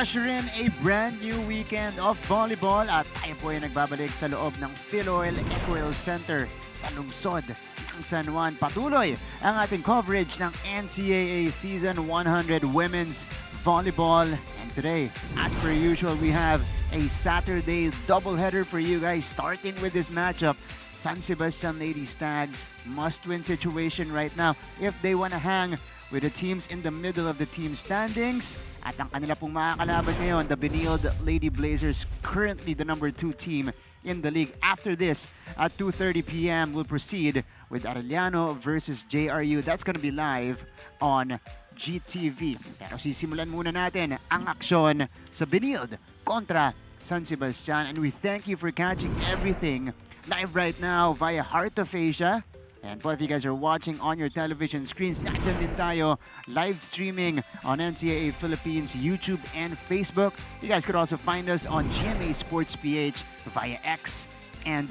usher in a brand new weekend of volleyball at tayo po ay nagbabalik sa loob ng Philoil Ecoil Center sa lungsod ng San Juan. Patuloy ang ating coverage ng NCAA Season 100 Women's Volleyball. And today, as per usual, we have a Saturday doubleheader for you guys, starting with this matchup. San Sebastian Lady Stags, must-win situation right now if they want to hang with the teams in the middle of the team standings. At ang kanila pong makakalaban ngayon, the Benilde Lady Blazers, currently the number 2 team in the league. After this, at 2:30 p.m., we'll proceed with Arellano versus JRU. That's gonna be live on GTV. Pero sisimulan muna natin ang aksyon sa Benilde kontra San Sebastian. And we thank you for catching everything live right now via Heart of Asia. And po, if you guys are watching on your television screens, nandyan din tayo live streaming on NCAA Philippines, YouTube, and Facebook. You guys could also find us on GMA Sports PH via X and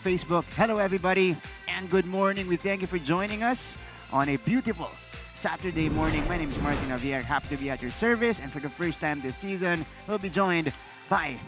Facebook. Hello, everybody, and good morning. We thank you for joining us on a beautiful Saturday morning. My name is Martin Javier. Happy to be at your service. And for the first time this season, we'll be joined by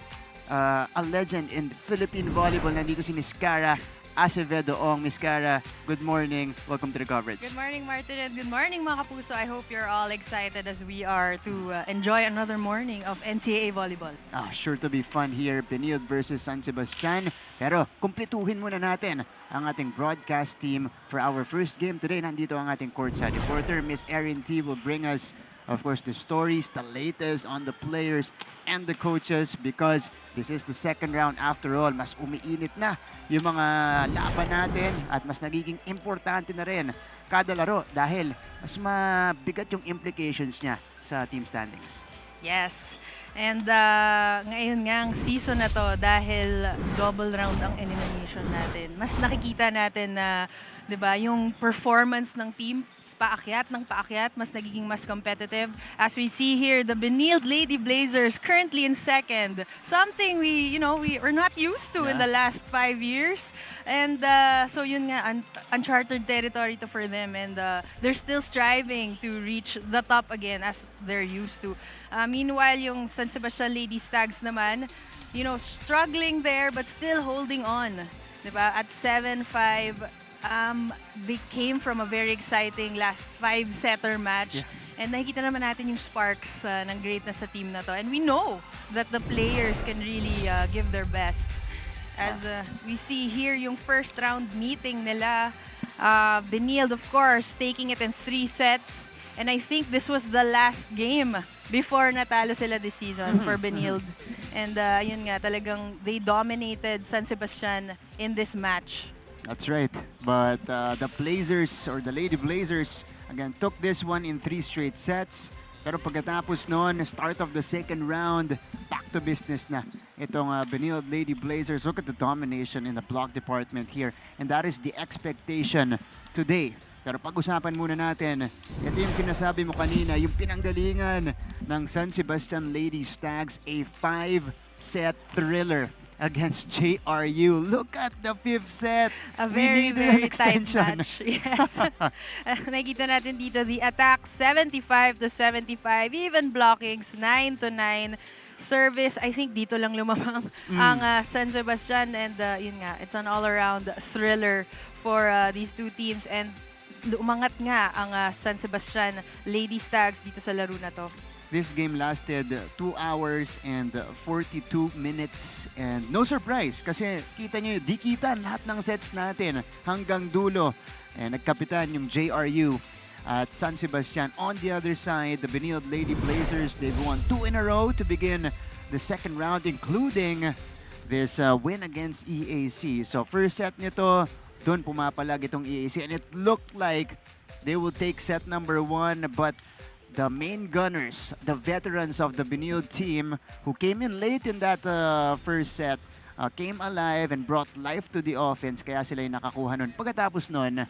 a legend in Philippine volleyball. Nandito si Miss Cara Acevedo. Miss Cara, good morning. Welcome to the coverage. Good morning, Martin, and good morning, mga kapuso. I hope you're all excited as we are to enjoy another morning of NCAA volleyball. Sure to be fun here, Benilde versus San Sebastian. Pero kumpletuhin muna natin ang ating broadcast team for our first game today. Nandito ang ating courtside reporter, Miss Erin T. will bring us, of course, the stories, the latest on the players and the coaches, because this is the second round after all. Mas umiinit na yung mga laban natin at mas nagiging importante na rin kada laro dahil mas mabigat yung implications niya sa team standings. Yes. And ngayon nga ang season na to, dahil double round ang elimination natin, mas nakikita natin na, 'di ba, yung performance ng team paakyat ng paakyat, mas nagiging mas competitive. As we see here, the Benilde Lady Blazers currently in second. Something we are not used to in the last 5 years. And so yun nga, uncharted territory to for them, and they're still striving to reach the top again as they're used to. Meanwhile, yung San Sebastian Lady Stags naman, struggling there but still holding on. 'Di ba? At 7-5, they came from a very exciting last 5-setter match. Yeah. And nakikita naman natin yung sparks ng greatness sa team na to. And we know that the players can really give their best. As we see here, yung first round meeting nila, Benilde, of course, taking it in 3 sets. And I think this was the last game before natalo sila this season for Benilde. And yun nga, talagang they dominated San Sebastian in this match. That's right. But the Blazers, or the Lady Blazers, again, took this one in 3 straight sets. Pero pagkatapos noon, start of the second round, back to business na itong Benilde Lady Blazers. Look at the domination in the block department here. And that is the expectation today. Pero pag-usapan muna natin, ito yung sinasabi mo kanina, yung pinanggalingan ng San Sebastian Lady Stags, a 5-set thriller against JRU. Look at the 5th set. A very, very tight match. Yes. Nakikita natin dito the attack 75-75, even blockings 9-9. Service, I think dito lang lumamang ang San Sebastian, and yun nga, it's an all-around thriller for these two teams, and umangat nga ang San Sebastian Lady Stags dito sa laro na to. This game lasted 2 hours and 42 minutes, and no surprise kasi kita nyo, di kita lahat ng sets natin hanggang dulo. And nagkapitan yung JRU at San Sebastian. On the other side, the Benilde Lady Blazers, they've won 2 in a row to begin the second round, including this win against EAC. So first set nito, doon pumapalag itong EAC, and it looked like they will take set number 1, but the main gunners, the veterans of the Benilde team who came in late in that first set, came alive and brought life to the offense, kaya sila yung nakakuha nun. Pagkatapos nun,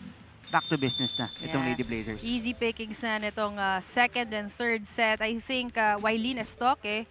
back to business na itong Lady Blazers. Easy pickings na nitong second and third set. I think Wailin Estoque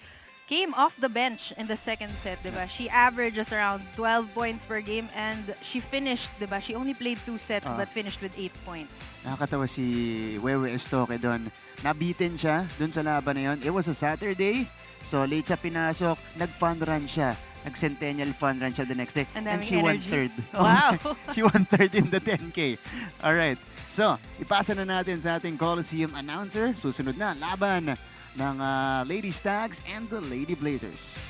came off the bench in the second set, diba? She averages around 12 points per game and she finished, diba? She only played 2 sets but finished with 8 points. Nakakatawa si Wewe Estoque doon. Nabitin siya doon sa laban na yun. It was a Saturday, so late siya pinasok. Nag-fun run siya. Nag-centennial fun run siya the next day. And she won third. Wow! She won third in the 10K. Alright. So, ipasa na natin sa ating Coliseum announcer. Susunod na, laban ng Lady Stags and the Lady Blazers.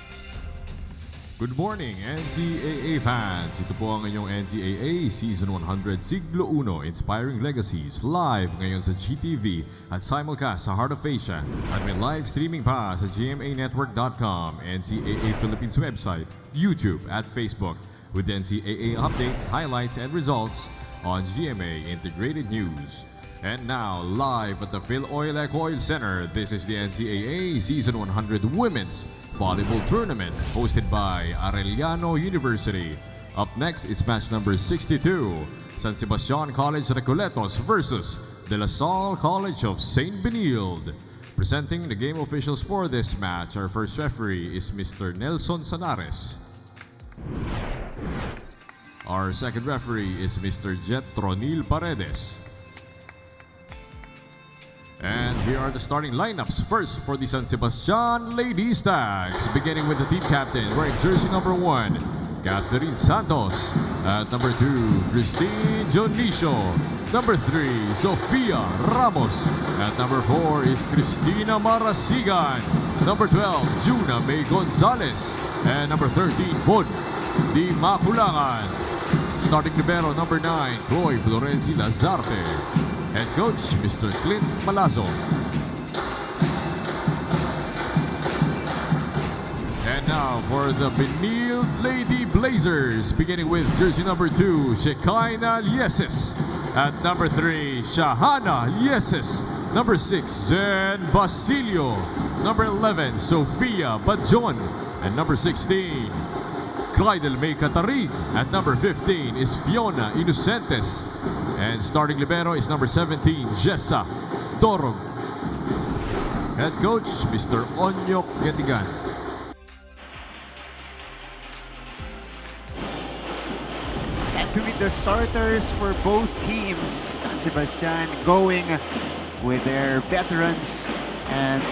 Good morning, NCAA fans! Ito po ang inyong NCAA Season 100 Siglo 1 Inspiring Legacies live ngayon sa GTV at simulcast sa Heart of Asia at may live streaming pa sa gmanetwork.com, NCAA Philippines website, YouTube at Facebook with NCAA updates, highlights, and results on GMA Integrated News. And now, live at the Phil Oil Eco Oil Center, this is the NCAA Season 100 Women's Volleyball Tournament hosted by Arellano University. Up next is match number 62, San Sebastian College Recoletos versus De La Salle College of St. Benilde. Presenting the game officials for this match, our first referee is Mr. Nelson Sanares. Our second referee is Mr. Jet Tronil Paredes. And here are the starting lineups. First for the San Sebastian Lady Stags, beginning with the team captain wearing jersey number 1, Catherine Santos. At number 2, Christine Jonicio. Number 3, Sofia Ramos. At number 4 is Cristina Marasigan. Number 12, Juna May Gonzalez. And number 13, Bon Di Maculangan. Starting libero number 9, Chloe Florenzi Lazarte. Head coach, Mr. Clint Malazzo. And now for the Benilde Lady Blazers, beginning with jersey number 2, Shekinah Lieses. At number 3, Shahana Lieses. Number 6, Zen Basilio. Number 11, Sofia Bajon. And number 16, Clydel May Catarin. At number 15 is Fiona Inocentes. And starting libero is number 17, Jessa Dorog. Head coach, Mr. Onyok Getigan. And to meet the starters for both teams, San Sebastian going with their veterans. And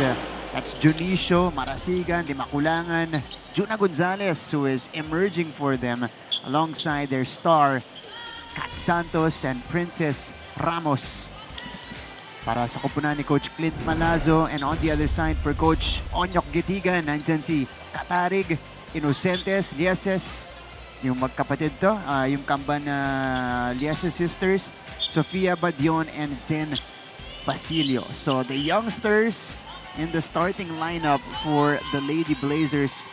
that's Junicio, Marasigan, Di Maculangan, Juna Gonzalez, who is emerging for them alongside their star, Kat Santos and Princess Ramos. Para sa kupunan ni Coach Clint Malazzo, and on the other side for Coach Onyok Getigan, nandyan si Katarig, Inocentes, Lieses, yung magkapatid to, yung kamban na Lieses sisters, Sofia Badion and Zen Basilio. So the youngsters in the starting lineup for the Lady Blazers.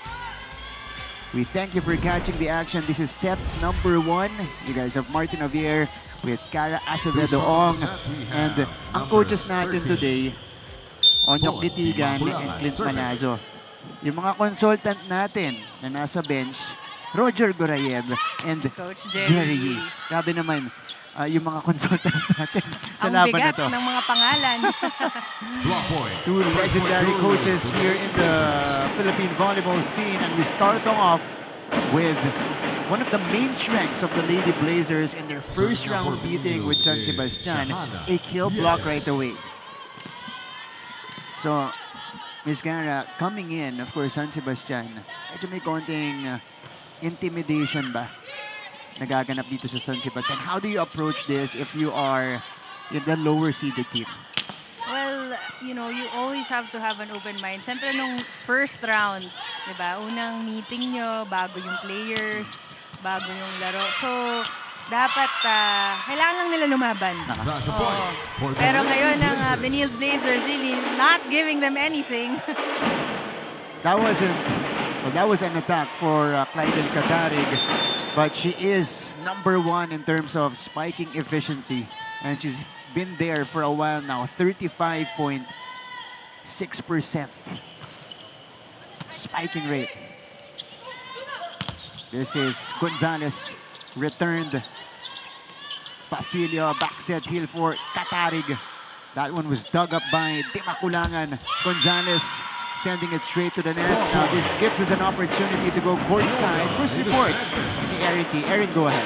We thank you for catching the action. This is set number 1. You guys have Martin Javier with Cara Acevedo Ong. And ang coaches natin today, Onyok Getigan and Clint Malazzo. Yung mga consultant natin na nasa bench, Roger Gorayev and Coach Jerry Yee. Grabe naman yung mga consultants natin sa laban na to. Ang bigat ng mga pangalan. Two legendary coaches here in the Philippine volleyball scene, and we start off with one of the main strengths of the Lady Blazers in their first round beating with San Sebastian, a kill block right away. So, Ms. Gara, coming in, of course, San Sebastian, medyo may konting intimidation ba nagaganap dito sa San Sebastian? How do you approach this if you are in the lower seeded team? Well, you know, you always have to have an open mind. Siyempre, nung first round, di ba, unang meeting nyo, bago yung players, bago yung laro. So, dapat, kailangan lang nila lumaban. Pero ngayon, ang Benilde Blazers really not giving them anything. That was an attack for Clydel Catarig, but she is number 1 in terms of spiking efficiency, and she's been there for a while now. 35.6% spiking rate. This is Gonzalez returned. Basilio, backset heel for Catarig. That one was dug up by Di Maculangan. Gonzalez sending it straight to the net. Now this gives us an opportunity to go courtside. First report, Erin T. Erin, go ahead.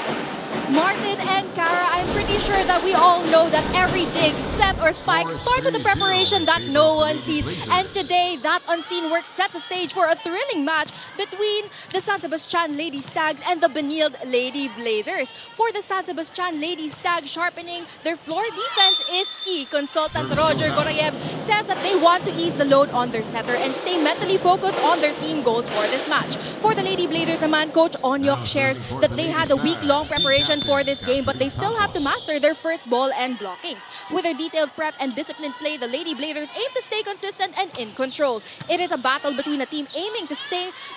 Martin and Kara, I'm pretty sure that we all know that every dig, set, or spike starts with the preparation that no one sees. And today, that unseen work sets a stage for a thrilling match between the San Sebastian Lady Stags and the Benilde Lady Blazers. For the San Sebastian Lady Stags, sharpening their floor defense is key. Consultant Roger Gorayev says that they want to ease the load on their setter and stay mentally focused on their team goals for this match. For the Lady Blazers, naman, Coach Onyok shares that they had a week-long preparation for this game, but they still have to master their first ball and blockings. With their detailed prep and disciplined play, the Lady Blazers aim to stay consistent and in control. It is a battle between a team aiming to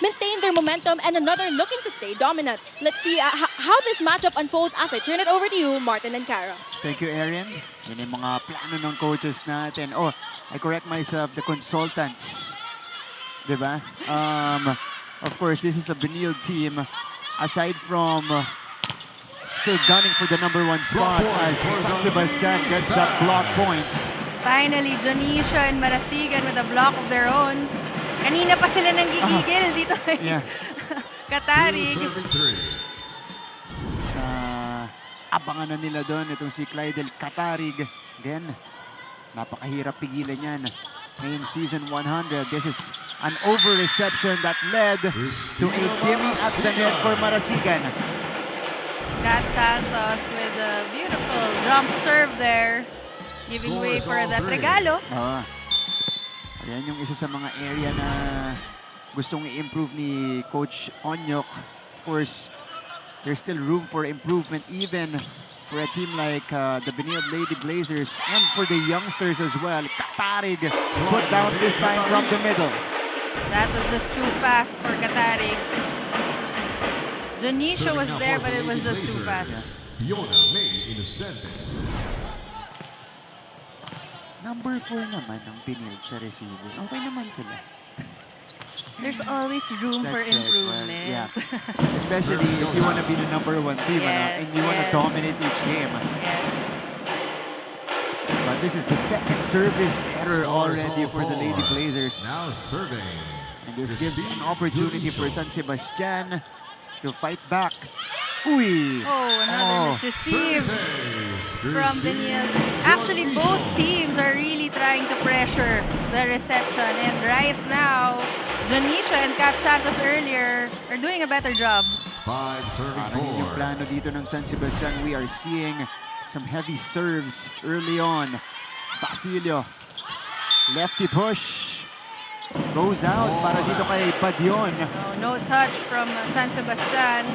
maintain their momentum and another looking to stay dominant. Let's see how this matchup unfolds as I turn it over to you, Martin and Kara. Thank you, Erin. Yun yung mga plano ng coaches natin. Oh, I correct myself, the consultants. Diba? Of course, this is a Benilde team. Aside from still gunning for the #1 spot as San Sebastian gets that block point. Finally, Janisha and Marasigan with a block of their own. Kanina pa sila nang gigigil dito kay Katarig. Abangan na nila doon itong si Clydel Katarig. Again, napakahirap pigilan yan. Ngayong season 100, this is an over-reception that led to a dimming at the net for Marasigan. Kat Santos with a beautiful jump serve there, giving way for that regalo. Yan yung isa sa mga area na gustong i-improve ni Coach Onyok. Of course, there's still room for improvement even for a team like the Benilde Lady Blazers and for the youngsters as well. Katarig put down this time from the middle. That was just too fast for Katarig. Janisha was there, but it was just too fast. Number 4 naman ang Benilde sa receiving. Okay naman sila. There's always room for That's improvement. Right, yeah. Especially if you want to be the #1 team and you want to dominate each game. Yes. But this is the second service error already for the Lady Blazers. Now serving. And this gives an opportunity for San Sebastian to fight back. Uy! Oh, another misreceive from Benilde. Actually, both teams are really trying to pressure the reception. And right now, Janisha and Kat Santos earlier are doing a better job. 5 serving Parang yun yung 4. plano dito ng San Sebastian. We are seeing some heavy serves early on. Basilio, lefty push. Goes out para dito kay Padion. No touch from San Sebastian.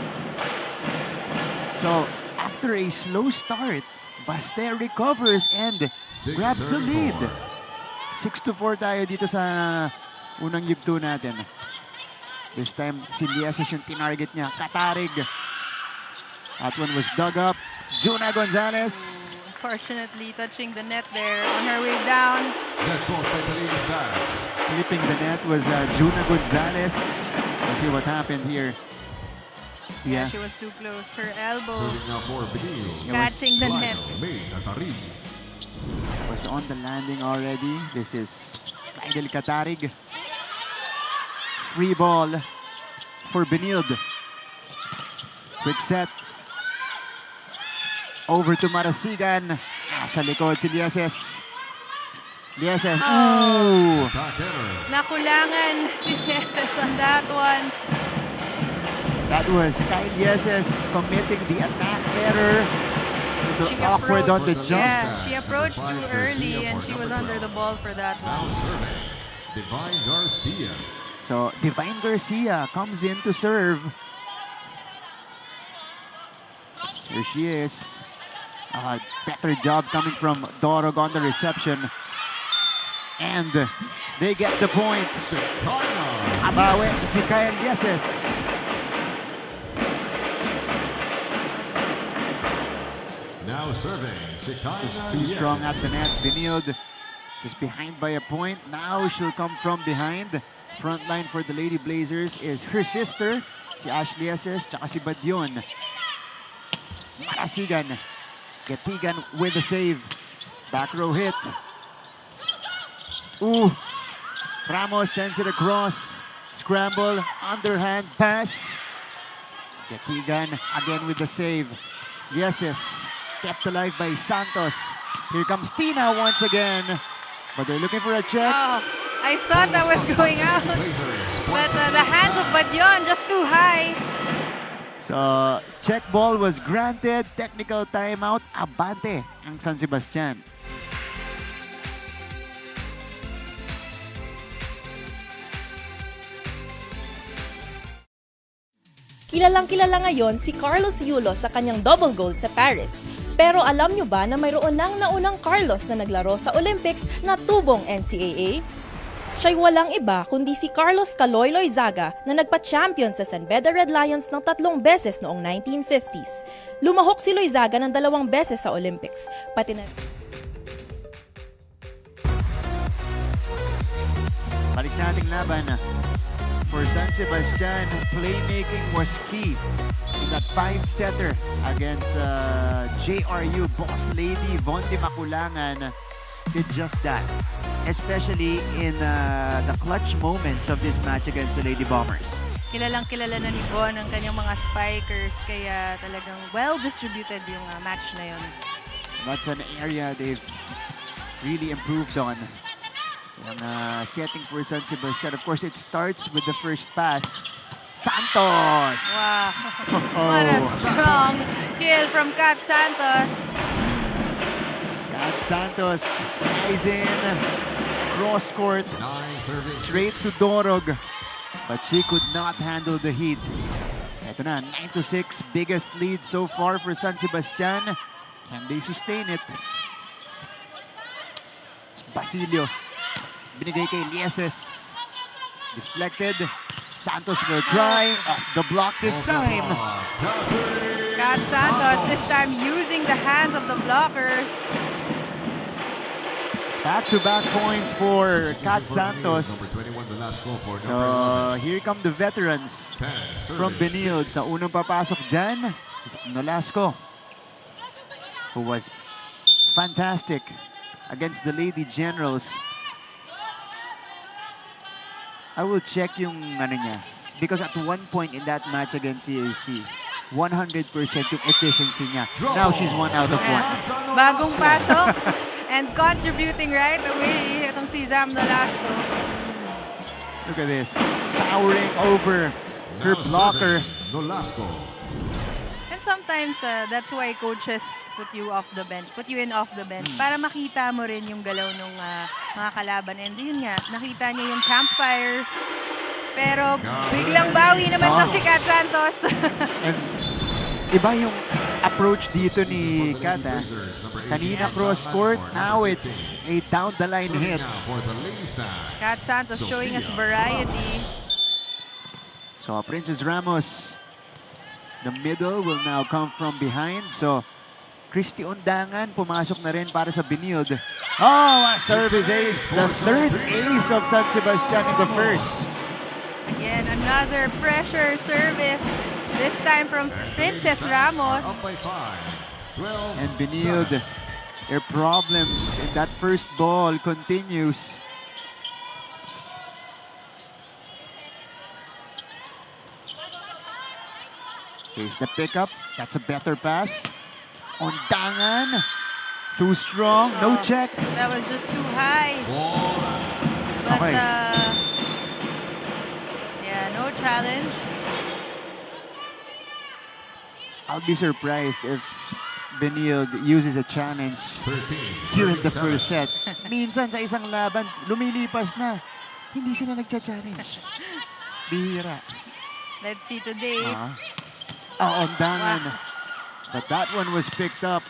So, after a slow start, Baster recovers and grabs the lead. 6-4 tayo dito sa unang yugto natin. This time, si Lieses yung tinarget niya. Katarig. That one was dug up. Juna Gonzalez. Unfortunately, touching the net there on her way down. Clipping the net was Juna Gonzalez. Let's see what happened here. Yeah, she was too close. Her elbow Catching catching the net. Was on the landing already. This is Clydel Katarig. Free ball for Benilde. Quick set. Over to Marasigan. Sa likod si Lieses. Lieses. Ooh! Nakulangan si Lieses on that one. That was Kyle Lieses committing the attack error. She Awkward on the jump. Yeah, she approached too early and she was under the ball for that one. Divine Garcia. So, Divine Garcia comes in to serve. Here she is. Better job coming from Dorog on the reception. And they get the point. Abawe si Kyle Lieses. Now serving. Just too strong at the net. Benilde just behind by a point. Now she'll come from behind. Front line for the Lady Blazers is her sister, si Ashley Lieses, tsaka si Badion. Marasigan. Gatigan with the save. Back row hit. Ooh. Ramos sends it across. Scramble, underhand pass. Gatigan again with the save. Yeses, kept alive by Santos. Here comes Tina once again. But they're looking for a check. Oh, I thought that was going out. But the hands of Badyon just too high. So, check ball was granted. Technical timeout. Abante ang San Sebastian. Kilalang-kilala ngayon si Carlos Yulo sa kanyang double gold sa Paris. Pero alam nyo ba na mayroon nang naunang Carlos na naglaro sa Olympics na tubong NCAA? Siya'y walang iba kundi si Carlos Caloyloy Zaga na nagpa-champion sa San Beda Red Lions ng 3 beses noong 1950s. Lumahok si Loizaga ng 2 beses sa Olympics, pati na... Balik sa ating laban. For San Sebastian, playmaking was key in that 5-setter against JRU boss lady Vonde Maculangan. Did just that, especially in the clutch moments of this match against the Lady Bombers. Kilalang-kilala na ni Von ang kanyang mga spikers, kaya talagang well-distributed yung match na yun. That's an area they've really improved on. Yung setting for San Sebastian. Of course, it starts with the first pass. Santos! Wow! What a strong kill from Kat Santos. Kat Santos rising cross court straight to Dorog, but she could not handle the heat. Ito na, 9-6, biggest lead so far for San Sebastian. Can they sustain it? Basilio, binigay kay Lieses. Deflected. Santos will try off the block this time. Kat Santos this time using the hands of the blockers. Back-to-back points for Kat Santos. So here come the veterans from Benilde. Sa unang papasok dyan, Nolasco, who was fantastic against the Lady Generals. I will check yung ano niya. Because at one point in that match against CAC, 100% yung efficiency niya. Now she's 1 out of 1. Bagong pasok and contributing right away itong si Zam Nolasco. Look at this. Towering over her blocker. Nolasco. And sometimes that's why coaches put you in off the bench para makita mo rin yung galaw ng mga kalaban. And yun nga, nakita niya yung campfire. Pero biglang bawi naman to si Kat Santos. And iba yung approach dito ni Kat. Kanina cross court, now it's a down the line hit. Kat Santos showing us variety. So Princess Ramos, the middle will now come from behind. So Christy Undangan pumasok na rin para sa Benilde. Oh, a service ace. The third ace of San Sebastian in the first. Again, another pressure service. This time from Princess Ramos. And Benilde, their problems in that first ball continues. Here's the pickup. That's a better pass. Undangan. Too strong. No check. That was just too high. But, Okay. yeah, no challenge. I'll be surprised if Benilde uses a challenge here in the first set. Minsan sa isang laban, lumilipas na. Hindi sila nagcha-challenge. Bihira. Let's see today. Undangan. But that one was picked up.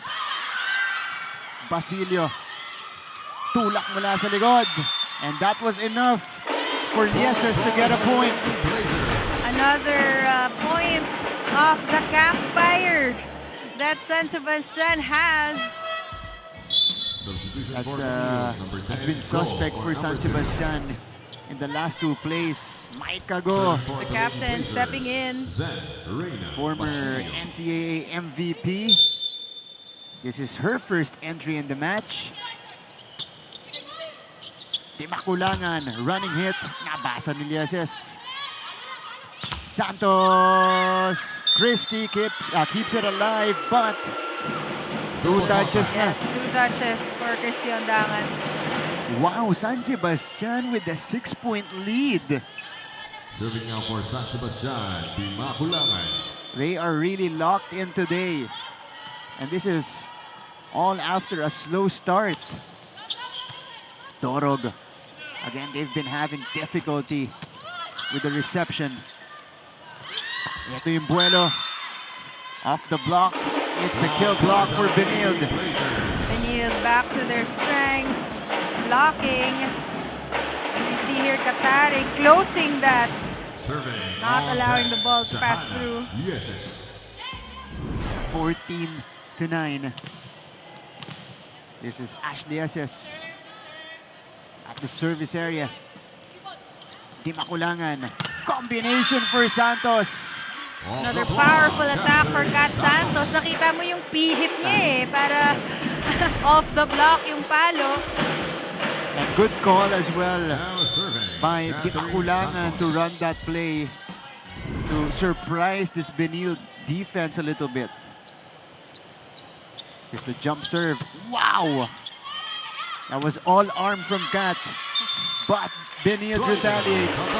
Basilio. Tulak mula sa likod. And that was enough for Lieses to get a point. Another point of the campfire that San Sebastian has. That's been suspect for San Sebastian in the last two plays. Mike Cago, The captain stepping in. former NCAA MVP. This is her first entry in the match. Timakulangan, running hit, nabasa ni Lieses. Santos, Christie keeps it alive, but 2 touches na. Yes, 2 touches for Christie Ondangan. Wow, San Sebastian with a 6-point lead. Serving now for San Sebastian, Timakulangan. They are really locked in today. And this is all after a slow start. Dorog. Again, they've been having difficulty with the reception. Ito yung buwelo. Off the block. It's a kill block for Benilde. Benilde back to their strengths. Blocking. As we see here, Qatari closing that. Serving. Not allowing the ball to pass through. Yes. 14-9. This is Ashley Lieses at the service area. Timakulangan. Combination for Santos. Another powerful attack for Kat Santos. Nakita mo yung pihit niya para off the block yung palo. And good call as well Now serving. by Catherine Timakulangan to Santos. run that play to surprise this Benilde defense a little bit. Here's the jump serve. Wow! That was all arm from Kat. But Benilde retaliates.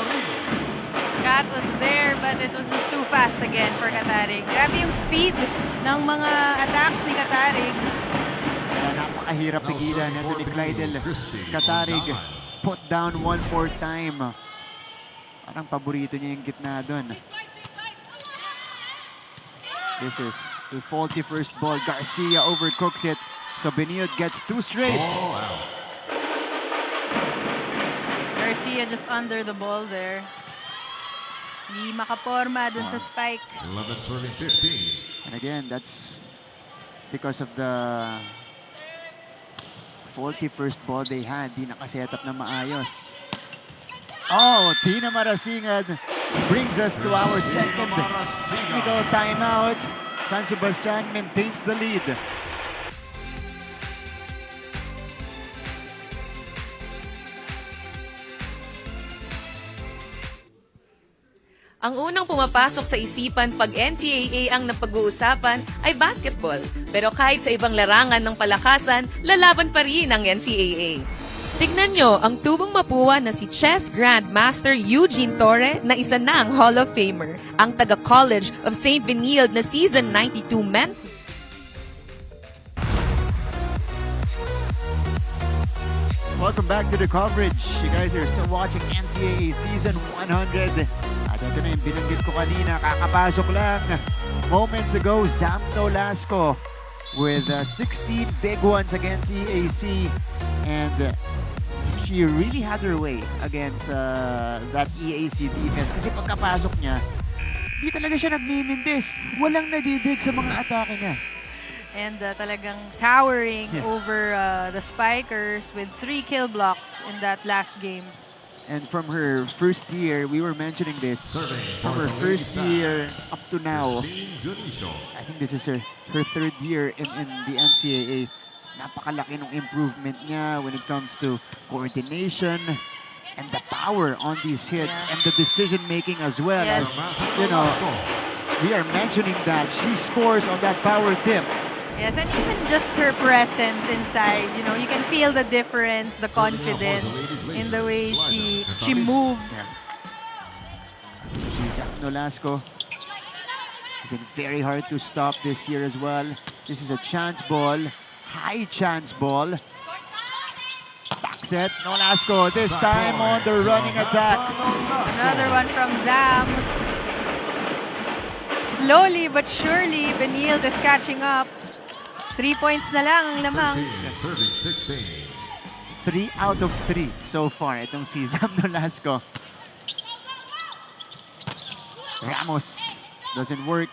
Kat was there, but it was just too fast again for Qatari. Grabe yung speed ng mga attacks ni Qatari. Kaya napakahirap pigilan ito ni Clydel. Qatarig put down one more time. Parang paborito niya yung gitna doon. This is a faulty first ball. Garcia overcooks it. So Benilde gets 2 straight. Ball out. Garcia just under the ball there. Hindi makaporma dun sa spike. 11 serving 15. And again, that's because of the faulty first ball they had. Di nakaset up na maayos. Oh, Tina Marasingad brings us to our second technical timeout. San Sebastian maintains the lead. Ang unang pumapasok sa isipan pag NCAA ang napag-uusapan ay basketball. Pero kahit sa ibang larangan ng palakasan, lalaban pa rin ang NCAA. Tignan nyo ang tubong mapuwa na si Chess Grandmaster Eugene Torre na isa na ang Hall of Famer. Ang taga-College of St. Benilde na Season 92 men's. Welcome back to the coverage. You guys are still watching NCAA Season 100. At ito na yung binanggit ko kanina. Kakapasok lang moments ago, Zam Nolasco with 16 big ones against EAC. And she really had her way against that EAC defense. Kasi pagkapasok niya, di talaga siya nagmimintis. Walang nadidig sa mga atake niya. And talagang towering over the spikers with 3 kill blocks in that last game. And from her first year, we were mentioning this, from her first year up to now, I think this is her 3rd year in the NCAA. Napakalaki ng improvement niya when it comes to coordination and the power on these hits and the decision making as well. Yes. As, you know, we are mentioning that she scores on that power tip. Yes, and even just her presence inside, you know, you can feel the difference, the confidence in the way she moves. She's Nolasco. It's been very hard to stop this year as well. This is a chance ball, high chance ball. Back set, Nolasco, this time on the running attack. Another one from Zam. Slowly but surely, Benilde is catching up. 3 points na lang ang lamang. 3 out of 3 so far itong si Zam Nolasco. Ramos doesn't work.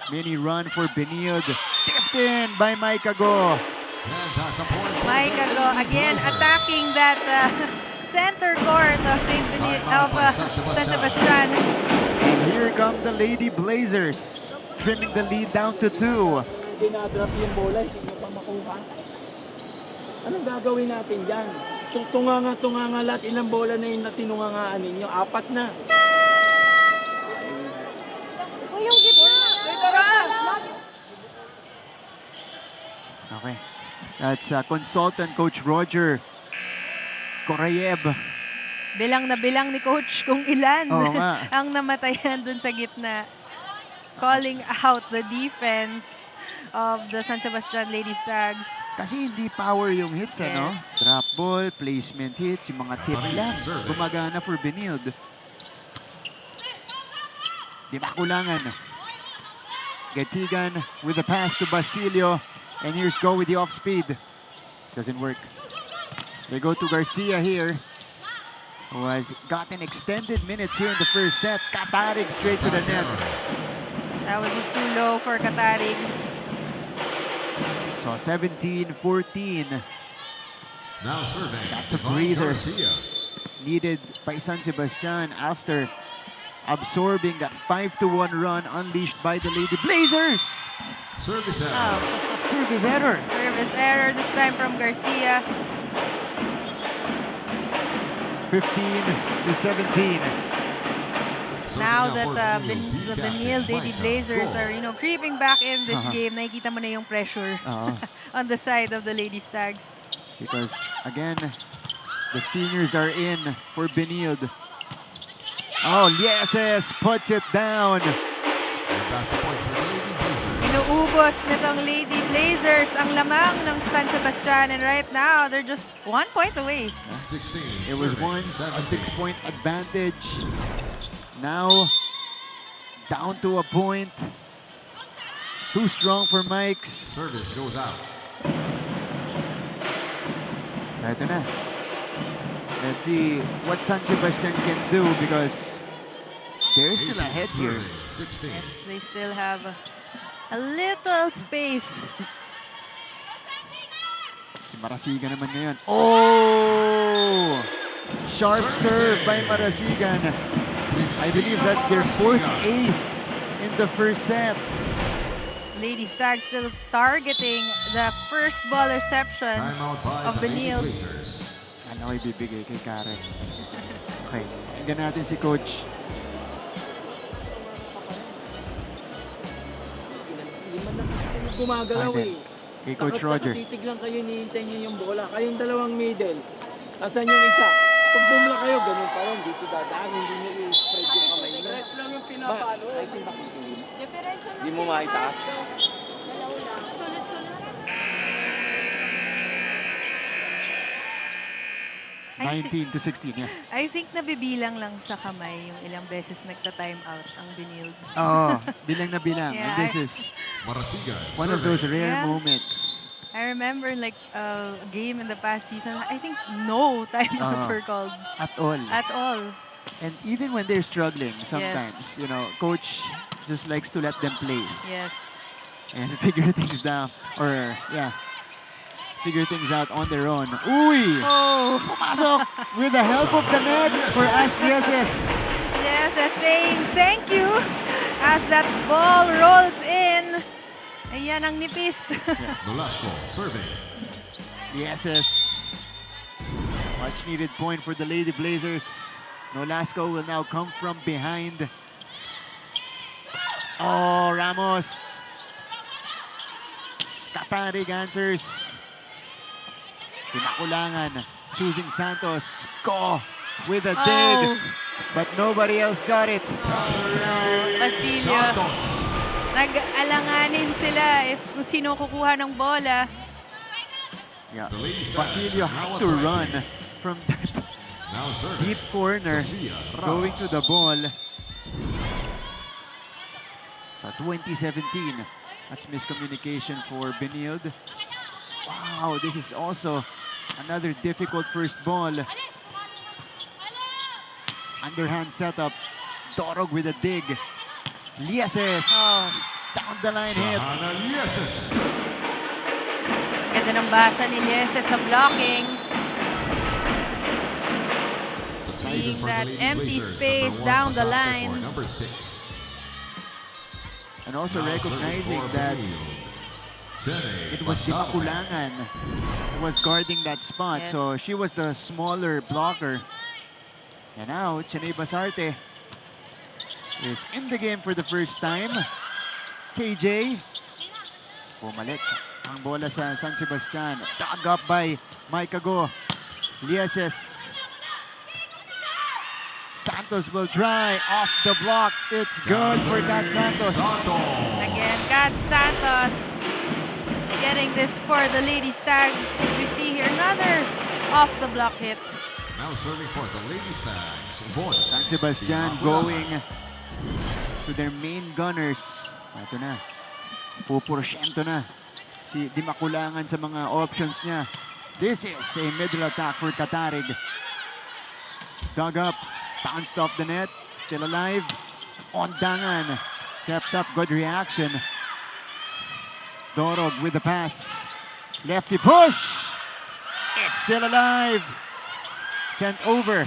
Mini run for Benilde. Tipped in by Maika Go. Maika Go again attacking that center court of San Sebastian. And here come the Lady Blazers, trimming the lead down to 2. Dinadrap yung bola, hindi nyo pa makuha. Anong gagawin natin dyan? Tunganga lahat. Ilang bola na yung natinungangaan ninyo? 4 na. Ito yung gift na. Okay. That's consultant Coach Roger Korayev. Bilang na bilang ni Coach kung ilan Oo nga. ang namatayan dun sa gitna. Calling out the defense of the San Sebastian Lady Stags. Kasi hindi power yung hits, ano? Yes. Drop ball, placement hits, yung mga tip lang. Gumagana for Benilde. Di makulangan. Gatigan with the pass to Basilio. And here's Go with the off speed. Doesn't work. They go to Garcia here, who has gotten extended minutes here in the first set. Katarig straight to the net. That was just too low for Katarig. So 17-14. Now serving. That's a Yvonne breather. Garcia. Needed by San Sebastian after absorbing that 5-1 run unleashed by the Lady Blazers. Service error. Oh, Service error. service error this time from Garcia. 15-17. Now that for the Benilde, Benilde Lady Blazers are, creeping back in this game, nakikita mo na yung pressure on the side of the Lady Stags. Because again, the seniors are in for Benilde. Oh, Lieses puts it down. And that's the point for the Lady Blazers. Inuubos nitong Lady Blazers ang lamang ng San Sebastian, and right now they're just 1 point away. 16. It was serving, once a 17. 6-point advantage. Now, down to a point. Too strong for Mikes. Service goes out. So ito na. Let's see what San Sebastian can do because they're still 18 ahead here. serving, 16. Yes, they still have a little space. Si Marasigan naman ngayon. Oh! Sharp serve by Marasigan. I believe that's their 4th ace in the first set. Lady Stags still targeting the first ball reception Timeout by of the Lady Benilde. Blazers. Ano ko ibibigay kay Karen? Okay, tingnan natin si Coach. Gumagalaw Ayan. Kay Coach Roger. Titig lang kayo, nihintay niyo yung bola. Kayong dalawang middle. Asan yung isa? Pag bumula kayo, ganun pa rin. Dito dadaan, hindi niyo i-spread yung kamay niyo. Press lang yung pinapalo. Ay, pinakikili. Differential Hindi mo maitaas. Dalaw lang. Let's go, let's go. I thi- 19-16, yeah. I think nabibilang lang sa kamay yung ilang beses nagta-time out ang Benilde. Oo, bilang na bilang. Yeah, And this is Marasigan. one of those serving. rare Yeah. moments. I remember like a game in the past season, I think no timeouts were called At all. at all. And even when they're struggling, sometimes, Coach just likes to let them play Yes. and figure things down. Or, figure things out on their own. Uy! Oh, Pumasok with the help of the net for Ashlieses. yes, saying thank you as that ball rolls in. Ayan ang nipis. Nolasco serving. Yeses. Much needed point for the Lady Blazers. Nolasco will now come from behind. Oh, Ramos. Katarig answers. Pinakulangan. Choosing Santos. Go with a dig. But nobody else got it. Basilio. Nag-alanganin sila if kung sino kukuha ng bola. Yeah. The Lady Stars Basilio now had to attacking. run from that Now serving. deep corner, Sofia going to Ramos. the ball. So 2017, that's miscommunication for Benilde. Wow, this is also another difficult first ball. Underhand setup. Dorog with a dig. Lieses. Down the line hit. Hannah Lieses. Ganda ng basa ni Lieses sa blocking. Seeing For the that Lady empty Blazers, space number 1 down the pasado line. for number 6. And also Now recognizing serving for that Benilde. It was Dimakulangan who was guarding that spot. Yes. So she was the smaller blocker. And now, Chinay Basarte is in the game for the first time. KJ. Bumalik ang bola sa San Sebastian. Dug up by Mike Ago. Lieses. Santos will try off the block. It's good for Kat Santos. Again, Kat Santos getting this for the Lady Stags. We see here another off the block hit. Now serving for the Lady Stags. Von. San Sebastian going to their main gunners. Ito na. Puporsyento na si Dimakulangan sa mga options niya. This is a middle attack for Katarig. Dug up. Bounced off the net. Still alive. Ondangan. Kept up. Good reaction. Dorog with the pass. Lefty push. It's still alive. Sent over.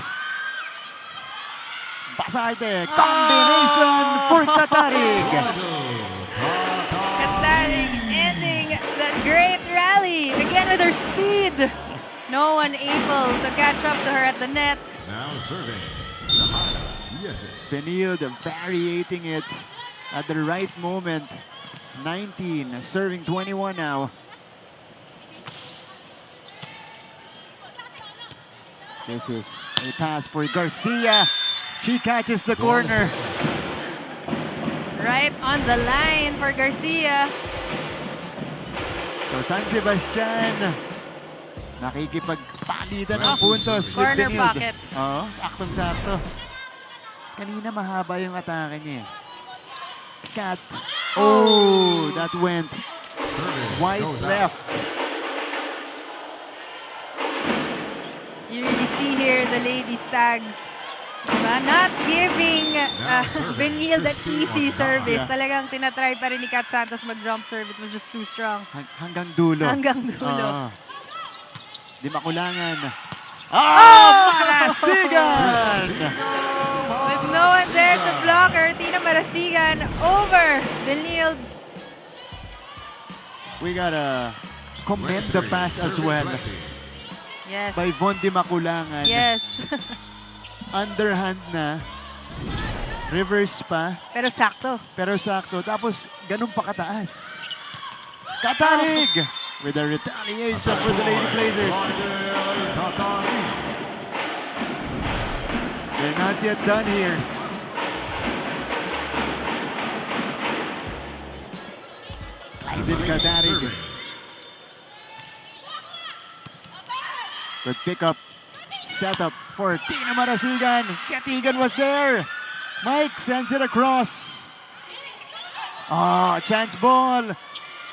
Basarte. Combination for Katarig. Katarig ending that great rally. Again with her speed. No one able to catch up to her at the net. Now serving. Yes. Benilde variating it at the right moment. 19, serving 21 now. This is a pass for Garcia. She catches the corner. Right on the line for Garcia. So San Sebastian nakikipagpalitan ng puntos with corner Benilde. pocket. Oo, saktong-sakto. Kanina mahaba yung atake niya. Cat. Oh, that went wide left. You really see here the Lady Stags not giving Benilde that easy service. Yeah. Talagang tinatry pa rin ni Kat Santos mag-jump serve. It was just too strong. Hanggang dulo. Hanggang dulo. Dimakulangan. Marasigan! With no one there to block her, Tina Marasigan over Benilde. We gotta commend the pass as well Yes. by Von Dimakulangan. Yes. Underhand na. Reverse pa. Pero sakto. Pero sakto. Tapos, ganun pa kataas. Katarig! With a retaliation for the Lady Blazers. They're not yet done here. Clyden Katarig. Good pickup. Setup for Tina Marasigan. Katigan was there. Mike sends it across. Chance ball.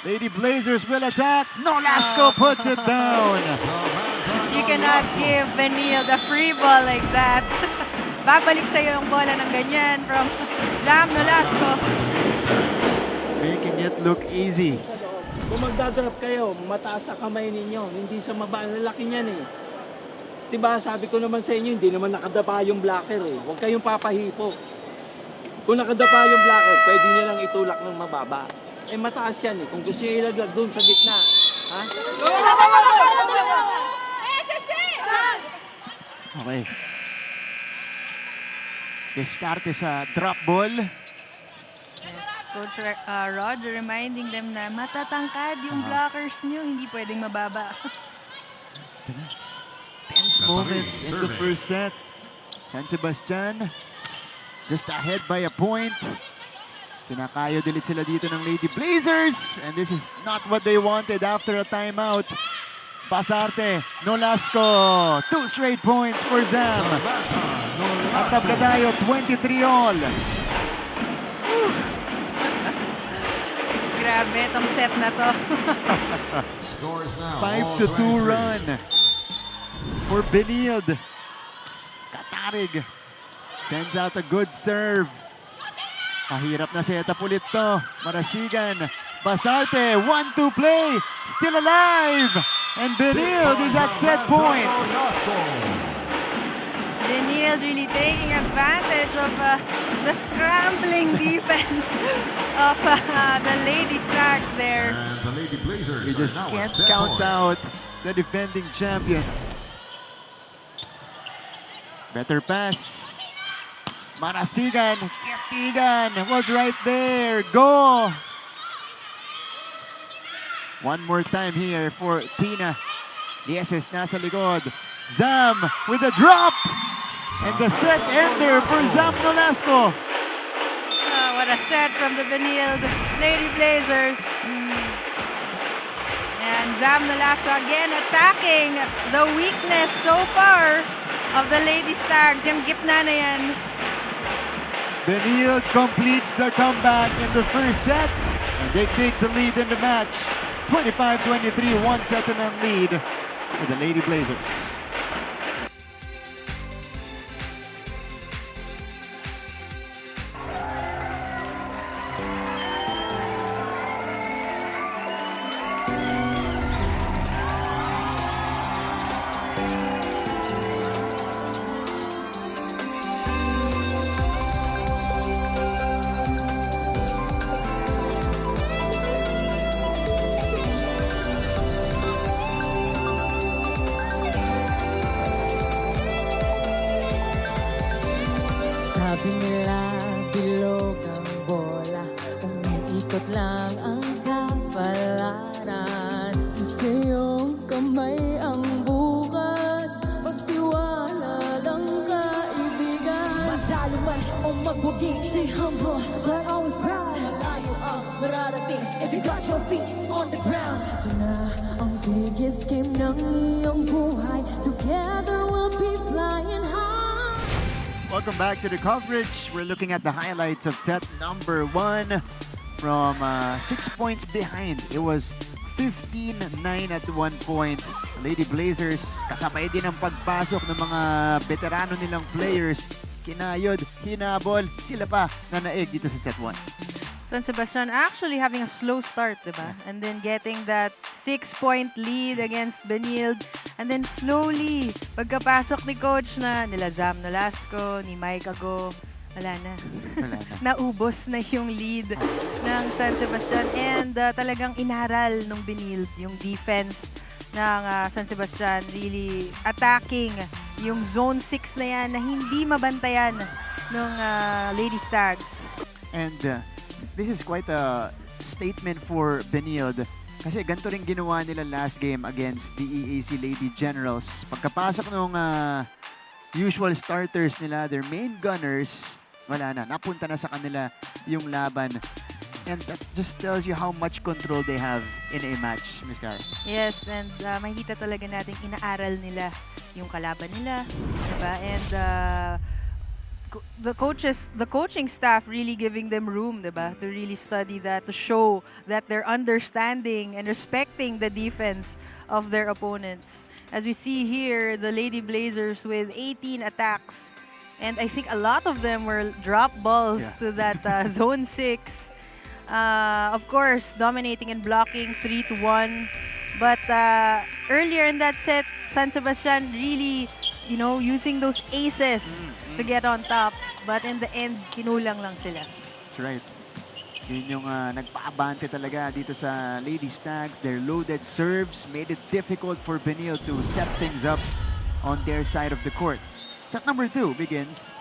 Lady Blazers will attack. Nolasco puts it down. You cannot give Benilde a free ball like that. Babalik sa'yo yung bola ng ganyan from Zam Nolasco. Making it look easy. Kung magdadrop kayo, mataas sa kamay ninyo. Hindi sa maba. Lalaki niyan eh. Diba, sabi ko naman sa inyo, hindi naman nakadapa yung blocker eh. Huwag kayong papahipo. Kung nakadapa yung blocker, pwede niyo lang itulak ng mababa. Eh mataas yan eh. Kung gusto niyo ilaglag doon sa gitna. Ha? Okay. Diskarte sa drop ball. Yes, Coach Roger reminding them na matatangkad yung blockers nyo, hindi pwedeng mababa. Tense moments in the first set. San Sebastian just ahead by a point. Tinakayo dilit sila dito ng Lady Blazers. And this is not what they wanted after a timeout. Basarte, Nolasco. 2 straight points for Zam. At tabla tayo, 23 all. Grabe, itong set na to. 5-2 run for Benilde. Katarig sends out a good serve. Mahirap na setup ulit to. Marasigan. Basarte, 1-2 play. Still alive. And Benilde is at set point. Benilde really taking advantage of the scrambling defense of the Lady Stags there. And the Lady Blazers You just can't count out the defending champions. Better pass. Marasigan, Katigan was right there. Go! One more time here for Tina. Lieses nasa likod. Zam with a drop! And the set ender for Zam Nolasco. What a set from the Benilde Lady Blazers. And Zam Nolasco again attacking the weakness so far of the Lady Stags. Yung gitna na yan. Benilde completes the comeback in the first set. And they take the lead in the match. 25-23, one set and on lead for the Lady Blazers. Sabi nila, bilog ang bola, umiikot lang ang kapalaran. Sa iyong kamay ang bukas, pagtiwala lang kaibigan. Matalo man o magbuging, stay humble, but always proud. Malayo ang mararating, if you got your feet on the ground. Ito na ang biggest game ng iyong buhay, together we'll be flying high. Welcome back to the coverage. We're looking at the highlights of set number 1 from 6 points behind. It was 15-9 at one point. Lady Blazers, kasabay din ang pagpasok ng mga veterano nilang players. Kinayod, hinabol, sila pa na naig dito sa set 1. San Sebastian actually having a slow start, diba? And then getting that 6-point lead against Benilde. And then slowly, pagkapasok ni coach na nila Zam Nolasco, ni Mike Ago, wala na. Naubos na yung lead ng San Sebastian. And talagang inaral ng Benilde yung defense ng San Sebastian, really attacking yung zone 6 na yan na hindi mabantayan ng Lady Stags. And this is quite a statement for Benilde. Kasi ganito rin ginawa nila last game against the EAC Lady Generals. Pagkapasok ng usual starters nila, their main gunners, wala na. Napunta na sa kanila yung laban. And that just tells you how much control they have in a match, Ms. Cara. Yes, and makikita talaga natin inaaral nila yung kalaban nila. Diba? And the coaching staff really giving them room, diba, to really study that, to show that they're understanding and respecting the defense of their opponents. As we see here, the Lady Blazers with 18 attacks, and I think a lot of them were drop balls to that zone 6. Of course, dominating and blocking 3-1. But earlier in that set, San Sebastian really, you know, using those aces to get on top. But in the end, kinulang lang sila. That's right. Yun yung nagpaabante talaga dito sa Lady Stags. Their loaded serves made it difficult for Benilde to set things up on their side of the court. Set number 2 begins.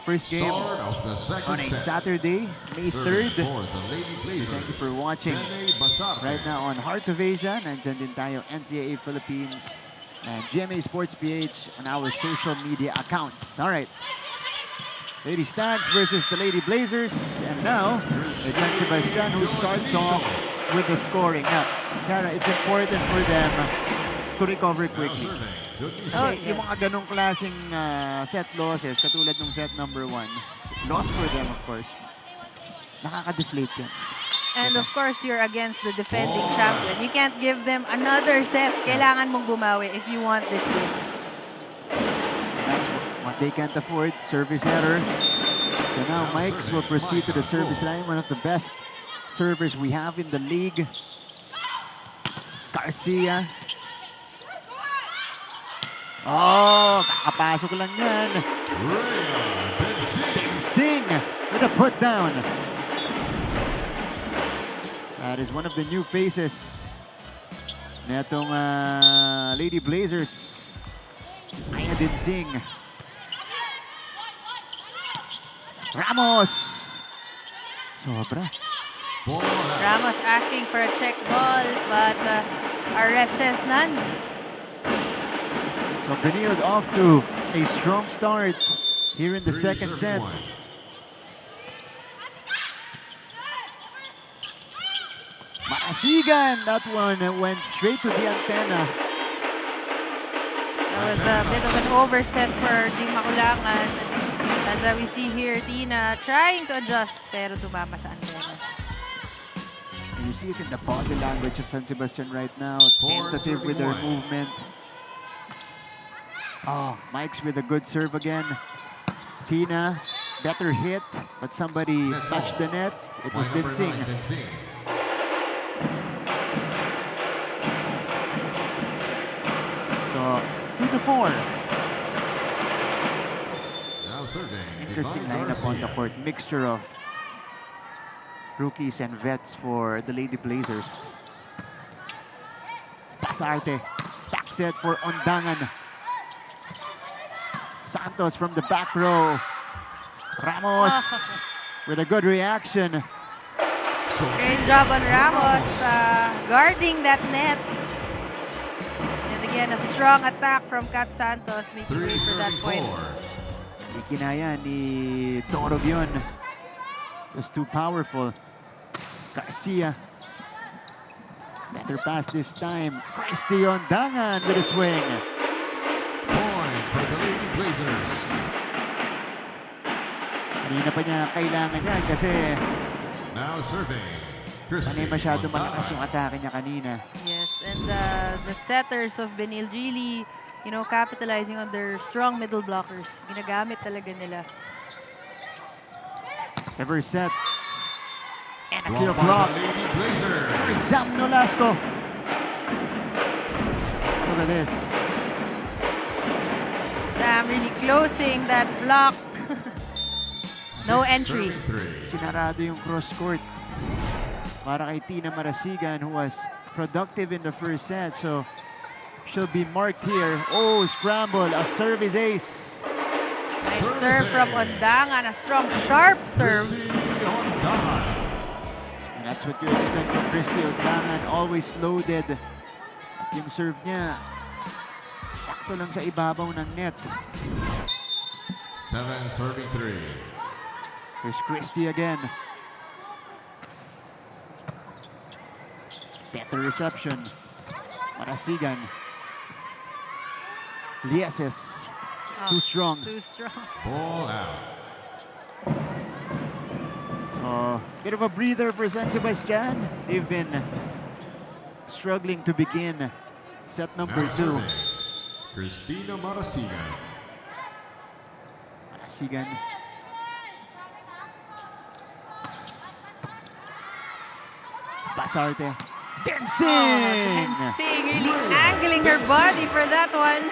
First game on a Saturday, May 3rd. Thank you for watching. Right now on Heart of Asia, nandyan din tayo, NCAA Philippines and GMA Sports PH on our social media accounts. All right. Lady Stags versus the Lady Blazers. And now, it's San Sebastian who starts off with the scoring. Now, Cara, it's important for them to recover quickly. Kasi yung mga ganong klaseng set losses, katulad ng set number 1, loss for them, of course, nakaka-deflate yan. And of course, you're against the defending champion. You can't give them another set. Kailangan mong bumawi if you want this game. That's what they can't afford. Service error. So now Mikes will proceed to the service line. One of the best servers we have in the league. Garcia. Oh, kakapasok lang yan. Sing with a put down. That is one of the new faces netong Lady Blazers. Aya din Sing. Ramos. Sobra. Ball out. Ramos asking for a check ball, but our ref says none. So Benilde off to a strong start here in the second set. 3-1. Marasigan, that one went straight to the antenna. That was a bit of an overset for Team Makulangan. As we see here, Tina trying to adjust, pero tumama sa antenna. And you see it in the body language of San Sebastian right now. Four Tentative with their serving movement. Oh, Mike's with a good serve again. Tina, better hit, but somebody Net touched the net. It was By number Dinsing. 9, Dinsing. So, 2-4. Now serving. Interesting Divine lineup on the Garcia. court. Mixture of rookies and vets for the Lady Blazers. Pasarte. Back set for Ondangan. Santos from the back row. Ramos with a good reaction. Great job on Ramos guarding that net. And again, a strong attack from Kat Santos making way for that point. 3-34. Hindi kinaya ni Dorog yun. It was too powerful. Garcia. Better pass this time. Christy Ondangan with a swing. Point for the Lady Blazers. Kanina pa niya kailangan yan kasi Now serving. panay masyado malakas yung atake niya kanina. Yes, and the setters of Benilde really, you know, capitalizing on their strong middle blockers. Ginagamit talaga nila. Reverse set. And a Block kill by block. the Lady Blazers. For Sam Nolasco. Look at this. Sam really closing that block. No entry. Serving 3. Sinarado yung cross court para kay Tina Marasigan, who was productive in the first set. So she'll be marked here. Oh, scramble. A service ace. Nice serve from Ondangan. A strong, sharp serve. Christy Ondangan. And that's what you expect from Christy Ondangan. Always loaded. At yung serve niya, sakto lang sa ibabaw ng net. 7 serving 3. Here's Christy again. Better reception. Marasigan. Lieses. Too strong. Too strong. Ball out. So, bit of a breather for San Sebastian. They've been struggling to begin set number Now 2. serving. Christina Marasigan. Marasigan. Pasarte. Dancing! Dancing, really angling her body for that one.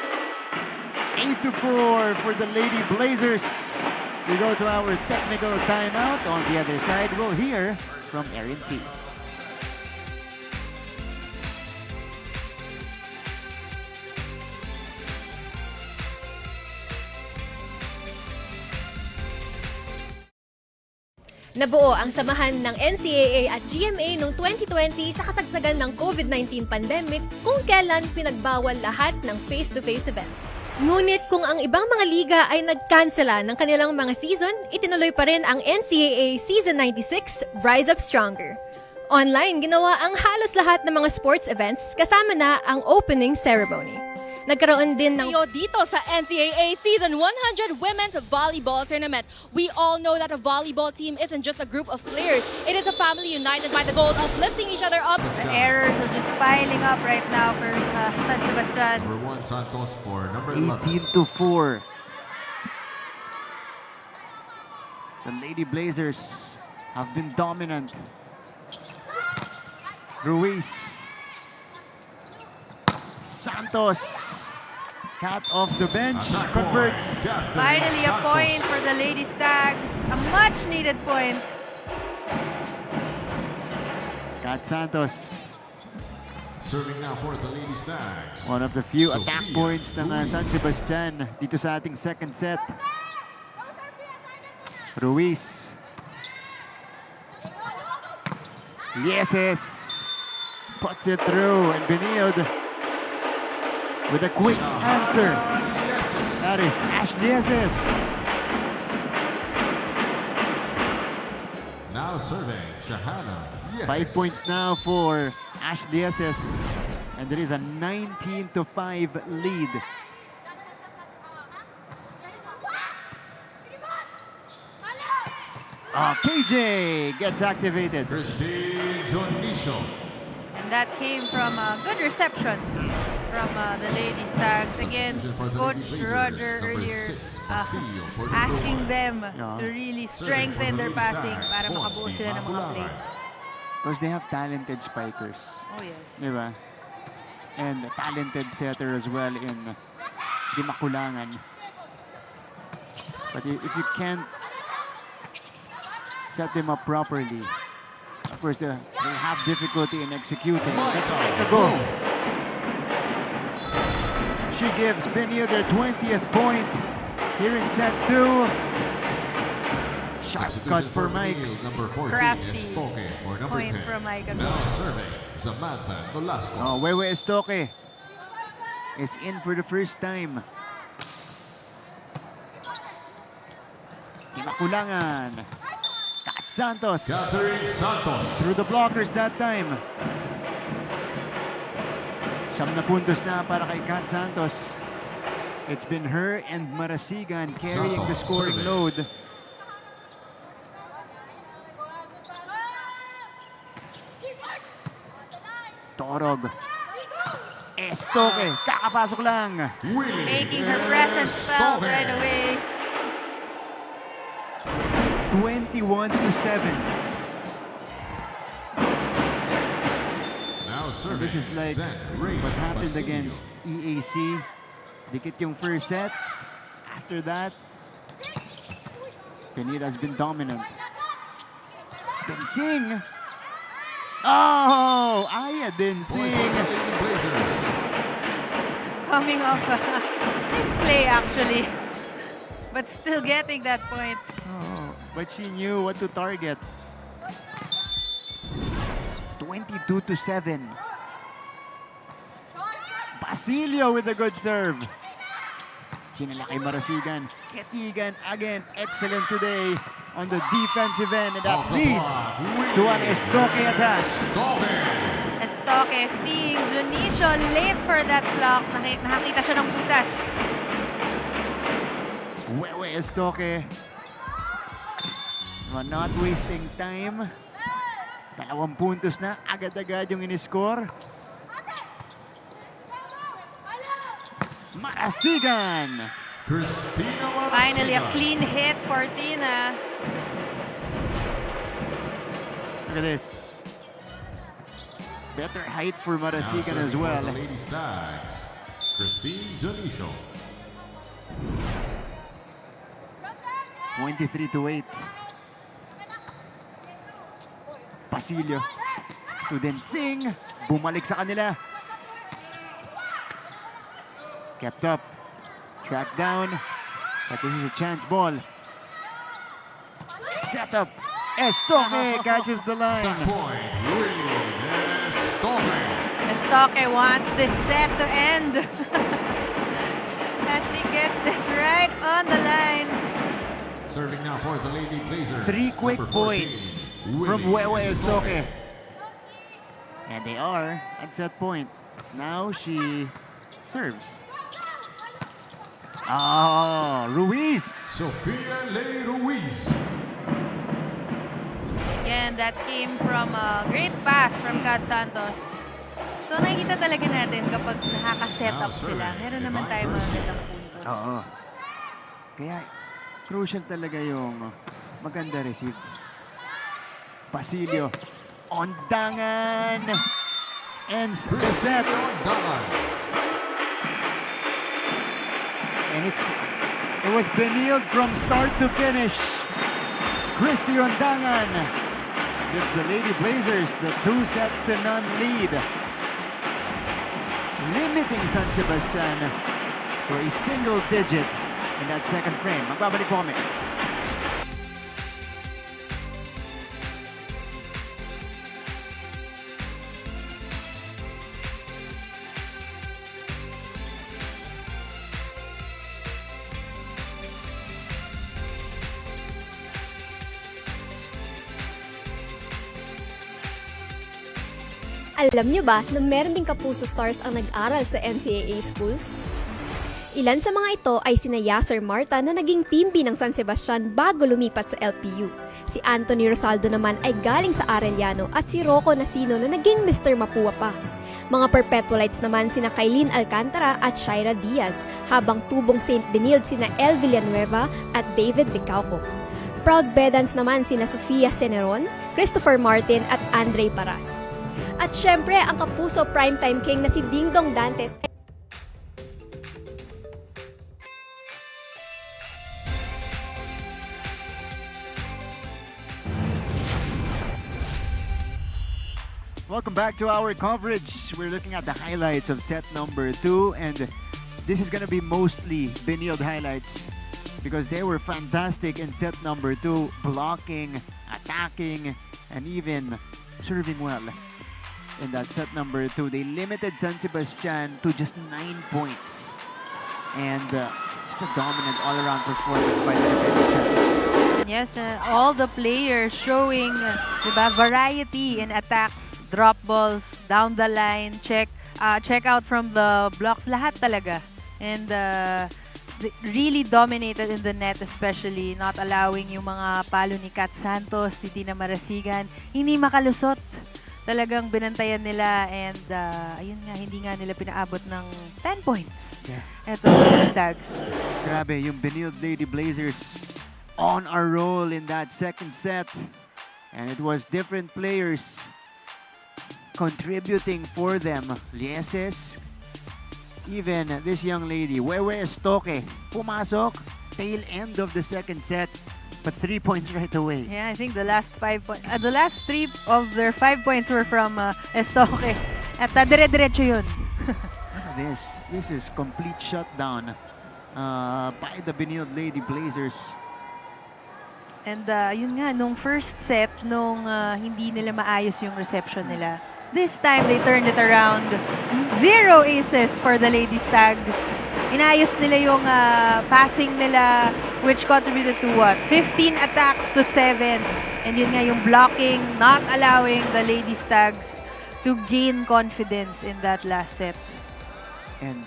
8-4 for the Lady Blazers. We go to our technical timeout. On the other side, we'll hear from Erin T. Nabuo ang samahan ng NCAA at GMA noong 2020 sa kasagsagan ng COVID-19 pandemic kung kailan pinagbawal lahat ng face-to-face events. Ngunit kung ang ibang mga liga ay nagkansela ng kanilang mga season, itinuloy pa rin ang NCAA Season 96 Rise Up Stronger. Online, ginawa ang halos lahat ng mga sports events kasama na ang opening ceremony. Nagkaroon din ng Tayo dito sa NCAA Season 100 Women's Volleyball Tournament. We all know that a volleyball team isn't just a group of players. It is a family united by the goal of lifting each other up. The errors are just piling up right now for San Sebastian. Number 1 Santos for number 11. 18-4. The Lady Blazers have been dominant. Ruiz. Santos. Cat off the bench. Attack Converts. point. Catherine Finally a Santos. point for the Lady Stags. A much needed point. Cat Santos. Serving now for the Lady Stags. One of the few Sophia attack points ng Ruiz. San Sebastian dito sa ating second set. Ruiz. Lieses puts it through, and Benilde with a quick answer. That is Ash Lieses. Now serving, Shahana. Yes. 5 points now for Ash Lieses, and there is a 19-5 lead. KJ gets activated. Christine Jonisho. And that came from a good reception from the Lady Stags. Again, Coach Roger earlier asking them to really strengthen their passing para makabuo sila ng mga play. Because they have talented spikers. Oh yes. Diba? And a talented setter as well in Di Makulangan. But if you can't set them up properly, of course they have difficulty in executing. Let's make a go. She gives Benilde their 20th point here in set 2. Sharp cut for Mike's. Number 14, Crafty Estoque for number point 10. from Mike. Now serving, Samantha Nolasco. Oh, Wewe Estoque is in for the first time. Di Makulangan. Kat Santos. Catherine Santos. Through the blockers that time. 7 na puntos na para kay Kat Santos. It's been her and Marasigan carrying the Santos, scoring serving. load. Torog. Estoque. Kakapasok lang. Willie Making her presence felt Estoque. right away. 21-7. Now serving, This is like Zen Ray what happened Basilio. against EAC. Dikit yung first set. After that, Benilde has been dominant. Densing. Oh, Aya Point Densing. for the Lady Blazers. Coming off a display actually. But still getting that point. Oh, but she knew what to target. 22-7. Basilio with a good serve. Kinala kay Marasigan. Ketigan again, excellent today on the defensive end, and that leads to an Estoque attack. Estoque seeing Junisho late for that block. Nakakita siya ng butas. Wewe Estoque. Not wasting time. 2 puntos na, agad-agad yung in-score. Marasigan. Christina Marasigan. Finally, a clean hit for Tina. Look at this. Better height for Now Marasigan as serving well. for the Lady Stags. Christine Jonisho. 23-8. Basilio to Densing. Bumalik sa kanila. Kept up. Track down. But this is a chance ball. Set up. Estoque catches the line. Point, Willie Estoque. Estoque wants this set to end. As she gets this right on the line. Serving now for the Lady Blazers. 3 quick Number 14, points Willie from Wewe Estoque. And they are at set point. Now she serves. Oh, Ruiz. Sofia Ley Ruiz. Again, that came from a great pass from Kat Santos. So nakikita talaga natin kapag nakaka-set up sila, meron naman tayo mga magandang puntos. Oo. Kaya crucial talaga yung maganda receive. Basilio. Ondangan. Ends the set. And it was Benilde from start to finish. Christy Ondangan gives the Lady Blazers the 2-0 lead. limiting San Sebastian for a single digit in that second frame. Magbabalik po kami. Alam nyo ba na meron ding kapuso stars ang nag-aral sa NCAA schools? Ilan sa mga ito ay sina Yasser Marta na naging team B ng San Sebastian bago lumipat sa LPU. Si Anthony Rosaldo naman ay galing sa Arellano at si Rocco Nasino na naging Mr. Mapua pa. Mga perpetualites naman sina Kailin Alcantara at Shaira Diaz, habang tubong St. Benilde sina El Villanueva at David Licauco. Proud Bedans naman sina Sofia Ceneron, Christopher Martin at Andre Paras. At syempre, ang kapuso primetime king na si Dingdong Dantes. Welcome back to our coverage. We're looking at the highlights of set number 2, and this is going to be mostly Benilde highlights because they were fantastic in set number 2, blocking, attacking, and even serving well. In that set number 2, they limited San Sebastian to just 9 points. And just a dominant all-around performance by the defending champions. Yes, all the players showing diba, variety in attacks, drop balls, down the line, check out from the blocks, lahat talaga. And they really dominated in the net, especially not allowing yung mga palo ni Kat Santos, si Tina Marasigan, hindi makalusot. Talagang binantayan nila, and ayun nga, hindi nga nila pinaabot ng 10 points. Yeah. Ito, Lady Stags. Grabe, yung Benilde Lady Blazers on a roll in that second set. And it was different players contributing for them. Lieses, even this young lady, Wewe Estoque, pumasok, tail end of the second set. But 3 points right away. Yeah, I think the last 5 points, the last 3 of their 5 points were from Estoque. At dire-diretso yun. Look at this. This is complete shutdown by the Benilde Lady Blazers. And yun nga, nung first set, nung hindi nila maayos yung reception nila, this time they turned it around. 0 aces for the Lady Stags. Inayos nila yung passing nila, which contributed to what? 15 attacks to 7. And yun nga yung blocking, not allowing the Lady Stags to gain confidence in that last set. And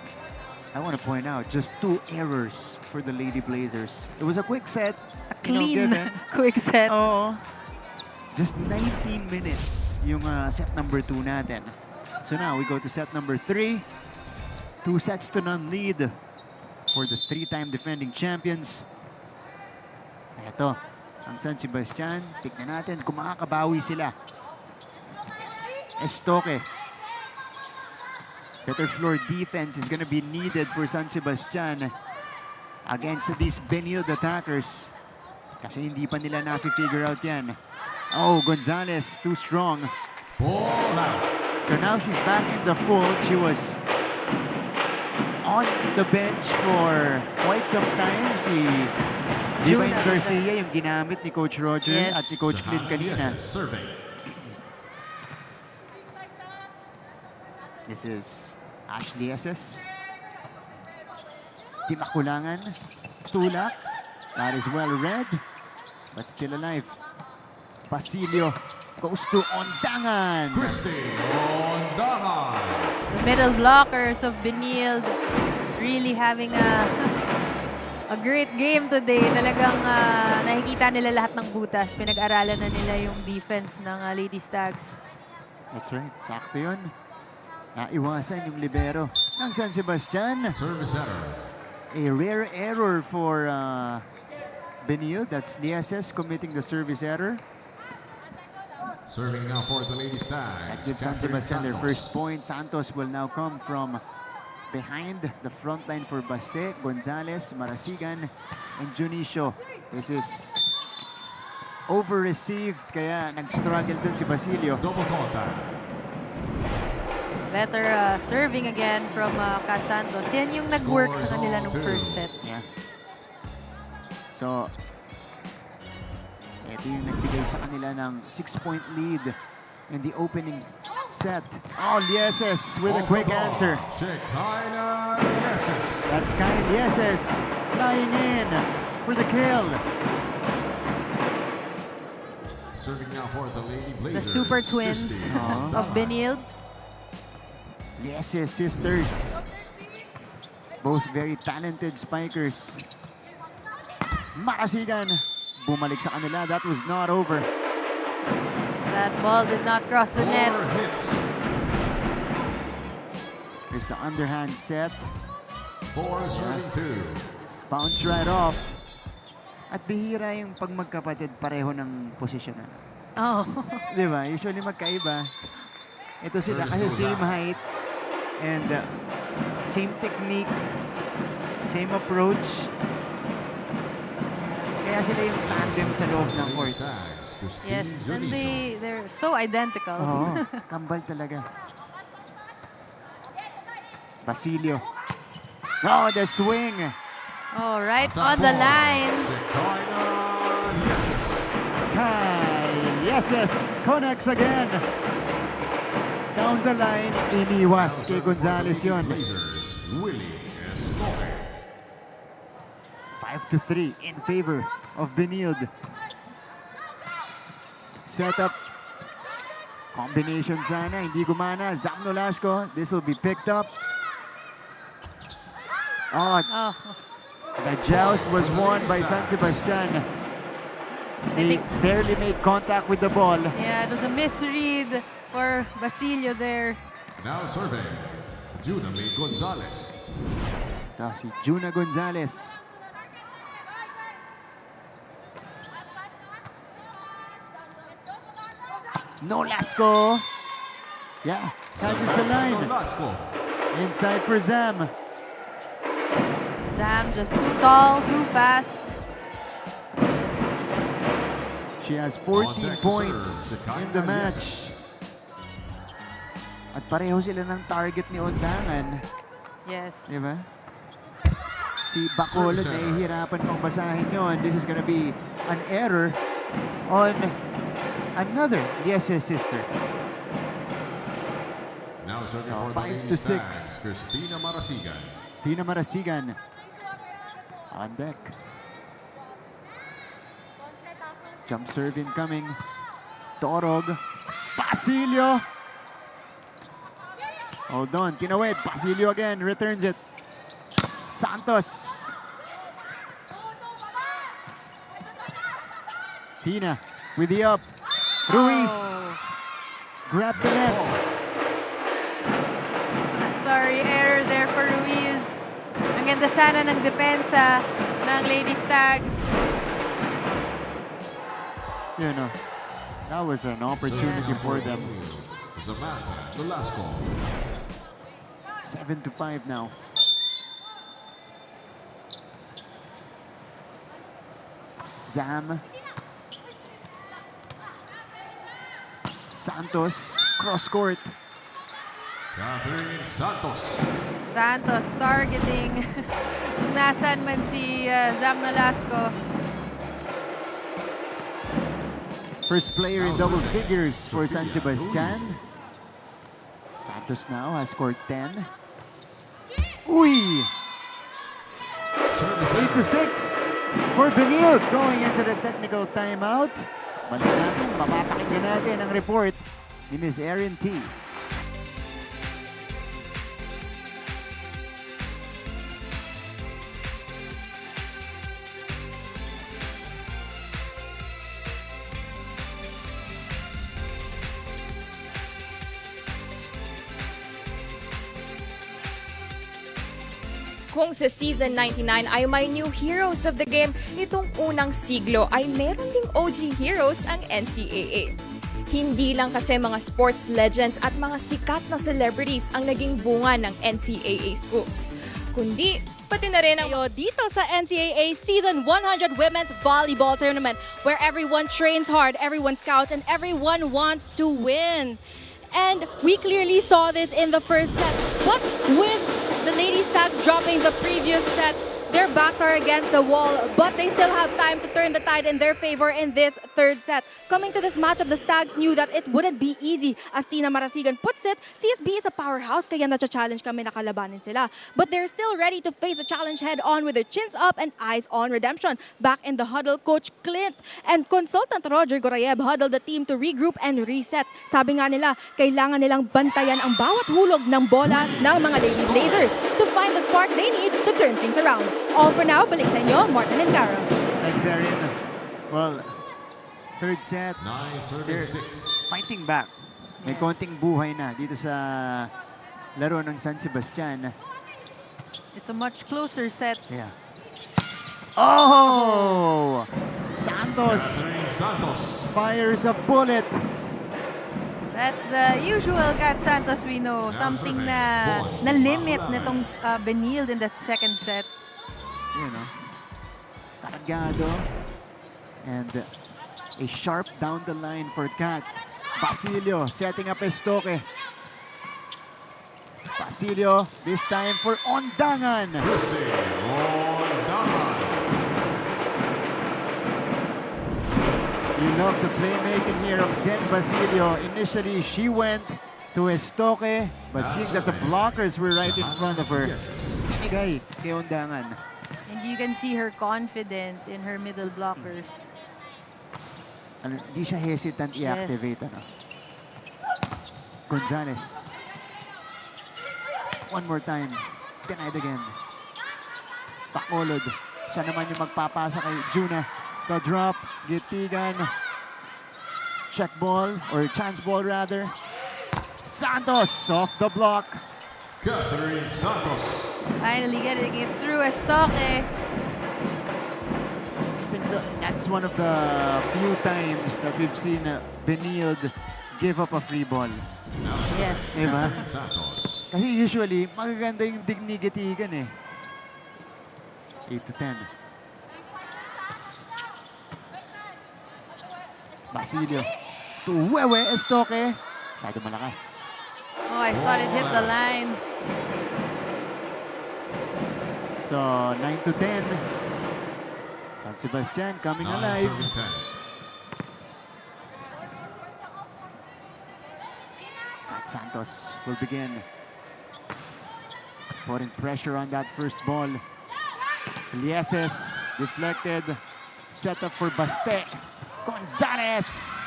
I want to point out just 2 errors for the Lady Blazers. It was a quick set. A clean, given. quick set. Oo. Just 19 minutes yung set number 2 natin. So now we go to set number 3. 2 sets to none lead for the 3-time defending champions. Ito, ang San Sebastian. Tignan natin kung makakabawi sila. Estoque. Better floor defense is gonna be needed for San Sebastian against these Benilde attackers. Kasi hindi pa nila na-figure out yan. Oh, Gonzalez, too strong. So now she's back in the fold. She was on the bench for quite some time. Si Divine Garcia, yung ginamit ni Coach Roger at ni Coach Clint kanina. This is Ashley SS. Di makulangan. Tulak. That is well read, but still alive. Basilio goes to Ondangan. The middle blockers of Benilde really having a great game today. Talagang nakikita nila lahat ng butas. Pinag-aralan na nila yung defense ng Lady Stags. That's right. Sakto yun. Naiwasan yung libero ng San Sebastian. Service error. A rare error for Benilde. That's Lieses committing the service error. Serving now for the Lady Stags. That gives San Sebastian their first point. Santos will now come from behind the front line for Baste, Gonzalez, Marasigan, and Junicio. This is over-received, kaya nag-struggle dun si Basilio. Double contact. Better serving again from Kat Santos. Yan yung nag-work sa kanila nung first set. Yeah. So, ito yung nagbigay sa kanila ng 6-point lead in the opening set. Oh, Lieses with a quick answer. That's kind of Lieses flying in for the kill. Serving now for the Lady Blazers. The super twins of Benilde. Lieses sisters. Both very talented spikers. Marasigan. Bumalik sa kanila. That was not over. That ball did not cross the net. 4 hits. Here's the underhand set. 4 serving 2. Bounce right off. At bihira yung pag magkapatid pareho ng posisyonan. Oh. Di ba? Usually magkaiba. Ito sila kasi same height and same technique, same approach. Kaya sila yung tandem sa loob ng court. Yes, and they're so identical. Oo, kambal talaga. Basilio. Oh, the swing. Oh, right on the line. Kai Lieses connects again. Down the line, iniwas kay Gonzalez yun. 5-3 in favor of Benilde. Setup. Combination sana, hindi gumana. Zam Nolasco, this will be picked up. Oh, the joust was won by San Sebastian. They barely made contact with the ball. Yeah, it was a misread for Basilio there. Now serving, Juna May Gonzalez. Ito si Juna Gonzalez. Nolasco. Yeah, catches the line. Inside for Zam. Zam just too tall, too fast. She has 14 points in the match. At pareho sila ng target ni Ondangan. Yes. Diba? Si Bacolod, nahihirapan pang basahin yon. This is gonna be an error on another Lieses sister. Now serving So, for the 5 Lady to 6. Stars, Christina Marasigan. Tina Marasigan on deck. Jump serve incoming. Torog. Basilio. Hold on. Tinawid. Basilio again. Returns it. Santos. Tina with the up. Ruiz. Grab the net. Sorry, error there for Ruiz. Ang ganda sana ng depensa ng Lady Stags. You know, that was an opportunity for them. Samantha Velasco. 7-5 now. Zam. Santos, cross court. Catherine Santos. Santos targeting kung nasaan man si Zam Nolasco. First player in double figures for San Sebastian. Santos now has scored 10. Uy! 8-6 for Benilde going into the technical timeout. Balik natin, papapakinggan natin ang report ni Ms. Erin T. Kung sa Season 99 ay may new heroes of the game, nitong unang siglo ay meron ding OG heroes ang NCAA. Hindi lang kasi mga sports legends at mga sikat na celebrities ang naging bunga ng NCAA schools, kundi pati na rin ang Tayo dito sa NCAA Season 100 Women's Volleyball Tournament where everyone trains hard, everyone scouts, and everyone wants to win. And we clearly saw this in the first set. But with the Lady Stags dropping the previous set, their backs are against the wall, but they still have time to turn the tide in their favor in this third set. Coming to this matchup, the Stags knew that it wouldn't be easy. As Tina Marasigan puts it, CSB is a powerhouse, kaya na-challenge kami na kalabanin sila. But they're still ready to face the challenge head-on with their chins up and eyes on redemption. Back in the huddle, Coach Clint and consultant Roger Gorayev huddled the team to regroup and reset. Sabi nga nila, kailangan nilang bantayan ang bawat hulog ng bola ng mga Lady Blazers to find the spark they need to turn things around. All for now, balik sa inyo, Martin and Cara. Thanks, Erin. Well, third set, they're 9:36. fighting back. May konting buhay na dito sa laro ng San Sebastian. It's a much closer set. Yeah. Oh! Santos Santos. fires a bullet. That's the usual Kat Santos we know. Something na limit nitong Benilde in that second set. You know, cargado. And a sharp down the line for Kat. Basilio setting up Estoque. Basilio, this time for Ondangan. You love the playmaking here of Zen Basilio. Initially, she went to Estoque, but seeing that the blockers were right in front of her, pinigay kay Ondangan. And you can see her confidence in her middle blockers. Ano, di siya hesitant i-activate. Ano. Gonzalez. One more time. Denied again. Bacolod. Siya naman yung magpapasa kay Juna. The drop. Gitigan. Check ball. Or chance ball rather. Santos off the block. Catherine Santos. Finally getting it through Estoque. I think so. That's one of the few times that we've seen Benilde give up a free ball. Yes. Diba? Santos. Kasi usually, magaganda yung dignigitigan eh. 8-10. Basilio. To Wewe Estoque. Masyado malakas. Oh, I thought it hit the line. So, 9-10. San Sebastian coming alive. 9-10. Kat Santos will begin putting pressure on that first ball. Lieses deflected. Set up for Baste. Gonzalez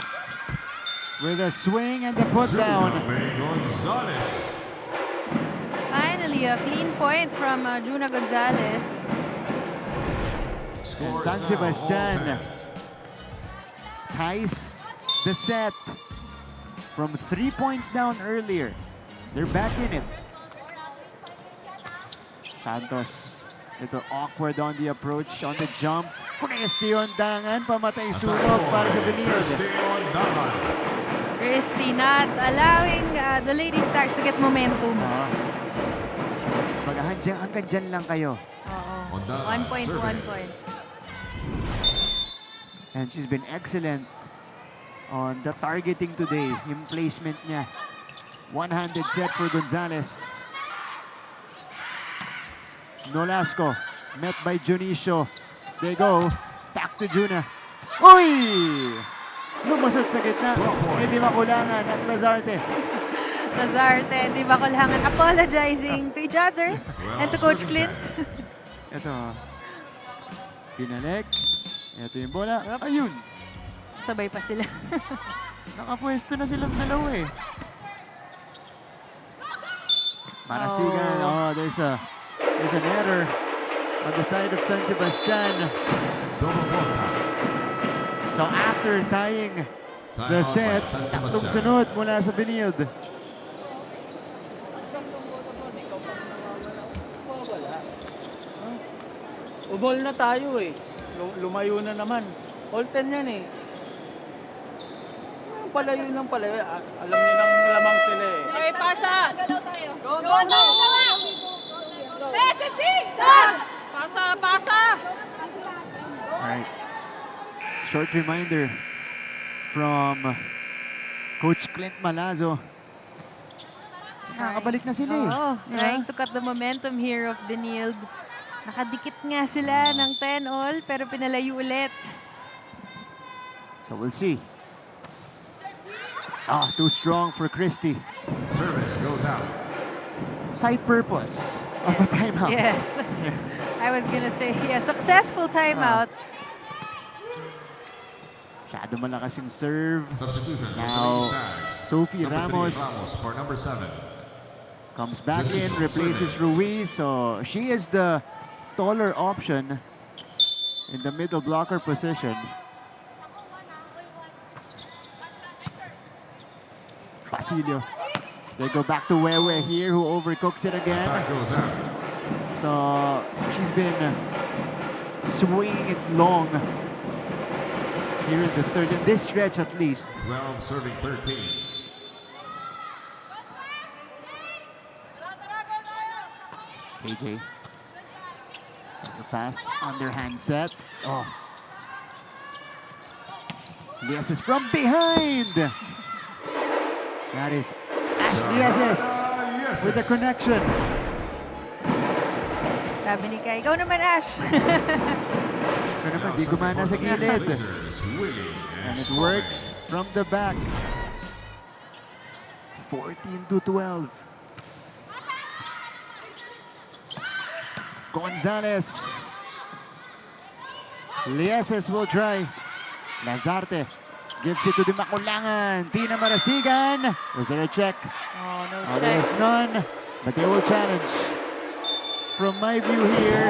with a swing and the put down. Gonzalez. Finally, a clean point from Juna Gonzalez. And San Sebastian ties the set from 3 points down earlier. They're back in it. Santos, little awkward on the approach, on the jump. Christy Ondangan, pamatay sunog para sa Benilde. Christy not allowing the Lady Stars to get momentum. Hanggang dyan lang kayo. Oo. 1 point, 1 point. And she's been excellent on the targeting today. Yung placement niya. One-handed set for Gonzalez. Nolasco, met by Junicio. They go, back to Juna. Uy! Lumusot sa gitna. Hindi makulangan at Lazarte. Lazarte, di ba kailangan apologizing to each other and to Coach Clint. Ito. Pinalik. Ito yung bola. Ayun. Sabay pa sila. Nakapwesto na silang dalawa eh. Marasigan. Oh, there's an error on the side of San Sebastian. So after tying the set, tatlong sunod mula sa Benilde. Ubol na tayo eh. Lumayo na naman. All 10 yan eh. Palayo ng palayo. Alam niyo nang lamang sila eh. Okay, pasa! Go, go, go! SSC-R! Pasa, pasa! Alright. Short reminder from Coach Clint Malazo. nakakabalik na sila eh. Oo, Yeah. trying to cut the momentum here of Benilde. Nakadikit nga sila ng 10-all pero pinalayo ulit. So we'll see. Too strong for Christie. Service goes out. Side purpose of a timeout. Yes. I was gonna say, yeah, successful timeout. Masyado malakas yung serve. Substitution. Now, Sophie Number 3, Ramos for number 7. comes back in, replaces Ruiz. So she is the taller option in the middle blocker position. Basilio. They go back to Wewe here, who overcooks it again. Back goes out. So she's been swinging it long here in the third, in this stretch at least. 12 serving 13. KJ. The pass, underhand set. Yes, is from behind. That is Ashley Yeses with the connection. Sabi ni Kai, ikaw naman, Ash. Ito naman, di gumana sa gilid. And it works from the back. 14-12. Gonzalez. Lieses will try. Lazarte gives it to the Makulangan. Tina Marasigan. Was there a check? Oh, no check. There's none. But they will challenge. From my view here,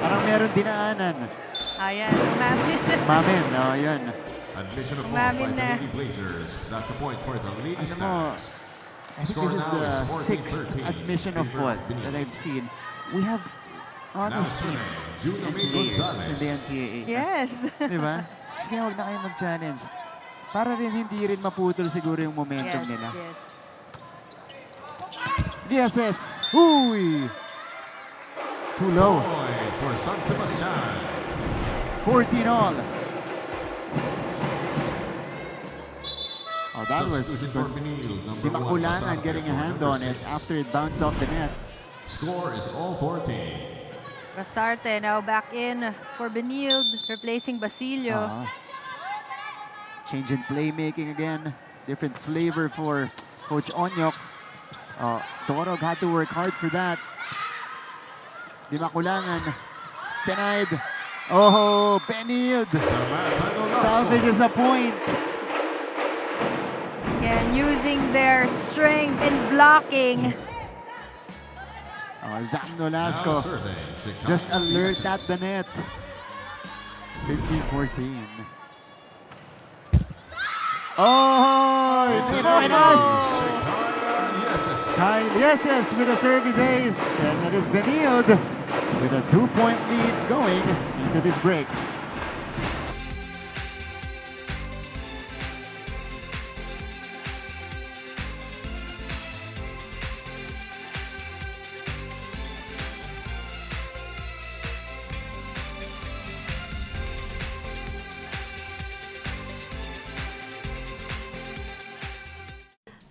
parang meron dinaanan. Ayan, umamin. Mamin, yun. Admission of fault by Umamin the na. Lady Blazers. That's the point for the Lady Ano mo, Stars. I think this is the 6th admission of fault that I've seen. We have honest teams and players in the NCAA. Yes. Diba? Sige, huwag na kayo mag-challenge. Para rin hindi rin maputol siguro yung momentum Yes, nila. yes. DSS. Uy! Too low. Point for San Sebastian. 14-all. That was Substitution for Benil, number Di 1, Makulangan Basarte, getting a for hand number on it 6. after it bounced off the net. Score is all 14. Basarte now back in for Benilde, replacing Basilio. Change in playmaking again. Different flavor for Coach Onyok. Torog had to work hard for that. Di Makulangan. Denied. Benilde salvages a point. Again, using their strength in blocking. Zam Nolasco just alert at the net. 15-14. Buenas! Kyle Yeses with a service ace. And it is Benilde with a 2-point lead going into this break.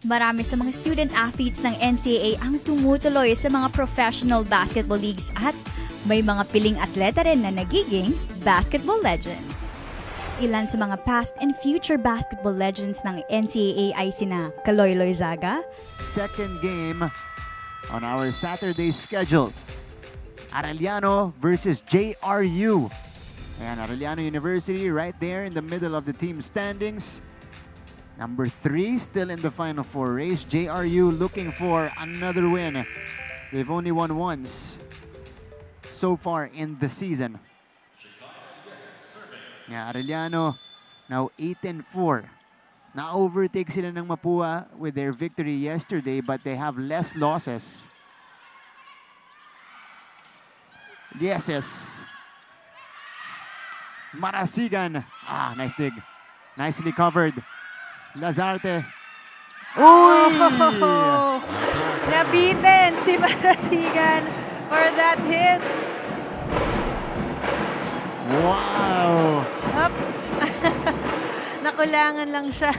Marami sa mga student-athletes ng NCAA ang tumutuloy sa mga professional basketball leagues at may mga piling atleta rin na nagiging basketball legends. Ilan sa mga past and future basketball legends ng NCAA ay sina Kaloy Loizaga, Second game on our Saturday schedule. Arellano versus JRU. Ayan, Arellano University right there in the middle of the team standings. Number 3 still in the Final Four race. JRU looking for another win. They've only won once so far in the season. Yeah, Arellano now 8-4. Na-overtake sila ng Mapua with their victory yesterday, but they have less losses. Yeses. Marasigan. Nice dig. Nicely covered. Lazarte. Uy! Nabitin si Marasigan for that hit. Wow! Up. Nakulangan lang siya.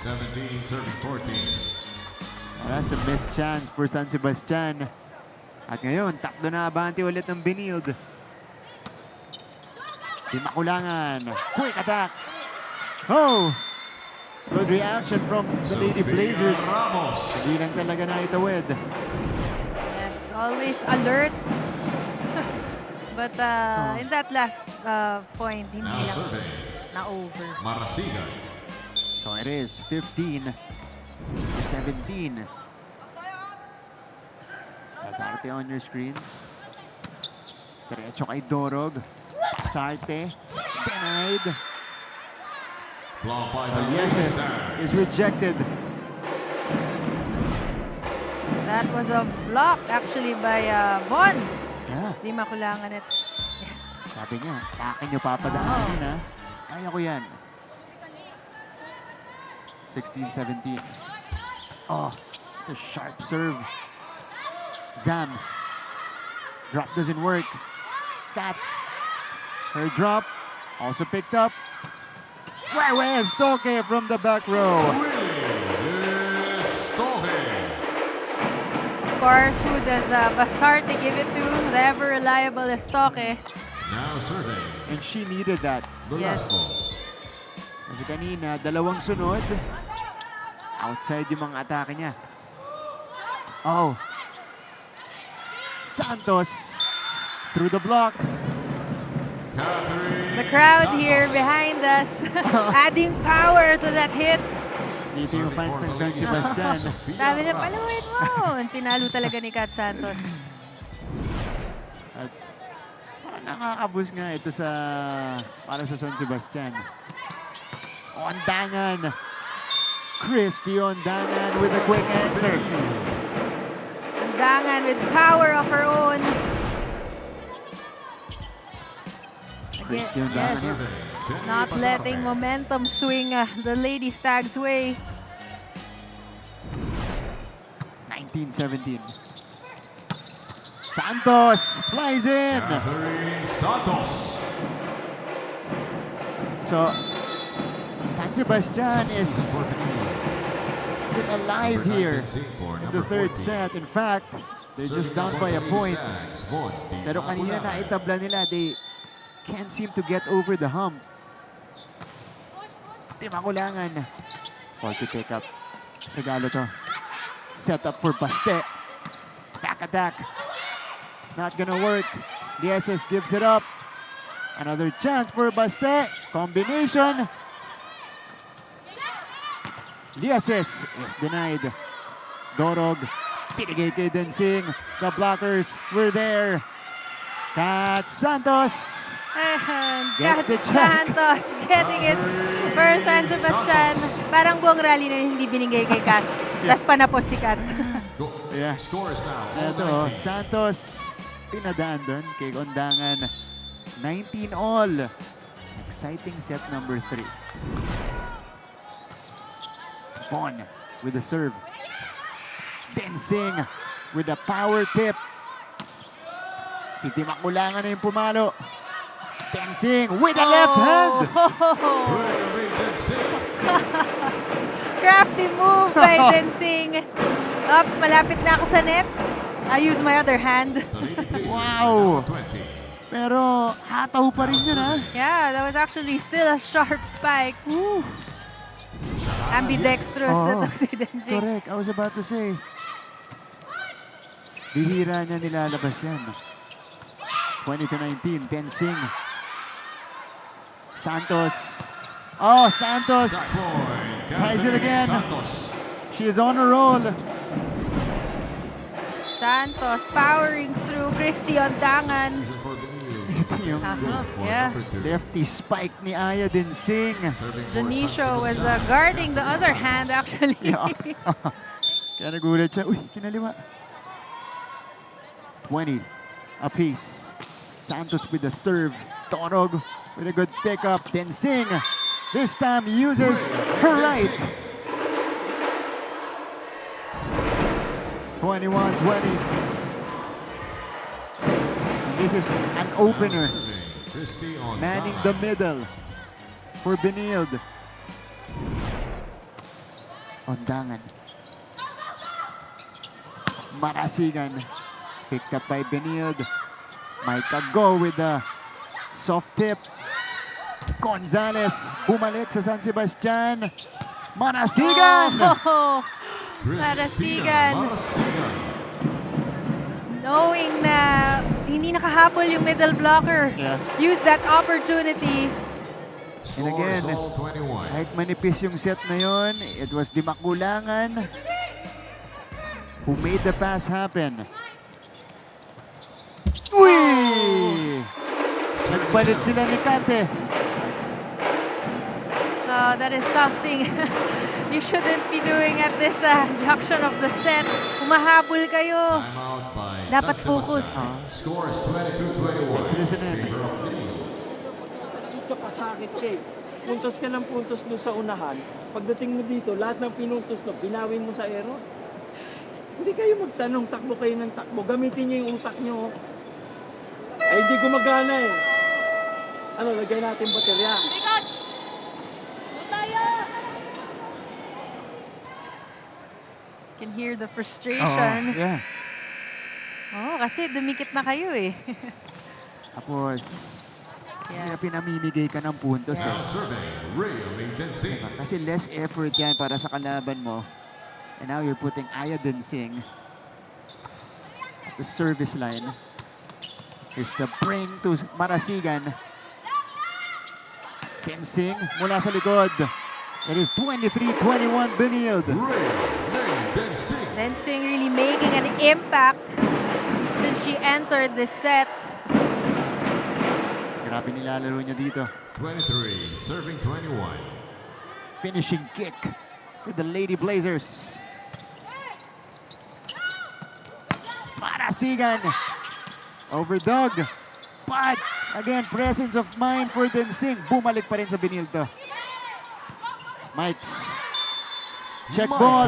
17 serving 14. That's a missed chance for San Sebastian. At ngayon, tatlo na abante ulit ng Binild. Di makulangan. Quick attack. Oh! Good reaction from the Lady Blazers. Hindi lang talaga na itawid. Yes, always alert. But in that last point, hindi lang na-over. Marasigan. So it is 15-17. Pasarte on your screens. Diretso kay Dorog. Pasarte. Denied. So Yeses is rejected. That was a block actually by Von. Yeah. Di makulangan it. Yes. Sabi niya, sa akin niyo papadaanin ha. Kaya ko yan. 16-17. Oh, it's a sharp serve. Zam. Drop doesn't work. Kat. Her drop. Also picked up. Wewe Stoke from the back row. Of course, who does Basarte give it to? The ever-reliable Stoke. Now serving. And she needed that. Yes. Kasi kanina, dalawang sunod. Outside yung mga atake niya. Oh. Santos through the block. The crowd here behind us, adding power to that hit. Dito yung fans ng San Sebastian. Sabi na, paluin mo. Tinalo talaga ni Kat Santos. At parang nakakabus nga ito para sa San Sebastian. Ondangan. Christy Ondangan with a quick answer. Ondangan with power of her own. Christy Yes. Ondangan. Not letting momentum swing the Lady Stags' way. 19-17. Santos flies in. Santos. So, San Sebastian is still alive here in the third set. In fact, they're just down by a point. Pero kanina na itabla nila, they can't seem to get over the hump. Di makulangan. Faulty pickup. Regalo to. Set up for Baste. Back attack. Not gonna work. DSS gives it up. Another chance for Baste. Combination. DSS is denied. Dorog. Pinigay kay Densing. The blockers were there. Kat Santos. And Gets Kat the check. Santos getting it for San Sebastian. Parang buong rally na hindi binigay kay Kat. Tapos panapos si Kat. Yeah. Scores now. Ito, Santos pinadaan doon kay Ondangan. 19 all. Exciting set number 3. Von with the serve. Densing with a power tip. Si Timakulangan na yung pumalo. Densing with a left hand. Crafty move by Densing. Ops, malapit na ako sa net. I use my other hand. Wow. Pero hataw pa rin yun, ha? Yeah, that was actually still a sharp spike. Woo. Ambidextrous ito si Densing. Correct. I was about to say. Bihira niya nilalabas yan. 20-19, Densing. Santos. Oh, Santos. Ties it again. She is on a roll. Santos powering through Christy Ondangan. Ito yung Yeah. lefty spike ni Aya Densing. Janicio was guarding the other hand actually. Yeah. Kaya nagulat siya. Uy, kinaliwa. 20 apiece. Santos with the serve. Torog with a good pickup. Densing this time uses her right. 21-20. And this is an opener. Manning the middle for Benild. Ondangan. Marasigan. Picked up by Benilde. Micah go with the soft tip. Gonzalez bumalik sa San Sebastian. Marasigan! Oh, Marasigan. Knowing na hindi nakahabol yung middle blocker. Yeah. Use that opportunity. And again, kahit manipis yung set na yon, it was Di Makulangan who made the pass happen. Uy! Nagpalit sila ni Kate. That is something you shouldn't be doing at this junction of the set. Humahabol kayo. Dapat focused. Score is 22-21. Let's listen in. Dito pasakit ka eh. Puntos ka ng puntos doon sa unahan. Pagdating mo dito, lahat ng pinuntos mo, binawin mo sa aero. Hindi kayo magtanong, takbo kayo ng takbo. Gamitin nyo yung utak nyo. Ay, hindi gumagana eh. Ano, lagay natin baterya. Can hear the frustration. Yeah. Oh, kasi dumikit na kayo eh. Tapos, hindi na pinamimigay ka ng puntos. Yes. Diba? Kasi less effort yan para sa kalaban mo. And now you're putting Aya Densing at the service line. Here's the bring to Marasigan. Densing mula sa likod. It is 23-21 Benilde. Densing really making an impact since she entered the set. Grabe nilalaro niya dito. 23, serving 21. Finishing kick for the Lady Blazers. Marasigan. Overdog. But, again, presence of mind for Densing. Bumalik pa rin sa Benilde. Mikes. Check ball.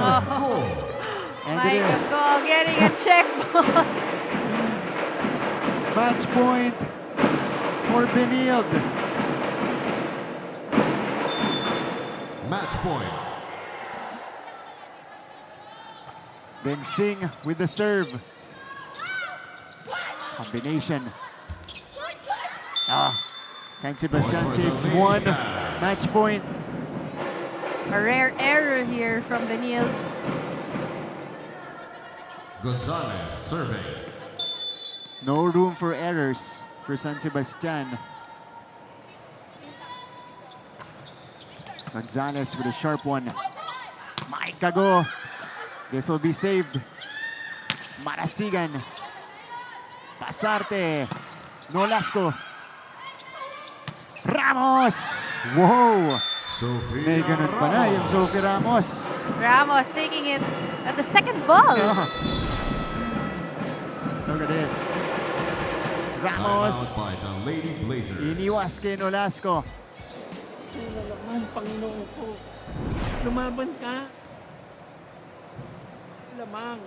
And it Micah is Go getting a check ball. match point for Benilde. Match point. Densing with the serve. Combination. San Sebastian saves one. Match point. A rare error here from Benilde. Gonzalez serving. No room for errors for San Sebastian. Gonzalez with a sharp one. Micah Go. This will be saved. Marasigan. Pasarte. Nolasco. Ramos. Whoa. May ganun pala yung Sophie Ramos. Ramos taking it at the second ball. Look at this. Ramos. By the Lady Blazers. Iniwas kay Nolasco. Ano naman, Panginoon ko. Lumaban ka. Lamang.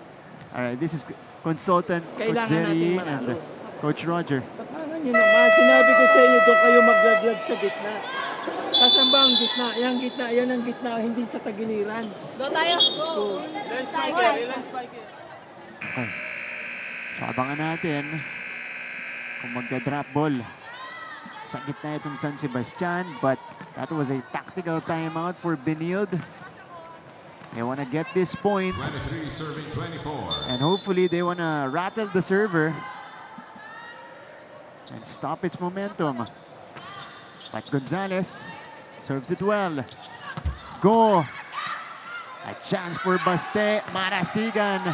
Alright, this is consultant Coach Kailangan Jerry nating and manalo. Coach Roger. Paano nyo naman? Sinabi ko sa inyo, doon kayo maglaglag sa gitna. Kasan ba ang gitna? Yan gitna, yan ang gitna, hindi sa tagiliran. Go tayo. Go. Ilan spiker? Ilan spiker? Okay. So abangan natin kung magka-drop ball sa gitna itong San Sebastian, but that was a tactical timeout for Benilde. They want to get this point 23 serving 24. and hopefully they want to rattle the server and stop its momentum. But Gonzalez serves it well. Go. A chance for Baste. Marasigan.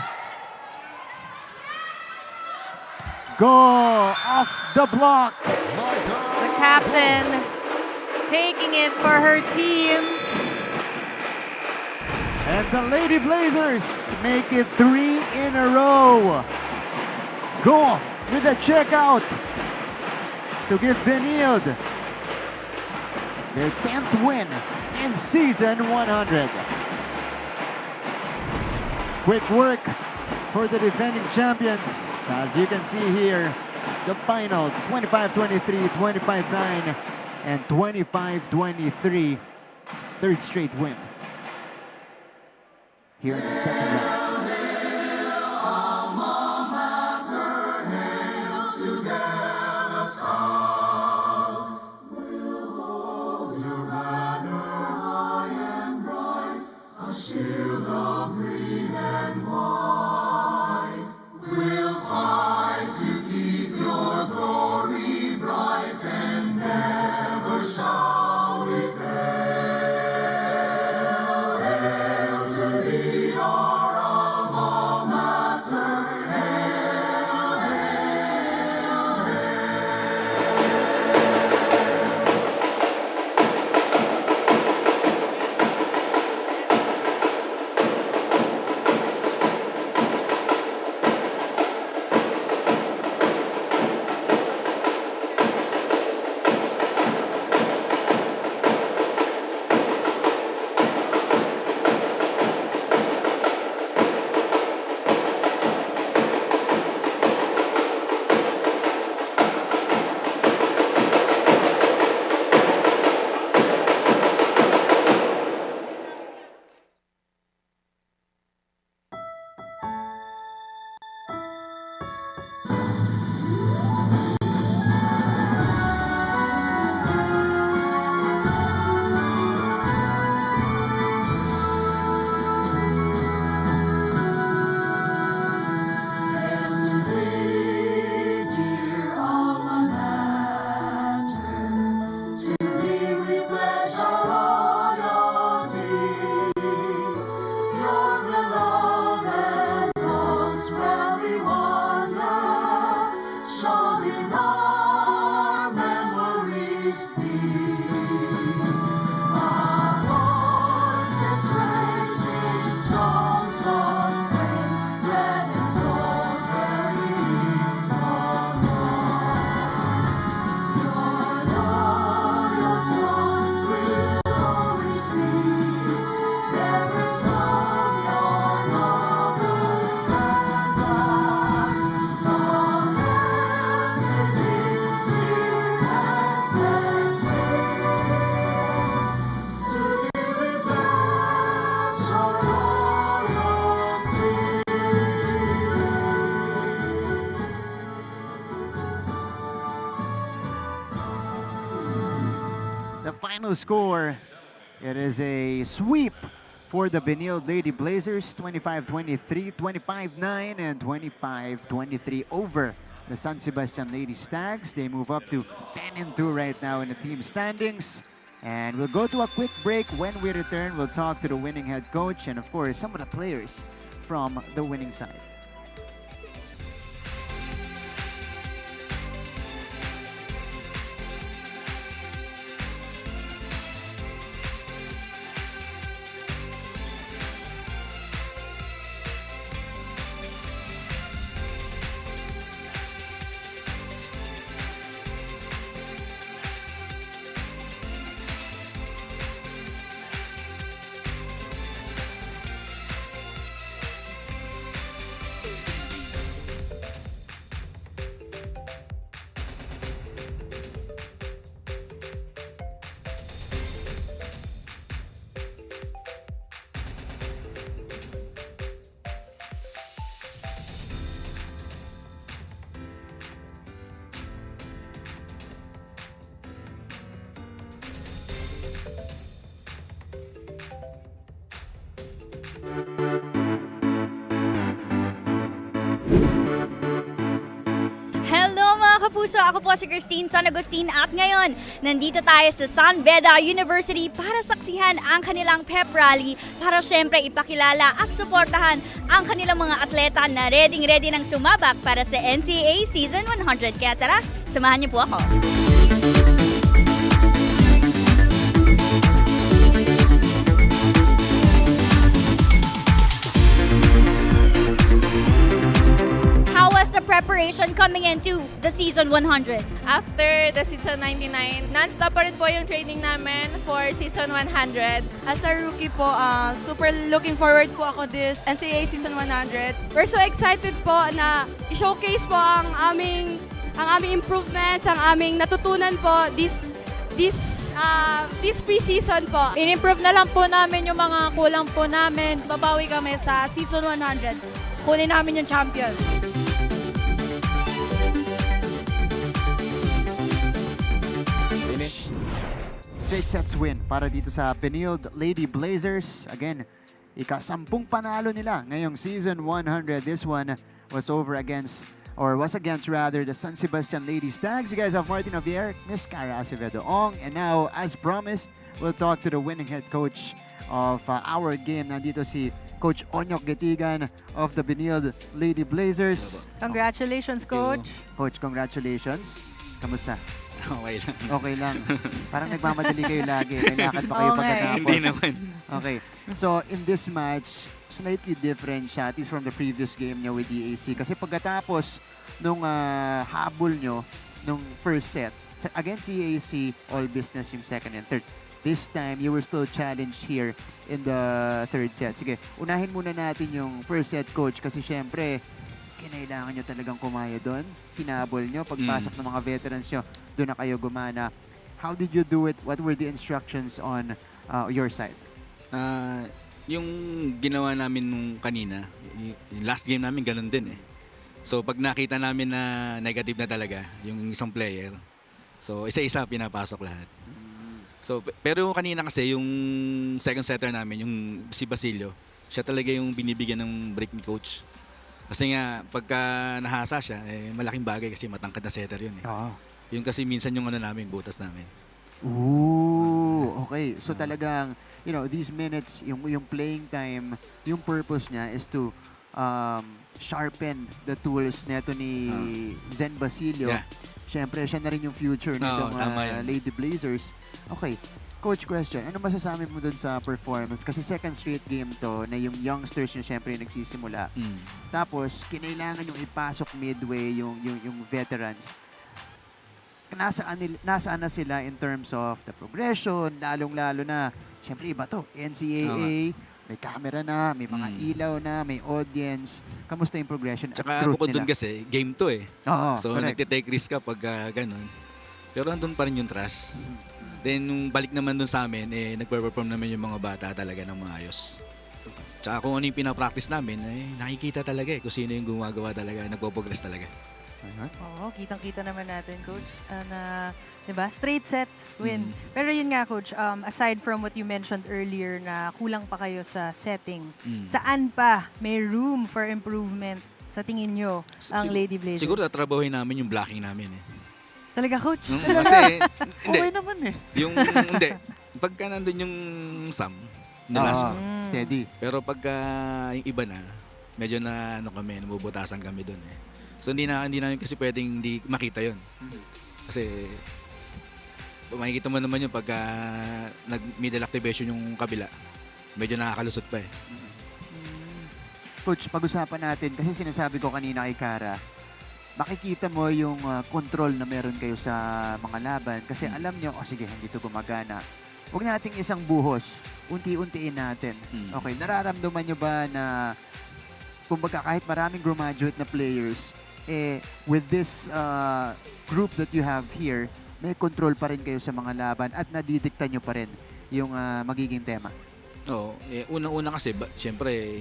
Go off the block. The captain taking it for her team. And the Lady Blazers make it 3 in a row. Go with a checkout to give Benilde their 10th win in season 100. Quick work for the defending champions. As you can see here, the final 25-23, 25-9, and 25-23. Third straight win here in the second round. final score, it is a sweep for the Benilde Lady Blazers, 25-23, 25-9, and 25-23 over the San Sebastian Lady Stags. They move up to 10-2 right now in the team standings. And we'll go to a quick break. When we return, we'll talk to the winning head coach and, of course, some of the players from the winning side. Hello mga kapuso! Ako po si Christine San Agustin at ngayon, nandito tayo sa San Beda University para saksihan ang kanilang pep rally para syempre ipakilala at suportahan ang kanilang mga atleta na ready ng sumabak para sa NCAA Season 100. Kaya tara, samahan niyo po ako. How was the preparation coming into the Season 100? After the Season 99, non-stop pa rin po yung training namin for Season 100. As a rookie po, super looking forward po ako this NCAA Season 100. We're so excited po na i-showcase po ang aming improvements, ang aming natutunan po this pre-season po. In-improve na lang po namin yung mga kulang po namin. Babawi kami sa Season 100. Kunin namin yung champion. Straight sets win para dito sa Benilde Lady Blazers. Again, ika-10 panalo nila ngayong Season 100. This one was against the San Sebastian Lady Stags. You guys have Martin Javier, Miss Cara Acevedo-Ong, and now, as promised, we'll talk to the winning head coach of our game. Nandito si Coach Onyok Getigan of the Benilde Lady Blazers. Congratulations, Coach. Coach, congratulations. Kamusta? Okay lang. Okay lang. Parang nagmamadali kayo lagi. May lakad pa kayo Oo nga eh. pagkatapos. Hindi naman. Okay. So, in this match, slightly different siya, at least from the previous game niyo with DAC. Kasi pagkatapos nung habol nyo, nung first set, against DAC, all business yung second and third. This time, you were still challenged here in the third set. Sige, unahin muna natin yung first set, Coach, kasi syempre, kinailangan nyo talagang kumaya doon. Hinabol nyo. Pagpasok ng mga veterans nyo, doon na kayo gumana. How did you do it? What were the instructions on your side? Yung ginawa namin nung kanina, yung last game namin ganun din eh. So pag nakita namin na negative na talaga yung isang player, so isa-isa pinapasok lahat. So pero kanina kasi yung second setter namin, yung si Basilio, siya talaga yung binibigyan ng break ni coach. Kasi nga, pagka nahasa siya, malaking bagay kasi matangkad na setter yun eh. Oo. Yun kasi minsan yung namin, butas namin. Ooh, okay. So talagang, these minutes, yung playing time, yung purpose niya is to sharpen the tools neto ni Zen Basilio. Yeah. Siyempre, siya na rin yung future nitong Lady Blazers. Okay. Coach, question, ano masasabi mo dun sa performance? Kasi second straight game to na yung youngsters nyo syempre yung nagsisimula. Tapos, kinailangan yung ipasok midway yung veterans. Nasaan na sila in terms of the progression, lalong-lalo na, syempre iba to, NCAA, may camera na, may mga ilaw na, may audience. Kamusta yung progression at Tsaka growth bukod nila? dun kasi, game to eh. Oo, So, correct. nagtitake risk ka pag ganun. Pero andun pa rin yung trust. Then, nung balik naman dun sa amin, nagpe-perform naman yung mga bata talaga ng maayos. Tsaka kung ano yung pinapractice namin, nakikita talaga kung sino yung gumagawa talaga, nagpo-progress talaga. Oo, kitang-kita naman natin, Coach, na, diba, straight sets win. Pero yun nga, Coach, aside from what you mentioned earlier na kulang pa kayo sa setting, saan pa may room for improvement sa tingin nyo ang Lady Blazers? Siguro tatrabahin namin yung blocking namin eh. Talaga, Coach? Kasi, hindi. Okay naman eh. Hindi. Pagka nandun yung Sam, nilas mo. Steady. Pero pagka yung iba na, medyo na nabubutasan kami doon eh. So hindi namin kasi pwedeng hindi makita yun. Kasi makikita mo naman yung pagka nag-middle activation yung kabila, medyo nakakalusot pa eh. Coach, pag-usapan natin, kasi sinasabi ko kanina kay Cara, makikita mo yung control na meron kayo sa mga laban. Kasi alam nyo, sige, hindi ito gumagana. Huwag nating isang buhos. Unti-untiin natin. Okay, nararamdaman nyo ba na, kumbaga kahit maraming graduate na players, with this group that you have here, may control pa rin kayo sa mga laban at nadidikta nyo pa rin yung magiging tema? Oo. Unang-una kasi, syempre,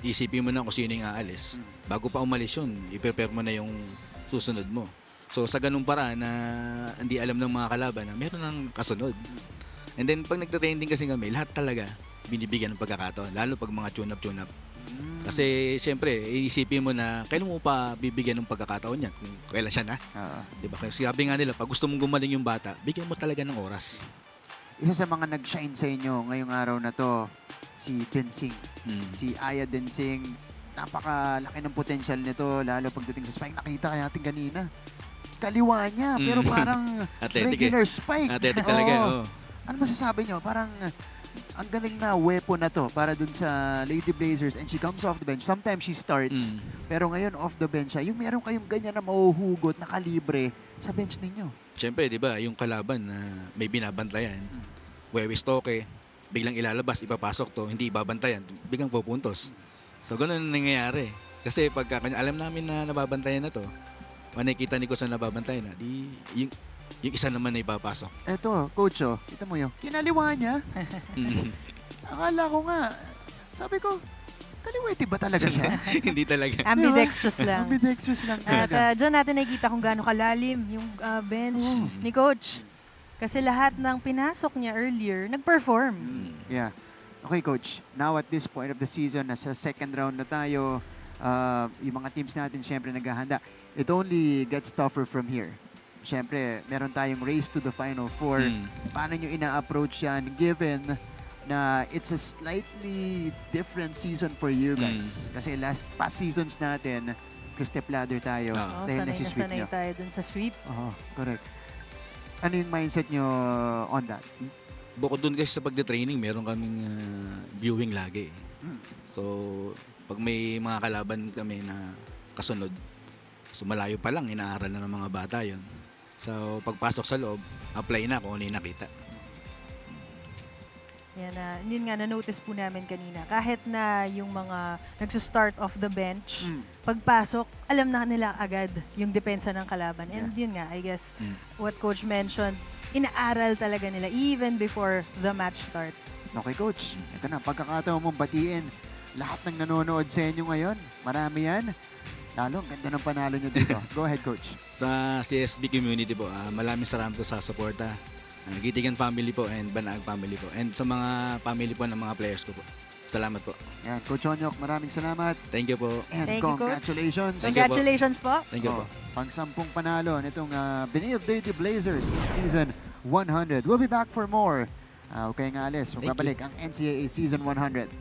isipin mo na kung sino yung aalis. Bago pa umalis yun, i-prepare mo na yung susunod mo. So sa ganung paraan na hindi alam ng mga kalaban na meron ng kasunod. And then pag nagta-trending kasi kami, lahat talaga binibigyan ng pagkakataon. Lalo pag mga tune-up. Kasi siyempre, iisipin mo na kailan mo pa bibigyan ng pagkakataon yan kung kailan siya na. Diba? Kasi sabi nga nila, pag gusto mong gumaling yung bata, bigyan mo talaga ng oras. Isa sa mga nag-shine sa inyo ngayong araw na to, si Densing. Si Aya Densing, napakalaki ng potensyal nito, lalo pagdating sa spike. Nakita natin kanina. Kaliwa niya, pero parang regular spike. Athletic talaga. Ano masasabi nyo? Parang ang galing na weapon na to para dun sa Lady Blazers, and she comes off the bench. Sometimes she starts, pero ngayon off the bench siya. Yung meron kayong ganyan na mahuhugot na kalibre sa bench ninyo. Siyempre, di ba, yung kalaban na may binabantayan, wewis toke, biglang ilalabas, ipapasok to, hindi ibabantayan, biglang pupuntos. So, ganun ang nangyayari. Kasi pagka alam namin na nababantayan na to, nakikita ni ko sa nababantayan na, yung isa naman na ipapasok. Eto, coach, kita mo yun. Kinaliwa niya. Akala ko nga, sabi ko, kaliwete ba talaga siya? Hindi talaga. Ambidextrous lang. Ambidextrous lang At talaga. dyan natin nakikita kung gaano kalalim yung bench ni Coach. Kasi lahat ng pinasok niya earlier, nag-perform. Yeah. Okay, Coach. Now at this point of the season, nasa second round na tayo, yung mga teams natin syempre naghahanda. It only gets tougher from here. Syempre, meron tayong race to the Final Four. Paano nyo ina-approach yan given na it's a slightly different season for you guys? Kasi past seasons natin, step ladder tayo. Dahil nasisweep nyo. Sanay tayo dun sa sweep. Correct. Ano yung mindset nyo on that? Bukod dun kasi sa pagde-training, meron kaming viewing lagi. So, pag may mga kalaban kami na kasunod, so malayo pa lang, inaaral na ng mga bata yun. So, pagpasok sa loob, apply na kung ano yung nakita. Yun nga, na-notice po namin kanina. Kahit na yung mga nagsusstart off the bench, pagpasok, alam na nila agad yung depensa ng kalaban. And yun nga, I guess, what Coach mentioned, inaaral talaga nila even before the match starts. Okay, Coach. Ito na, pagkakataon mong batiin lahat ng nanonood sa inyo ngayon. Marami yan. Lalo, ang ganda ng panalo nyo dito. Go ahead, Coach. Sa CSB community po, maraming salamat po sa suporta. Gitigan family po and Banag family po. And sa mga family po ng mga players ko po. Salamat po. Yan, Coach Onyok, maraming salamat. Thank you po. And Thank you, Coach. congratulations. Congratulations po. Thank you po. Pang-sampung panalo nitong Benilde Lady Blazers in Season 100. We'll be back for more. Huwag kayong alis. Magbabalik ang NCAA Season 100.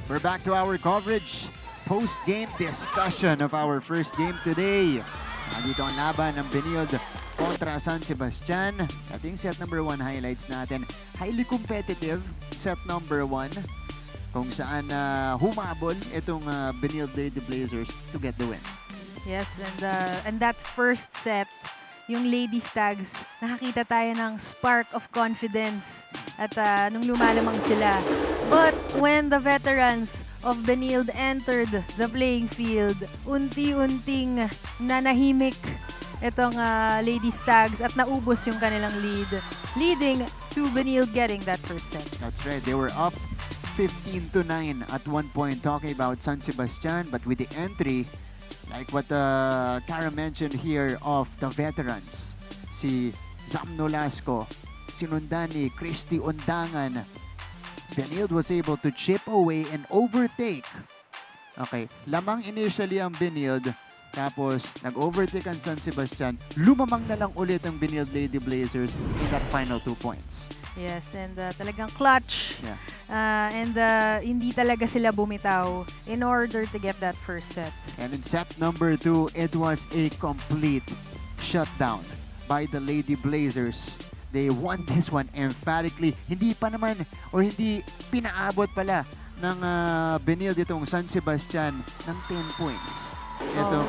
We're back to our coverage. Post-game discussion of our first game today. Nandito ang laban ng Benilde kontra San Sebastian. Ating set number 1 highlights natin. Highly competitive set number 1 kung saan humabol itong Benilde Lady Blazers to get the win. Yes, and that first set, yung Lady Stags, nakakita tayo ng spark of confidence at nung lumalamang sila. But when the veterans of Benilde entered the playing field, unti-unting nanahimik itong Lady Stags at naubos yung kanilang lead, leading to Benilde getting that first set. That's right. They were up 15-9 at one point, talking about San Sebastian, but with the entry, like what Cara mentioned here of the veterans, si Zam Nolasco, sinundan ni Christy Undangan, Benilde was able to chip away and overtake. Okay, lamang initially ang Benilde, tapos nag-overtake ang San Sebastian, lumamang na lang ulit ang Benilde Lady Blazers in that final 2 points. Yes, and talagang clutch. Yeah. And hindi talaga sila bumitaw in order to get that first set. And in set number 2, it was a complete shutdown by the Lady Blazers. They won this one emphatically. Hindi pa naman, or hindi pinaabot pala ng Benilde itong San Sebastian ng 10 points. Itong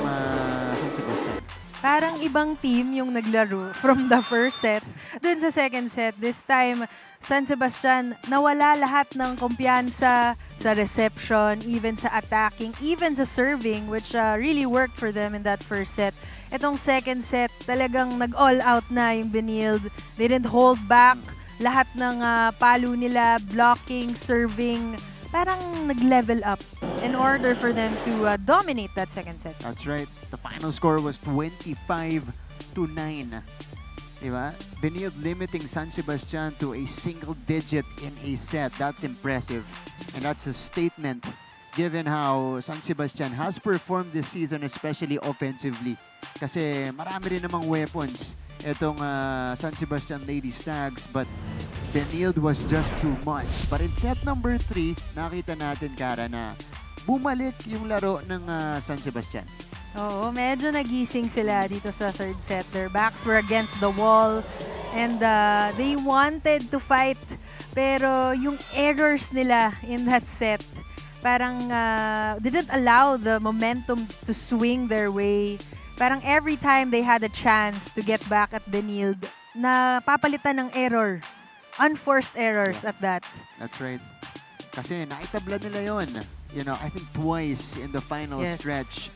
San Sebastian. Parang ibang team yung naglaro from the first set. Dun sa second set, this time, San Sebastian nawala lahat ng kumpiyansa sa reception, even sa attacking, even sa serving, which really worked for them in that first set. Itong second set, talagang nag-all out na yung Benilde. They didn't hold back. Lahat ng palo nila, blocking, serving, parang nag-level up in order for them to dominate that second set. That's right. The final score was 25-9. Diba? Benilde limiting San Sebastian to a single digit in a set. That's impressive. And that's a statement given how San Sebastian has performed this season, especially offensively. Kasi marami rin namang weapons itong San Sebastian Lady Stags, but Benilde was just too much. But in set number 3, nakita natin, Cara, na bumalik yung laro ng San Sebastian. Oo, medyo nagising sila dito sa third set. Their backs were against the wall and they wanted to fight. Pero yung errors nila in that set parang didn't allow the momentum to swing their way. Parang every time they had a chance to get back at Benilde, na papalitan ng error. Unforced errors at that. That's right. Kasi naitabla nila yon. You know, I think twice in the final stretch.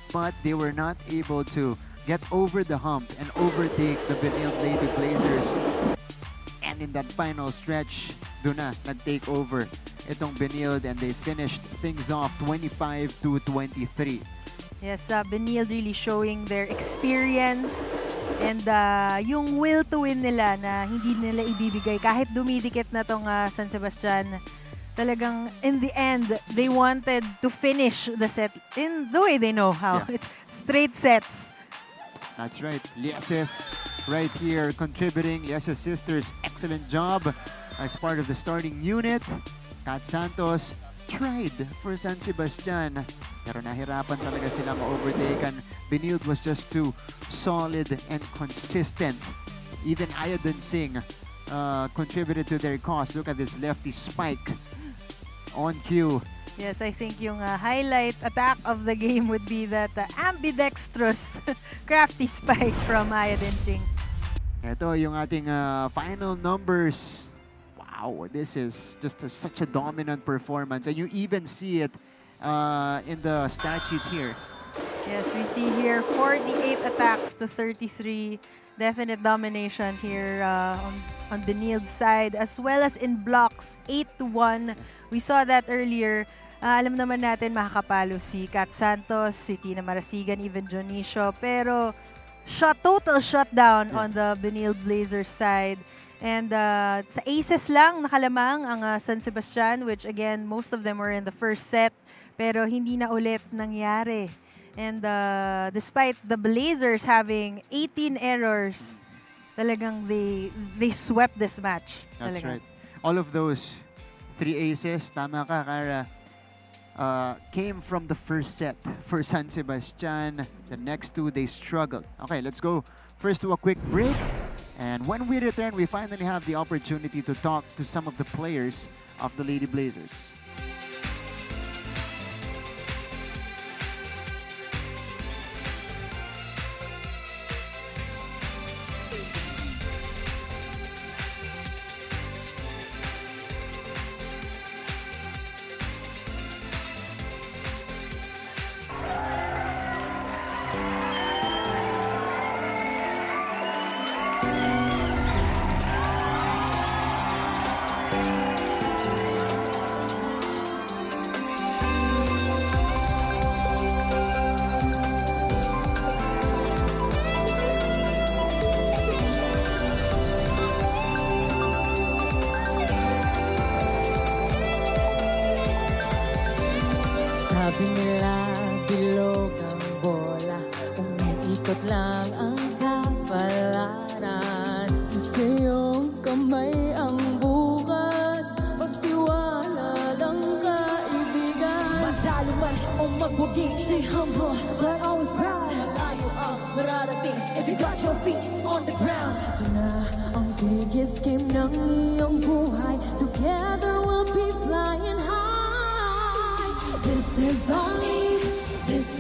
But they were not able to get over the hump and overtake the Benilde Lady Blazers. And in that final stretch, doon na nag-take over itong Benilde and they finished things off 25-23. Yes, Benilde really showing their experience and yung will to win nila na hindi nila ibibigay kahit dumidikit na tong San Sebastian. Talagang in the end, they wanted to finish the set in the way they know how. Yeah. It's straight sets. That's right. Lieses right here contributing. Lieses sisters, excellent job as part of the starting unit. Kat Santos tried for San Sebastian, pero nahirapan talaga sila ma-overtaken. Benilde was just too solid and consistent. Even Ayodun Singh contributed to their cause. Look at this lefty spike on cue. Yes, I think yung highlight attack of the game would be that ambidextrous crafty spike from Ayodun Singh. Ito yung ating final numbers. Wow, this is just such a dominant performance. And you even see it in the stat sheet here. Yes, we see here 48 attacks to 33. Definite domination here on Benilde's side, as well as in blocks, 8-1. We saw that earlier. Alam naman natin makakapalo si Kat Santos, si Tina Marasigan, even Jonicio. Pero total shutdown on the Benilde Blazers side. And sa aces lang nakalamang ang San Sebastian, which again, most of them were in the first set. Pero hindi na ulit nangyari. And despite the Blazers having 18 errors, talagang they swept this match. That's talaga. right. All of those 3 aces, tama ka, Cara. came from the first set for San Sebastian. The next two, they struggled. Okay, let's go first to a quick break. And when we return, we finally have the opportunity to talk to some of the players of the Lady Blazers. Sabi nila, bilog ang bola, umiikot lang ang kapalaran. Sa iyong kamay ang bukas, pagtiwala lang kaibigan. Matalo man o magbuging, stay humble, but always proud. Malayo ang mararating, if you got your feet on the ground. Ito na ang biggest game ng iyong buhay, together we'll be flying high. This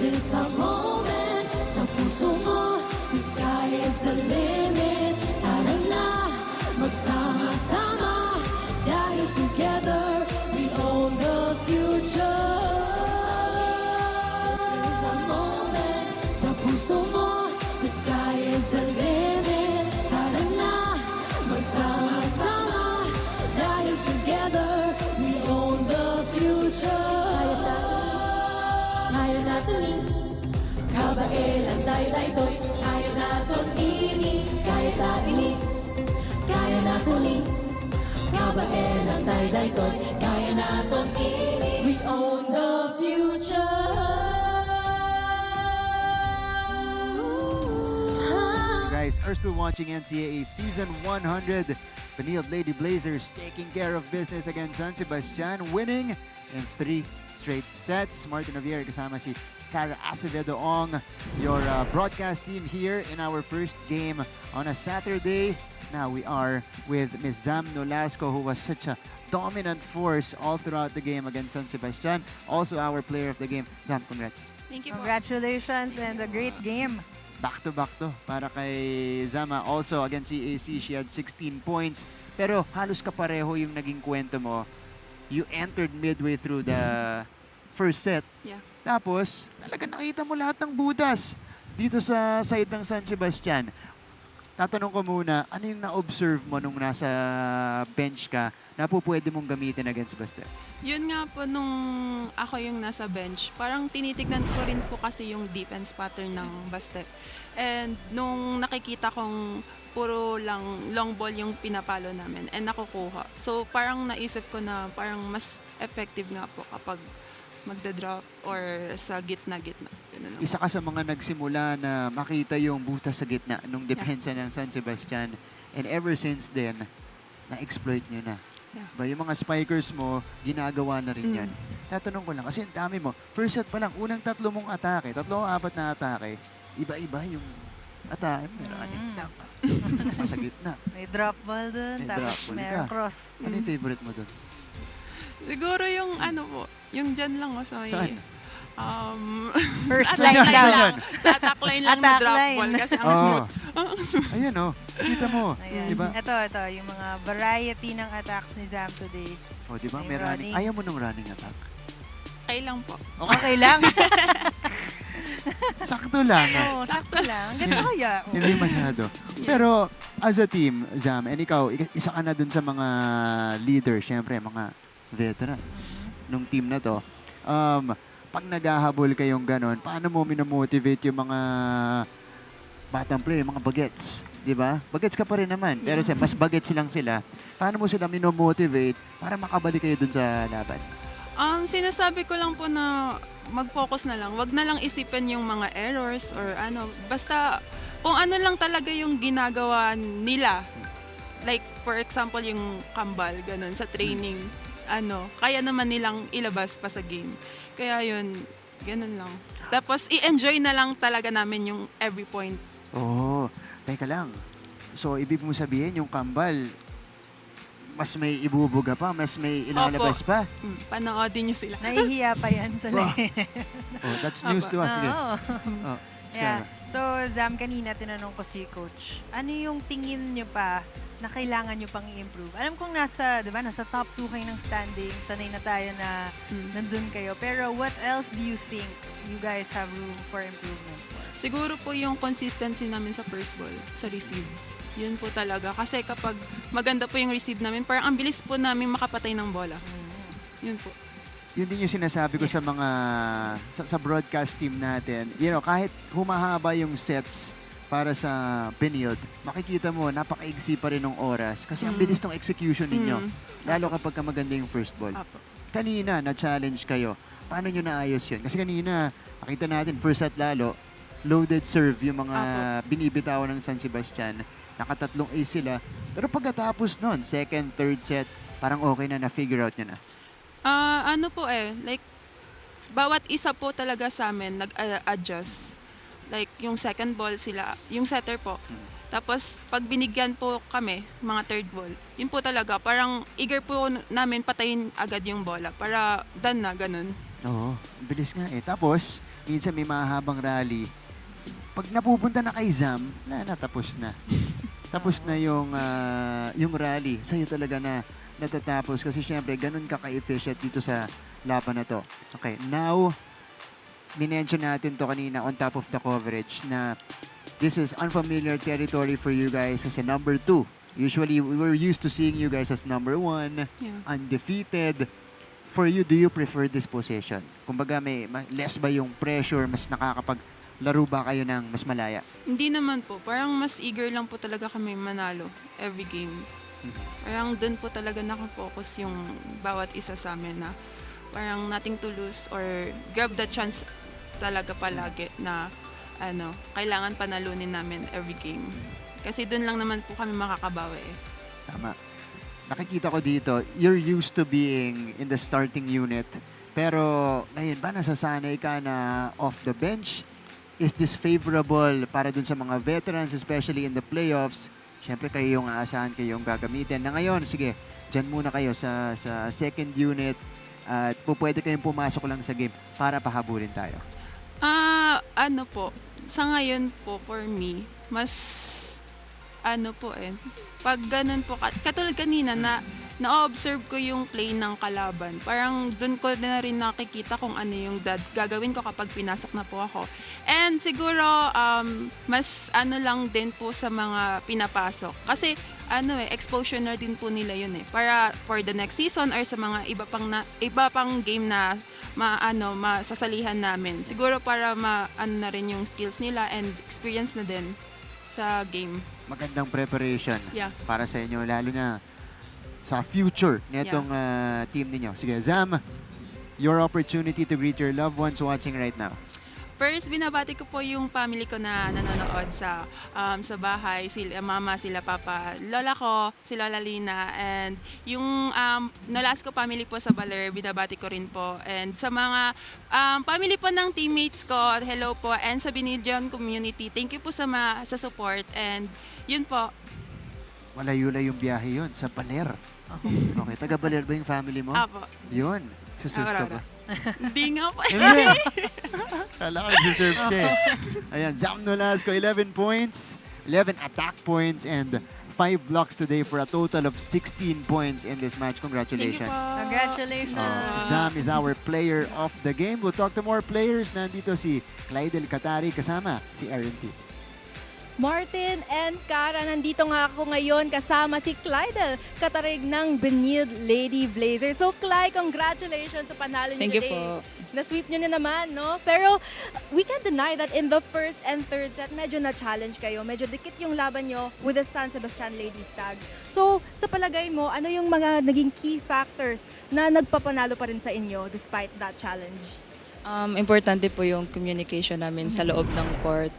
is our moment. Sa puso mo, the sky is the limit. Tara na, magsama-sama. Dahil together, we own the future. This is our moment. Sa puso mo, the sky is the limit. Tara na, magsama-sama. Dahil together, we own the future. Kaya natin kabaelan tayo-tayo, kaya natin ini, kaya natin kaya natin kabaelan tayo-tayo, kaya natin ini. We own the future. Guys are still watching NCAA Season 100. Benilde Lady Blazers taking care of business against San Sebastian, winning in 3 straight sets. Martin Javier kasama si Cara Acevedo Ong, your broadcast team here in our first game on a Saturday. Now we are with Ms. Zam Nolasco, who was such a dominant force all throughout the game against San Sebastian. Also our player of the game. Zam, congrats. Thank you po. Congratulations and a great game. Back-to-back to para kay Zama. Also, against CAC, she had 16 points. Pero halos kapareho yung naging kwento mo. You entered midway through the first set. Yeah. Tapos, talaga nakita mo lahat ng butas dito sa side ng San Sebastian. Tatanong ko muna, ano yung na-observe mo nung nasa bench ka na po pwede mong gamitin against Baste? Yun nga po, nung ako yung nasa bench, parang tinitignan ko rin po kasi yung defense pattern ng Baste. And nung nakikita kong puro lang long ball yung pinapalo namin and nakukuha. So parang naisip ko na parang mas effective nga po kapag magda-drop or sa gitna-gitna. Isa ka sa mga nagsimula na makita yung butas sa gitna nung depensa ng San Sebastian. And ever since then, na-exploit nyo na. Ba, yung mga spikers mo, ginagawa na rin yan. Tatanong ko lang, kasi ang dami mo. First set pa lang, unang 3 mong atake, 3 o 4 na atake, iba-iba yung atake. Meron tama. Sa gitna. May drop ball dun, tapos meron cross. Ano yung favorite mo dun? Siguro yung ano po, yung dyan lang o sa Saan? First line lang. Sa attack line lang na drop ball kasi ang smooth. Ayan o, kita mo. Ayan. Diba? Ito, yung mga variety ng attacks ni Zam today. O, diba? May running. Ayaw mo ng running attack? Okay lang po. Okay lang? Sakto lang. Oo, sakto lang. Ganda kaya. Hindi masyado. Pero as a team, Zam, and ikaw, isa ka na dun sa mga leader, syempre, mga veterans nung team na to. Pag naghahabol kayong ganon, paano mo minomotivate yung mga batang player, mga bagets? Diba? Bagets ka pa rin naman. Pero mas bagets lang sila. Paano mo sila minomotivate para makabalik kayo dun sa laban? Sinasabi ko lang po na mag-focus na lang. Wag na lang isipin yung mga errors or ano. Basta kung ano lang talaga yung ginagawa nila. Like, for example, yung kambal, ganun, sa training. kaya naman nilang ilabas pa sa game. Kaya yun, ganun lang. Tapos i-enjoy na lang talaga namin yung every point. Teka lang. So, ibig mo sabihin, yung kambal, mas may ibubuga pa, mas may ilalabas pa. Panoodin nyo sila. Nahihiya pa yan sa That's news to us. Sige. Yeah. So, Zam, kanina tinanong ko si Coach, ano yung tingin nyo pa na kailangan nyo pang i-improve? Alam kong nasa top 2 kayo ng standing, sanay na tayo na nandun kayo. Pero what else do you think you guys have room for improvement? Siguro po yung consistency namin sa first ball, sa receive. Yun po talaga. Kasi kapag maganda po yung receive namin, parang ang bilis po namin makapatay ng bola. Yun po. Yun din yung sinasabi ko sa mga sa broadcast team natin. Kahit humahaba yung sets para sa period, makikita mo napakaigsi pa rin ng oras kasi ang bilis ng execution ninyo. Lalo kapag maganda yung first ball. Kanina na-challenge kayo. Paano nyo naayos yun? Kasi kanina, makita natin first set lalo, loaded serve yung mga binibitawan ng San Sebastian. Nakatatlong ace sila. Pero pagkatapos nun, second, third set, parang okay na na-figure out nyo na. Bawat isa po talaga sa amin nag-adjust. Like, yung second ball sila, yung setter po. Tapos, pag binigyan po kami, mga third ball, yun po talaga, parang eager po namin patayin agad yung bola para done na, ganun. Oo, bilis nga eh. Tapos, minsan may mahabang rally. Pag napupunta na kay Zam, natapos na. Tapos na yung rally. Sa'yo talaga na natatapos kasi syempre ganun ka-efficient dito sa laban na to. Okay, now minention natin to kanina on top of the coverage na this is unfamiliar territory for you guys as a number 2. Usually, we were used to seeing you guys as number 1, undefeated. For you, do you prefer this position? Kumbaga, may less ba yung pressure? Mas nakakapaglaro ba kayo ng mas malaya? Hindi naman po. Parang mas eager lang po talaga kami manalo every game. Parang dun po talaga nakafocus yung bawat isa sa amin na parang nothing to lose or grab the chance talaga palagi na kailangan panalunin namin every game. Kasi dun lang naman po kami makakabawi eh. Tama. Nakikita ko dito, you're used to being in the starting unit. Pero ngayon ba nasasanay ka na off the bench? Is this favorable para dun sa mga veterans, especially in the playoffs? Siyempre kayo yung aasahan, kayo yung gagamitin. Na ngayon, sige, dyan muna kayo sa second unit at pwede kayong pumasok lang sa game para pahabulin tayo. Sa ngayon po, for me, mas pag ganun po, katulad kanina na-observe ko yung play ng kalaban. Parang dun ko na rin nakikita kung ano yung gagawin ko kapag pinasok na po ako. And siguro, mas lang din po sa mga pinapasok. Kasi, exposure na din po nila yun eh. Para for the next season or sa mga iba pang game na masasalihan namin. Siguro para na rin yung skills nila and experience na din sa game. Magandang preparation para sa inyo, lalo na sa future nitong team ninyo. Sige, Zam, your opportunity to greet your loved ones watching right now. First, binabati ko po yung family ko na nanonood sa bahay. Sila mama, sila papa, lola ko, si Lola Lina, and yung Nolasco family po sa Baler, binabati ko rin po. And sa mga family po ng teammates ko, hello po. And sa Biniljon community, thank you po sa support. And yun po. Malayo-layo yung biyahe yun, sa Baler. Okay, taga Baler ba yung family mo? Apo. Yun. Susurf ka ba? Hindi nga po. Kala ka nagsusurf siya eh. Ayan, Zam Nolasco, 11 points, 11 attack points, and 5 blocks today for a total of 16 points in this match. Congratulations. Congratulations. Zam is our player of the game. We'll talk to more players. Nandito si Clydel Katari kasama si Aaron T. Martin and Cara, nandito nga ako ngayon kasama si Clydel Katarig ng Benilde Lady Blazers. So Clyde, congratulations sa panalo niyo today. Thank you po. Na-sweep nyo na naman, no? Pero we can't deny that in the first and third set, medyo na-challenge kayo. Medyo dikit yung laban nyo with the San Sebastian Lady Stags. So, sa palagay mo, ano yung mga naging key factors na nagpapanalo pa rin sa inyo despite that challenge? Importante po yung communication namin sa loob ng court.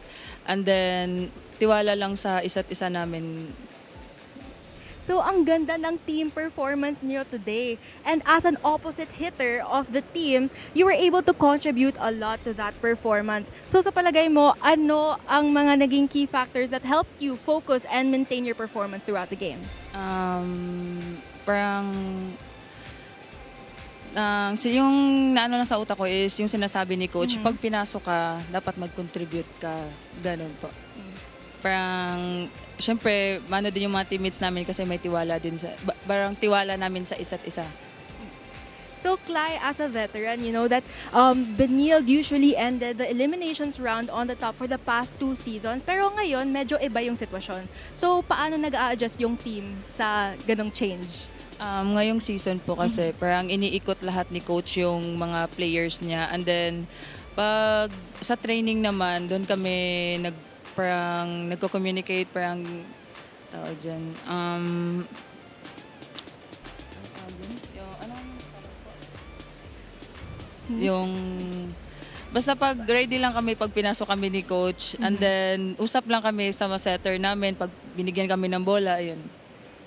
And then, tiwala lang sa isa't isa namin. So, ang ganda ng team performance niyo today. And as an opposite hitter of the team, you were able to contribute a lot to that performance. So, sa palagay mo, ano ang mga naging key factors that helped you focus and maintain your performance throughout the game? Parang yung naano lang sa utak ko is yung sinasabi ni coach, pag pinasok ka, dapat mag-contribute ka. Ganun po. Parang, syempre, mano din yung mga teammates namin kasi may tiwala din parang tiwala namin sa isa't isa. So, Cly, as a veteran, you know that Benilde usually ended the eliminations round on the top for the past 2 seasons. Pero ngayon, medyo iba yung sitwasyon. So, paano nag-a-adjust yung team sa ganong change? Ngayong season po kasi, parang iniikot lahat ni coach yung mga players niya. And then, pag sa training naman, doon kami parang nagko-communicate, parang tawag dyan, yung basta pag ready lang kami pag pinasok kami ni coach, and then usap lang kami sa mga setter namin pag binigyan kami ng bola, ayun.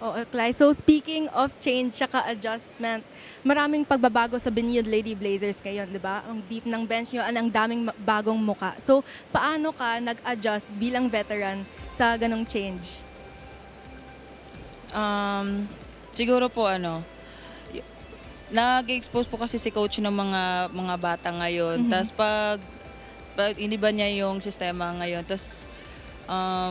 Cly. So, speaking of change tsaka adjustment, maraming pagbabago sa Benilde Lady Blazers ngayon, di ba? Ang deep ng bench nyo, ang daming bagong muka. So, paano ka nag-adjust bilang veteran sa ganong change? Siguro po nag-expose po kasi si coach ng mga bata ngayon. Tapos pag iniba niya yung sistema ngayon, tapos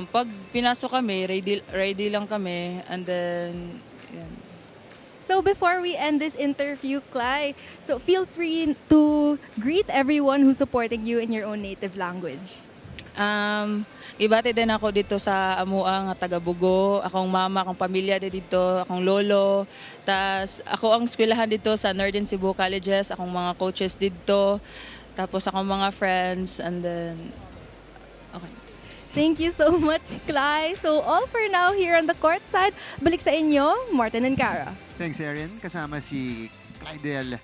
pag pinasok kami, ready lang kami, and then, yan. So before we end this interview, Cly, so feel free to greet everyone who's supporting you in your own native language. Ibati din ako dito sa Amua nga taga Bugo, akong mama, akong pamilya dito, akong lolo. Tas ako ang eskwelahan dito sa Northern Cebu Colleges, akong mga coaches dito, tapos akong mga friends, and then, okay. Thank you so much, Cly. So all for now here on the court side. Balik sa inyo, Martin and Cara. Thanks, Erin. Kasama si Clydel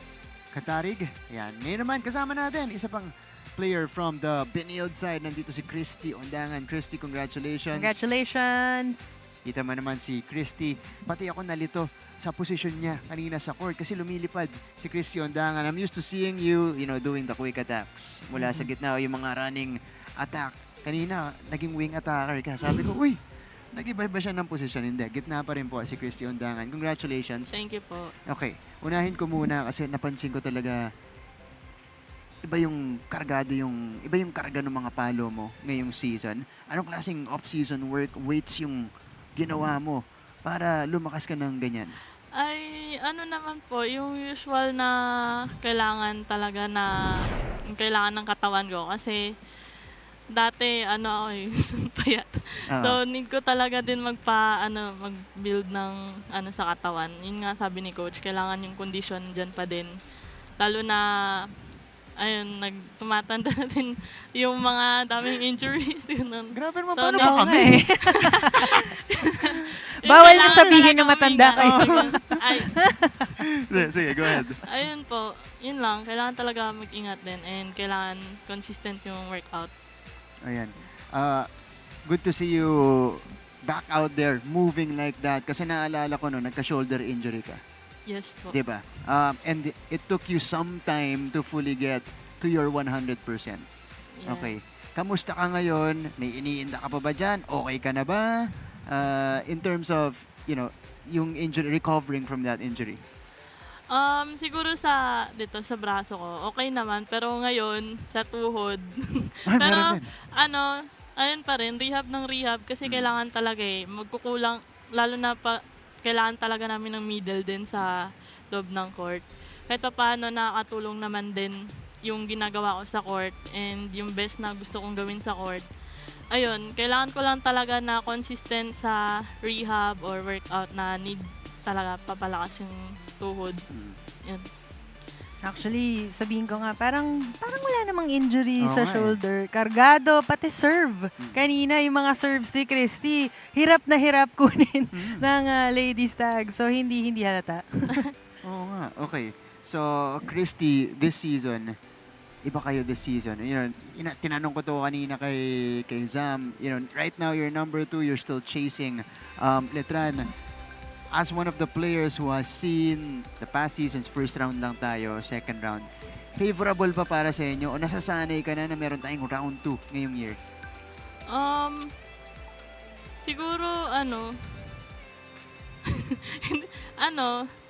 Katarig. Yan. Ngayon naman, kasama natin isa pang player from the Benilde side. Nandito si Christy Ondangan. Christy, congratulations. Congratulations. Kita mo naman si Christy. Pati ako nalito sa position niya kanina sa court kasi lumilipad si Christy Ondangan. I'm used to seeing you, doing the quick attacks. Mula sa gitna, yung mga running attack. Kanina, naging wing attacker ka. Sabi ko, uy, nag-iba ba siya ng posisyon? Hindi. Gitna pa rin po si Christy Ondangan. Congratulations. Thank you po. Okay. Unahin ko muna kasi napansin ko talaga iba yung karga ng mga palo mo ngayong season. Anong klaseng off-season work, weights yung ginawa mo para lumakas ka ng ganyan? Ay, naman po, yung usual na kailangan talaga yung kailangan ng katawan ko. Kasi dati, payat. So, need ko talaga din mag-build ng sa katawan. Yun nga sabi ni coach, kailangan yung condition dyan pa din. Lalo na, tumatanda na din yung mga daming injuries. Grabe naman, paano ba kami? Bawal na sabihin na matanda kayo. Sige, go ahead. Ayun po, yun lang. Kailangan talaga mag-ingat din and kailangan consistent yung workout. Ayan. Good to see you back out there, moving like that. Kasi naalala ko nagka-shoulder injury ka. Yes po. Diba? And it took you some time to fully get to your 100%. Yeah. Okay. Kamusta ka ngayon? May iniinda ka pa ba dyan? Okay ka na ba? In terms of, yung injury, recovering from that injury. Siguro sa braso ko, okay naman. Pero ngayon, sa tuhod. Pero, ayun pa rin, rehab ng rehab. Kasi kailangan talaga magkukulang, lalo na kailangan talaga namin ng middle din sa loob ng court. Kahit paano, nakakatulong naman din yung ginagawa ko sa court and yung best na gusto kong gawin sa court. Ayun, kailangan ko lang talaga na consistent sa rehab or workout na need talaga papalakas yung tuhod. Yan. Actually, sabihin ko nga, parang wala namang injury sa shoulder. Kargado, pati serve. Kanina, yung mga serves ni Christy, hirap na hirap kunin ng ladies tag. So, hindi halata. Oo nga. Okay. So, Christy, this season, iba kayo this season. Tinanong ko to kanina kay Zam. Right now, you're number 2. You're still chasing Letran. as one of the players who has seen the past seasons, first round lang tayo, second round, favorable pa para sa inyo o nasasanay ka na meron tayong round 2 ngayong year? Siguro,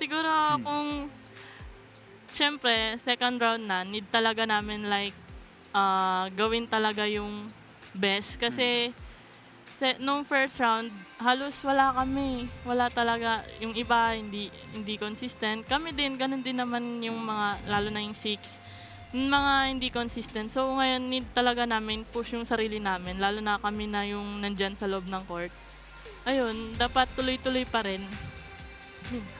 siguro kung, syempre, second round na, need talaga namin like, gawin talaga yung best. Kasi, nung first round, halos wala kami. Wala talaga. Yung iba, hindi consistent. Kami din, ganun din naman yung mga, lalo na yung 6, mga hindi consistent. So, ngayon, need talaga namin push yung sarili namin. Lalo na kami na yung nandyan sa loob ng court. Ayun, dapat tuloy-tuloy pa rin.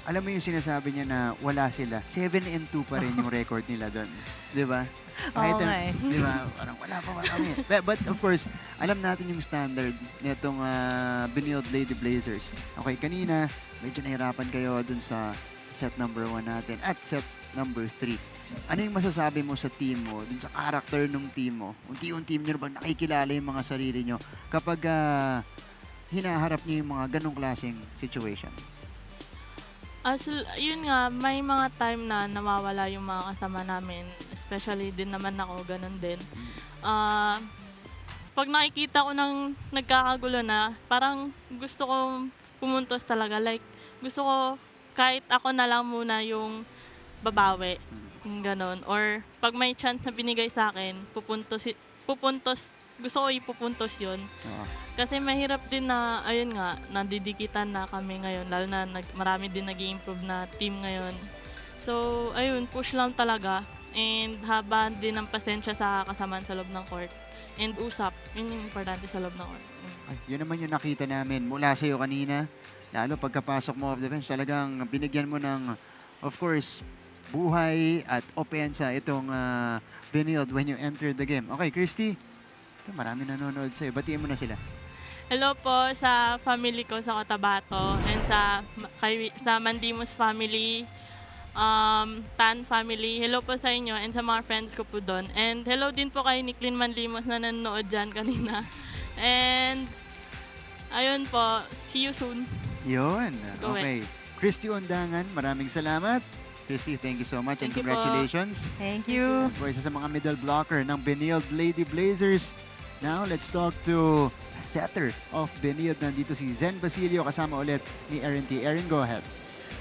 Alam mo yung sinasabi niya na wala sila. 7-2 pa rin yung record nila doon. Di ba? Kahit di ba? Parang wala pa kami. But of course, alam natin yung standard nitong Benilde Lady Blazers. Okay, kanina, medyo nahirapan kayo dun sa set number 1 natin at set number 3. Ano yung masasabi mo sa team mo, dun sa character ng team mo? Unti-unti nyo bang nakikilala yung mga sarili nyo kapag hinaharap niyo yung mga ganong klaseng situation? Yun nga, may mga time na nawawala yung mga kasama namin. Especially din naman ako, ganun din. Pag nakikita ko nang nagkakagulo na, parang gusto kong pumuntos talaga. Like, gusto ko kahit ako na lang muna yung babawi. Yung ganun. Or pag may chance na binigay sa akin, gusto ko ipupuntos yun. Kasi mahirap din na, ayun nga, nadidikitan na kami ngayon. Lalo na marami din nag-i-improve na team ngayon. So, ayun, push lang talaga. And haba din ng pasensya sa kasamaan sa loob ng court. And usap. Yun yung importante sa loob ng court. Ay, yun naman yung nakita namin mula sa'yo kanina. Lalo pagkapasok mo off the bench, talagang binigyan mo ng, of course, buhay at opensa itong Benilde when you entered the game. Okay, Christy, ito, marami nanonood sa'yo. Batiin mo na sila. Hello po sa family ko sa Cotabato and sa Mandimos family, Tan family. Hello po sa inyo and sa mga friends ko po doon. And hello din po kay Nicklin Manlimos na nanonood dyan kanina. And ayun po, see you soon. Yun. Okay. Christy Undangan, maraming salamat. Christy, thank you so much and congratulations. Thank you. For isa sa mga middle blocker ng Benilde Lady Blazers. Now, let's talk to setter of Benilde. Nandito si Zen Basilio kasama ulit ni Erin T. Erin, go ahead.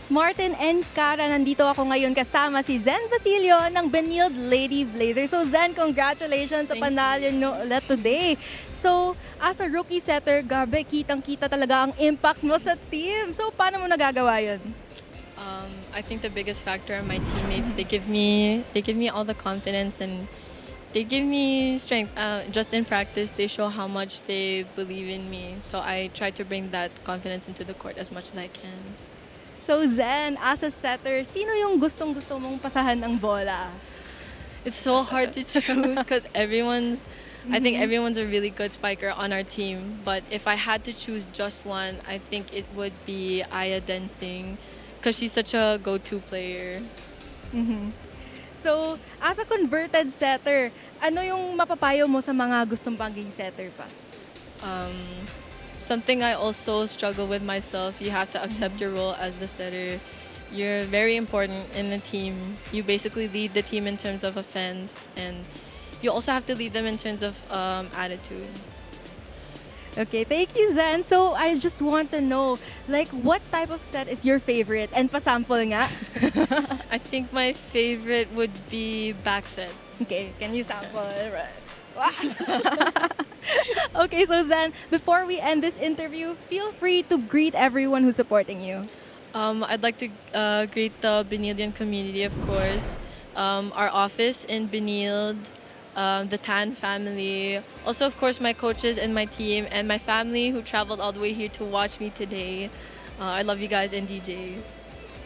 Martin and Cara, nandito ako ngayon kasama si Zen Basilio ng Benilde Lady Blazers. So Zen, congratulations sa panalo nyo ulit today. So, as a rookie setter, gabi, kitang-kita talaga ang impact mo sa team. So, paano mo nagagawa yun? I think the biggest factor are my teammates. They give me all the confidence and they give me strength. Just in practice, they show how much they believe in me. So I try to bring that confidence into the court as much as I can. So Zen, as a setter, sino yung gustong-gusto mong pasahan ng bola? It's so hard to choose because I think everyone's a really good spiker on our team. But if I had to choose just one, I think it would be Aya Densing because she's such a go-to player. So, as a converted setter, ano yung mapapayo mo sa mga gustong pagiging setter pa? Something I also struggle with myself, you have to accept your role as the setter. You're very important in the team. You basically lead the team in terms of offense, and you also have to lead them in terms of attitude. Okay, thank you, Zen. So, I just want to know, like, what type of set is your favorite? And pasample nga. I think my favorite would be back set. Okay, can you sample? Okay, so Zen, before we end this interview, feel free to greet everyone who's supporting you. I'd like to greet the Benildean community, of course, our office in Benilde, the Tan family, also, of course, my coaches and my team, and my family who traveled all the way here to watch me today. I love you guys and DJ.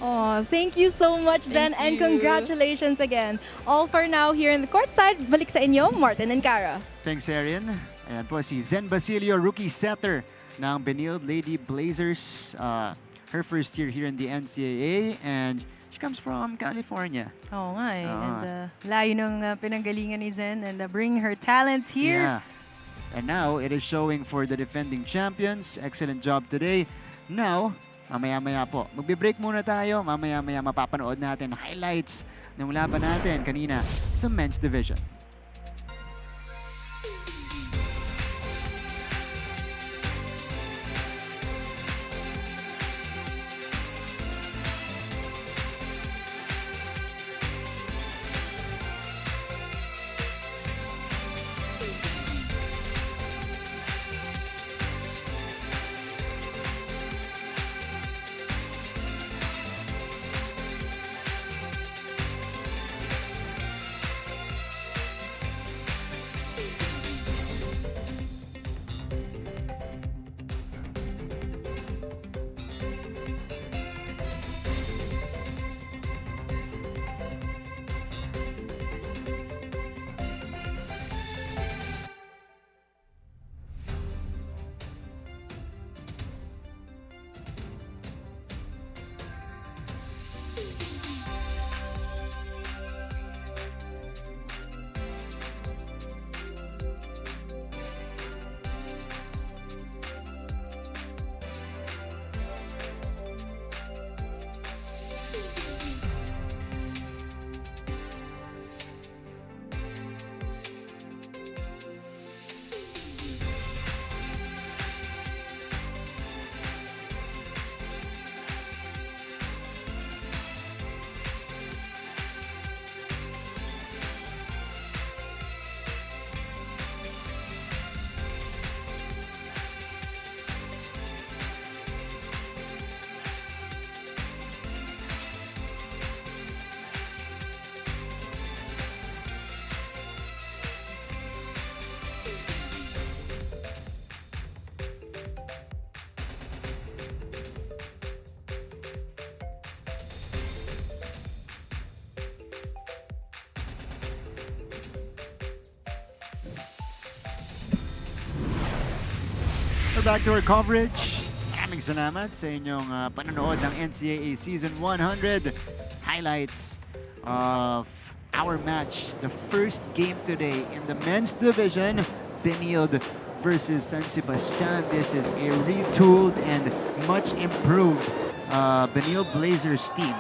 Oh, thank you so much, Zen, and congratulations again. All for now here in the courtside. Balik sa inyo, Martin and Cara. Thanks, Erin. Ayan po si Zen Basilio, rookie setter ng Benilde Lady Blazers. Her first year here in the NCAA, and she comes from California. Oo nga eh. And layo ng pinanggalingan ni Zen and bring her talents here. Yeah. And now, it is showing for the defending champions. Excellent job today. Now, Mamaya-maya po. Magbe-break muna tayo. Mamaya-maya mapapanood natin highlights ng laban natin kanina sa men's division. We're back to our coverage. Maraming salamat sa inyong panonood ng NCAA Season 100 highlights of our match. The first game today in the men's division, Benilde versus San Sebastian. This is a retooled and much improved Benilde Blazers team.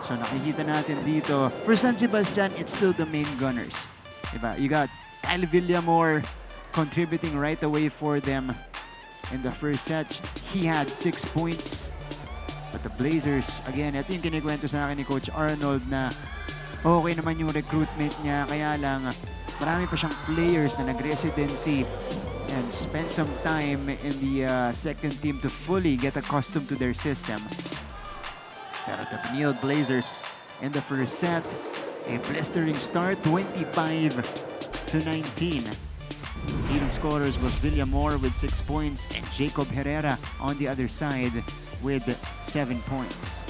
So nakikita natin dito, for San Sebastian, it's still the main gunners. Diba? You got Kyle Villamor contributing right away for them in the first set. He had 6 points. But the Blazers, again, ito yung kinikwento sa akin ni Coach Arnold na okay naman yung recruitment niya. Kaya lang, marami pa siyang players na nag-residency and spend some time in the second team to fully get accustomed to their system. Pero the Benilde Blazers in the first set, a blistering start, 25-19. Leading scorers was Villamor with 6 points and Jacob Herrera on the other side with 7 points.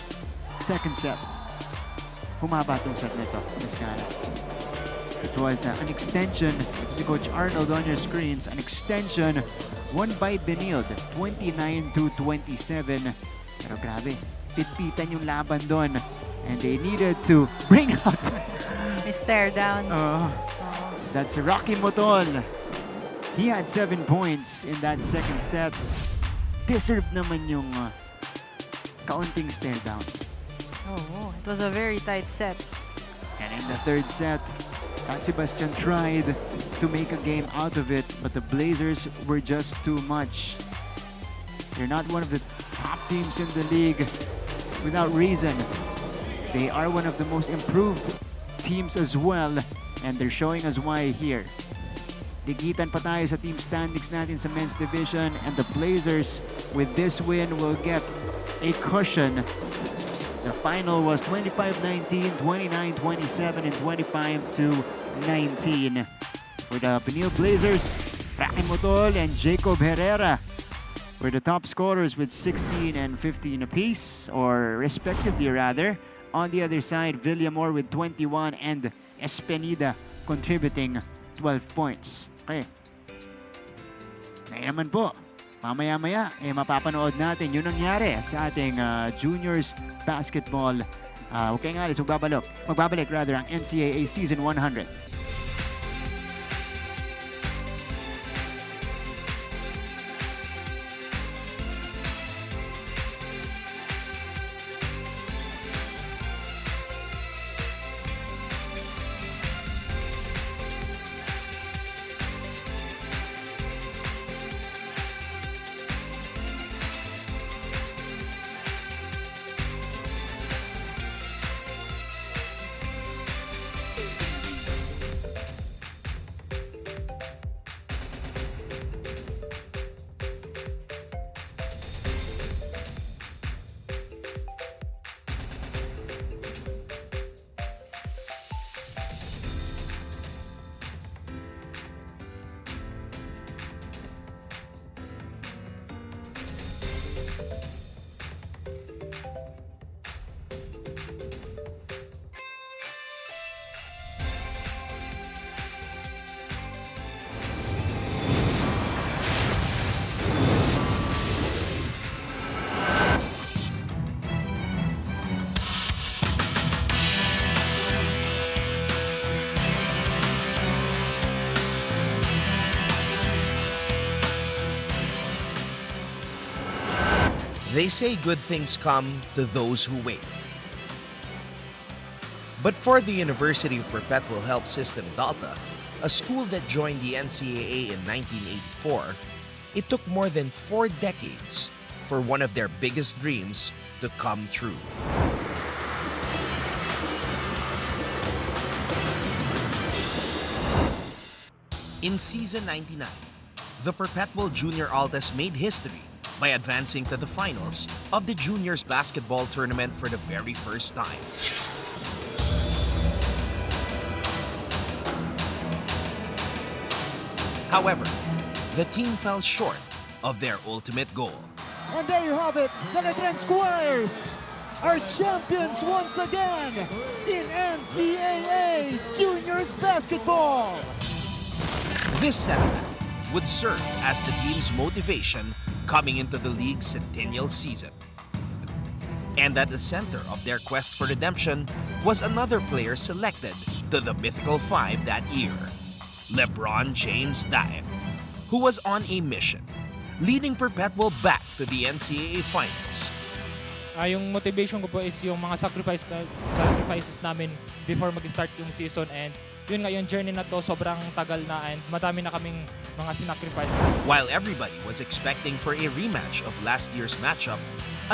Second set, humaba tong set nito, Ms. Cara. It was an extension, si Coach Arnold on your screens, an extension won by Benilde, 29-27. Pero grabe, pitpitan yung laban doon and they needed to bring out stare downs. That's Rocky Motol. He had 7 points in that second set. Deserved naman yung kaunting stare down. It was a very tight set. And in the third set, San Sebastian tried to make a game out of it, but the Blazers were just too much. They're not one of the top teams in the league without reason. They are one of the most improved teams as well, and they're showing us why here. Digitan pa tayo sa team standings natin sa men's division, and the Blazers with this win will get a cushion. The final was 25-19, 29-27, and 25-19. For the Benilde Blazers, Rocky Motol and Jacob Herrera were the top scorers with 16 and 15 apiece, or respectively rather. On the other side, Villamor with 21 and Espenida contributing 12 points. Okay. Ngayon naman po, mamaya-maya, mapapanood natin yung nangyari sa ating juniors basketball. Huwag kayo nga alis, magbabalik ang NCAA Season 100. They say good things come to those who wait. But for the University of Perpetual Help System Delta, a school that joined the NCAA in 1984, it took more than 4 decades for one of their biggest dreams to come true. In season 99, the Perpetual Junior Altas made history by advancing to the finals of the juniors basketball tournament for the very first time. However, the team fell short of their ultimate goal. And there you have it, the Letran Squires are champions once again in NCAA Juniors Basketball. This setback would serve as the team's motivation coming into the league's centennial season. And at the center of their quest for redemption was another player selected to the Mythical Five that year, LeBron James Daem, who was on a mission, leading Perpetual back to the NCAA Finals. Yung motivation ko po is yung mga sacrifices namin before mag-start yung season, and yun nga yung journey na to sobrang tagal na and madami na kaming mga sinacrifice. While everybody was expecting for a rematch of last year's matchup,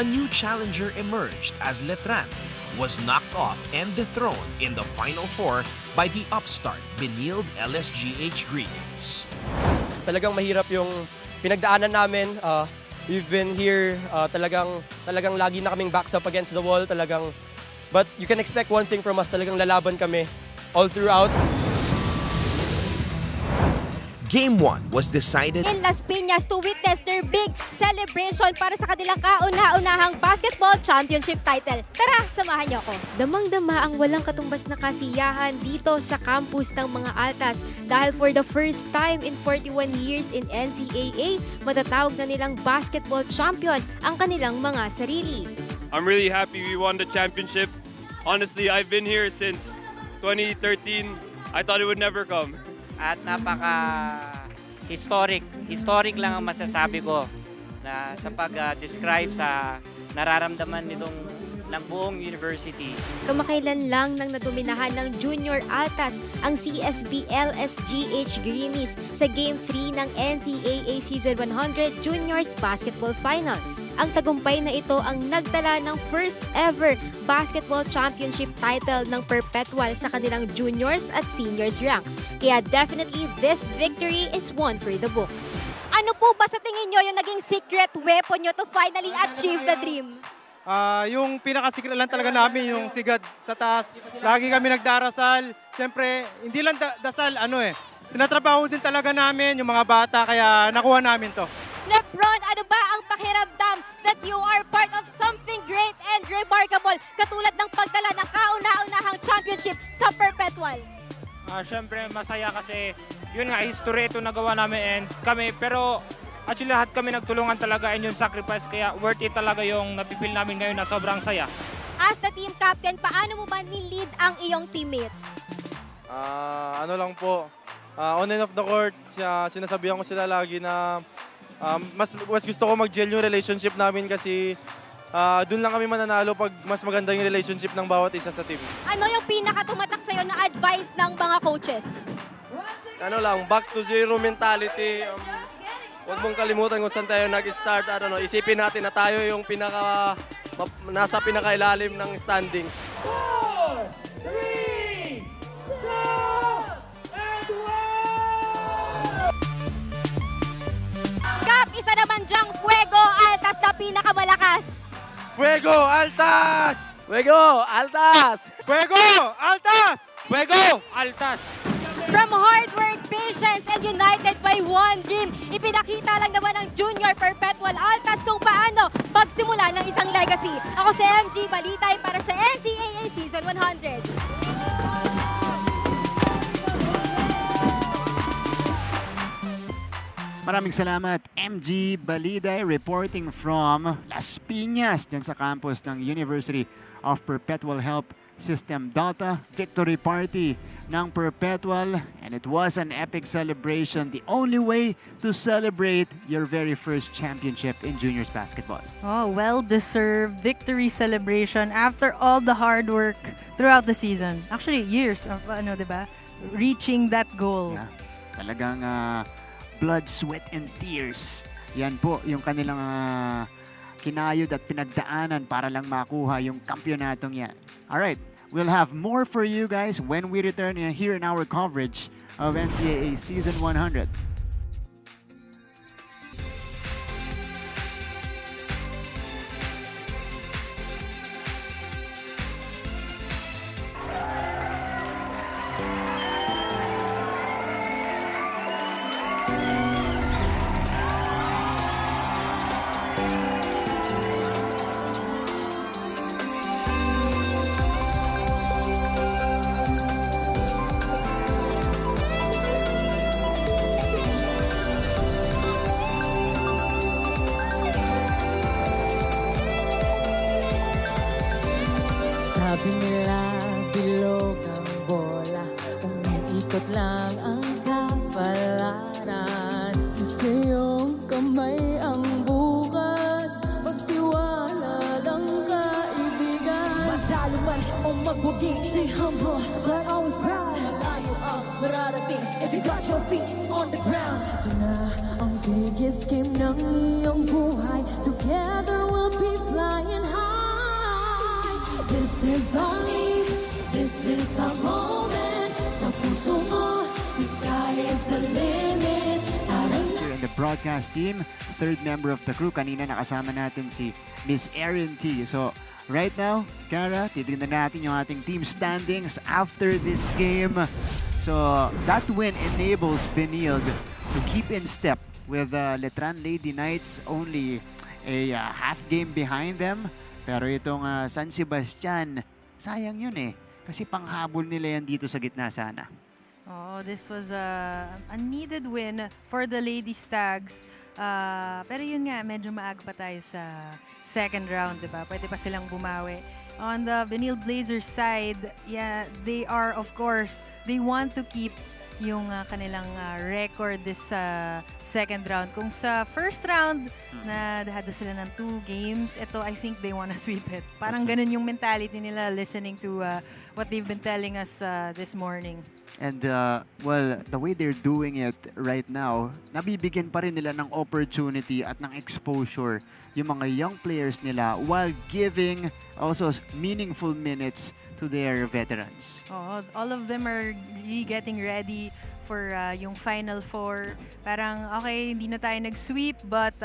a new challenger emerged as Letran was knocked off and dethroned in the Final Four by the upstart Benilde LSGH Greenies. Talagang mahirap yung pinagdaanan namin. We've been here, talagang lagi na kaming backs up against the wall, but you can expect one thing from us, talagang lalaban kami all throughout. Game 1 was decided in Las Piñas to witness their big celebration para sa kanilang kauna-unahang basketball championship title. Tara, samahan niyo ako. Damang-dama ang walang katumbas na kasiyahan dito sa campus ng mga Altas dahil for the first time in 41 years in NCAA, matatawag na nilang basketball champion ang kanilang mga sarili. I'm really happy we won the championship. Honestly, I've been here since 2013. I thought it would never come. At napaka-historic. Historic lang ang masasabi ko na sa pag-describe sa nararamdaman ng buong university. Kamakailan lang nang nadominahan ng Junior Altas ang CSB LSGH Greenies sa Game 3 ng NCAA Season 100 Juniors Basketball Finals. Ang tagumpay na ito ang nagdala ng first ever basketball championship title ng Perpetual sa kanilang juniors at seniors ranks. Kaya definitely this victory is one for the books. Ano po ba sa tingin nyo yung naging secret weapon nyo to finally achieve the dream? Yung pinakasikret lang talaga namin, yung sigad sa taas. Lagi kami nagdarasal. Siyempre, hindi lang dasal, tinatrabaho din talaga namin yung mga bata, kaya nakuha namin to. Lebron, ano ba ang pakiramdam that you are part of something great and remarkable katulad ng pagdala ng kauna-unahang championship sa Perpetual? Siyempre, masaya kasi yun nga, history ito nagawa namin and kami, pero actually, lahat kami nagtulungan talaga and yung sacrifice, kaya worth it talaga yung napipil namin ngayon na sobrang saya. As the team captain, paano mo ba ni-lead ang iyong teammates? Ano lang po, on and off the court, sinasabihan ko sila lagi na mas gusto ko mag-gel yung relationship namin kasi doon lang kami mananalo pag mas maganda yung relationship ng bawat isa sa team. Ano yung pinakatumatak sa'yo na advice ng mga coaches? Back to zero mentality. Huwag mong kalimutan kung saan tayo nag-start. Isipin natin na tayo yung nasa pinakailalim ng standings. 4, 3, 2, and 1! Kap, isa naman dyang Fuego Altas na pinakamalakas. Fuego Altas! Fuego Altas! Fuego Altas! Fuego Altas! From hard work, patience, and united by one dream, ipinakita lang naman ng Junior Perpetual Altas kung paano pagsimula ng isang legacy. Ako si MG Balitay para sa NCAA Season 100. Maraming salamat, MG Baliday, reporting from Las Piñas, dyan sa campus ng University of Perpetual Help System Data Victory Party ng Perpetual, and it was an epic celebration. The only way to celebrate your very first championship in juniors basketball. Oh, well-deserved victory celebration after all the hard work throughout the season. Actually, years of, diba? Reaching that goal. Yeah. Talagang blood, sweat, and tears. Yan po yung kanilang kinayod at pinagdaanan para lang makuha yung kampyonatong yan. Alright, we'll have more for you guys when we return here in our coverage of NCAA Season 100. Sabi nila bilog ang bola, umiikot lang ang kapalaran. Sa iyong kamay ang bukas, magtiwala lang kaibigan. Matalo man o magbugi, stay humble but always proud. Malayo ang mararating if you got your feet on the ground. Ito na ang biggest game ng iyong buhay, together we'll be flying high. This is our moment. Sa puso mo, the sky is the limit. Here in the broadcast team, third member of the crew. Kanina nakasama natin si Miss Erin T. So, right now, Kara, titignan natin yung ating team standings after this game. So, that win enables Benilde to keep in step with Letran Lady Knights, only a half game behind them. Pero itong San Sebastian, sayang yun eh. Kasi panghabol nila yan dito sa gitna sana. Oh, this was a needed win for the Lady Stags. Pero yun nga, medyo maaga pa tayo sa second round, diba? Pwede pa silang bumawi. On the Benilde Blazers side, yeah, they are, of course, they want to keep yung kanilang record this second round. Kung sa first round, na dahado sila ng 2 games, ito, I think they wanna sweep it. Parang ganun yung mentality nila listening to what they've been telling us this morning. And, well, the way they're doing it right now, nabibigyan pa rin nila ng opportunity at ng exposure yung mga young players nila while giving also meaningful minutes to their veterans. Oh, all of them are really getting ready for yung Final Four. Parang, okay, hindi na tayo nag-sweep, but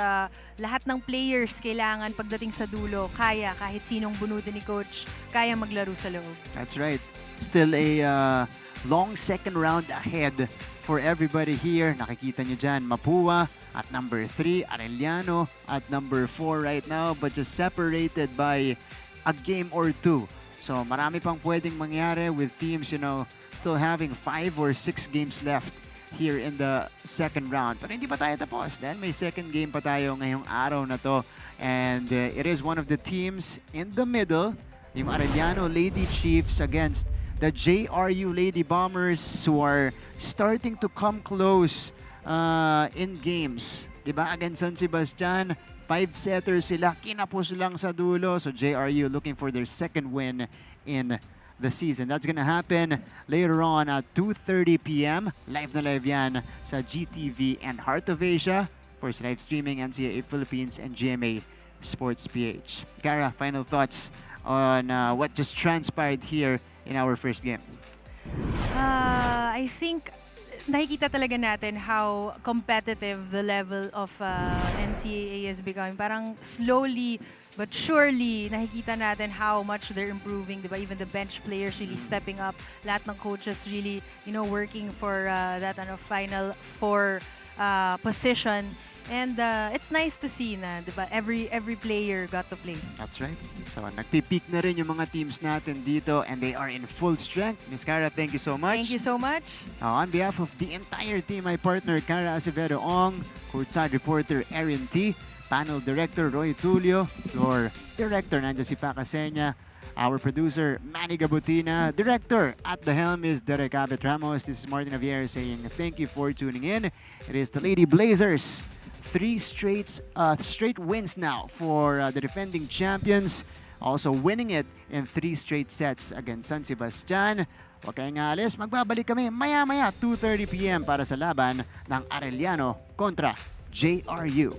lahat ng players kailangan pagdating sa dulo, kaya, kahit sinong bunutin ni Coach, kaya maglaro sa loob. That's right. Still a long second round ahead for everybody here. Nakikita nyo dyan, Mapua at number 3, Arellano at number 4 right now, but just separated by a game or 2. So marami pang pwedeng mangyari with teams, you know, still having 5 or 6 games left here in the second round. Pero hindi pa tayo tapos dahil may second game pa tayo ngayong araw na to. And it is one of the teams in the middle, yung Arellano Lady Chiefs against the JRU Lady Bombers, who are starting to come close in games. Diba? Against San Sebastian, 5-setters sila, kinapos lang sa dulo. So JRU looking for their second win in the season. That's gonna happen later on at 2:30 p.m. Live na live yan sa GTV and Heart of Asia. Of course, live streaming NCAA Philippines and GMA Sports PH. Kara, final thoughts on what just transpired here in our first game? I think nakikita talaga natin how competitive the level of NCAA is becoming. Parang slowly but surely nakikita natin how much they're improving, diba? Even the bench players really stepping up. Lahat ng coaches really, you know, working for that Final Four position. And it's nice to see na, diba? Every player got to play. That's right. So, nagpipeak na rin yung mga teams natin dito and they are in full strength. Ms. Cara, thank you so much. Thank you so much. On behalf of the entire team, my partner, Cara Acevedo Ong, courtside reporter, Erin T, panel director, Roy Tulio, floor director, nandiyan si Pacasenya, Our producer, Manny Gabutina. Director at the helm is Derek Abet Ramos. This is Martin Javier saying thank you for tuning in. It is the Lady Blazers. 3 straight wins now for the defending champions. Also winning it in 3 straight sets against San Sebastian. Huwag kayong alis. Magbabalik kami maya-maya 2:30 p.m. para sa laban ng Arellano kontra JRU.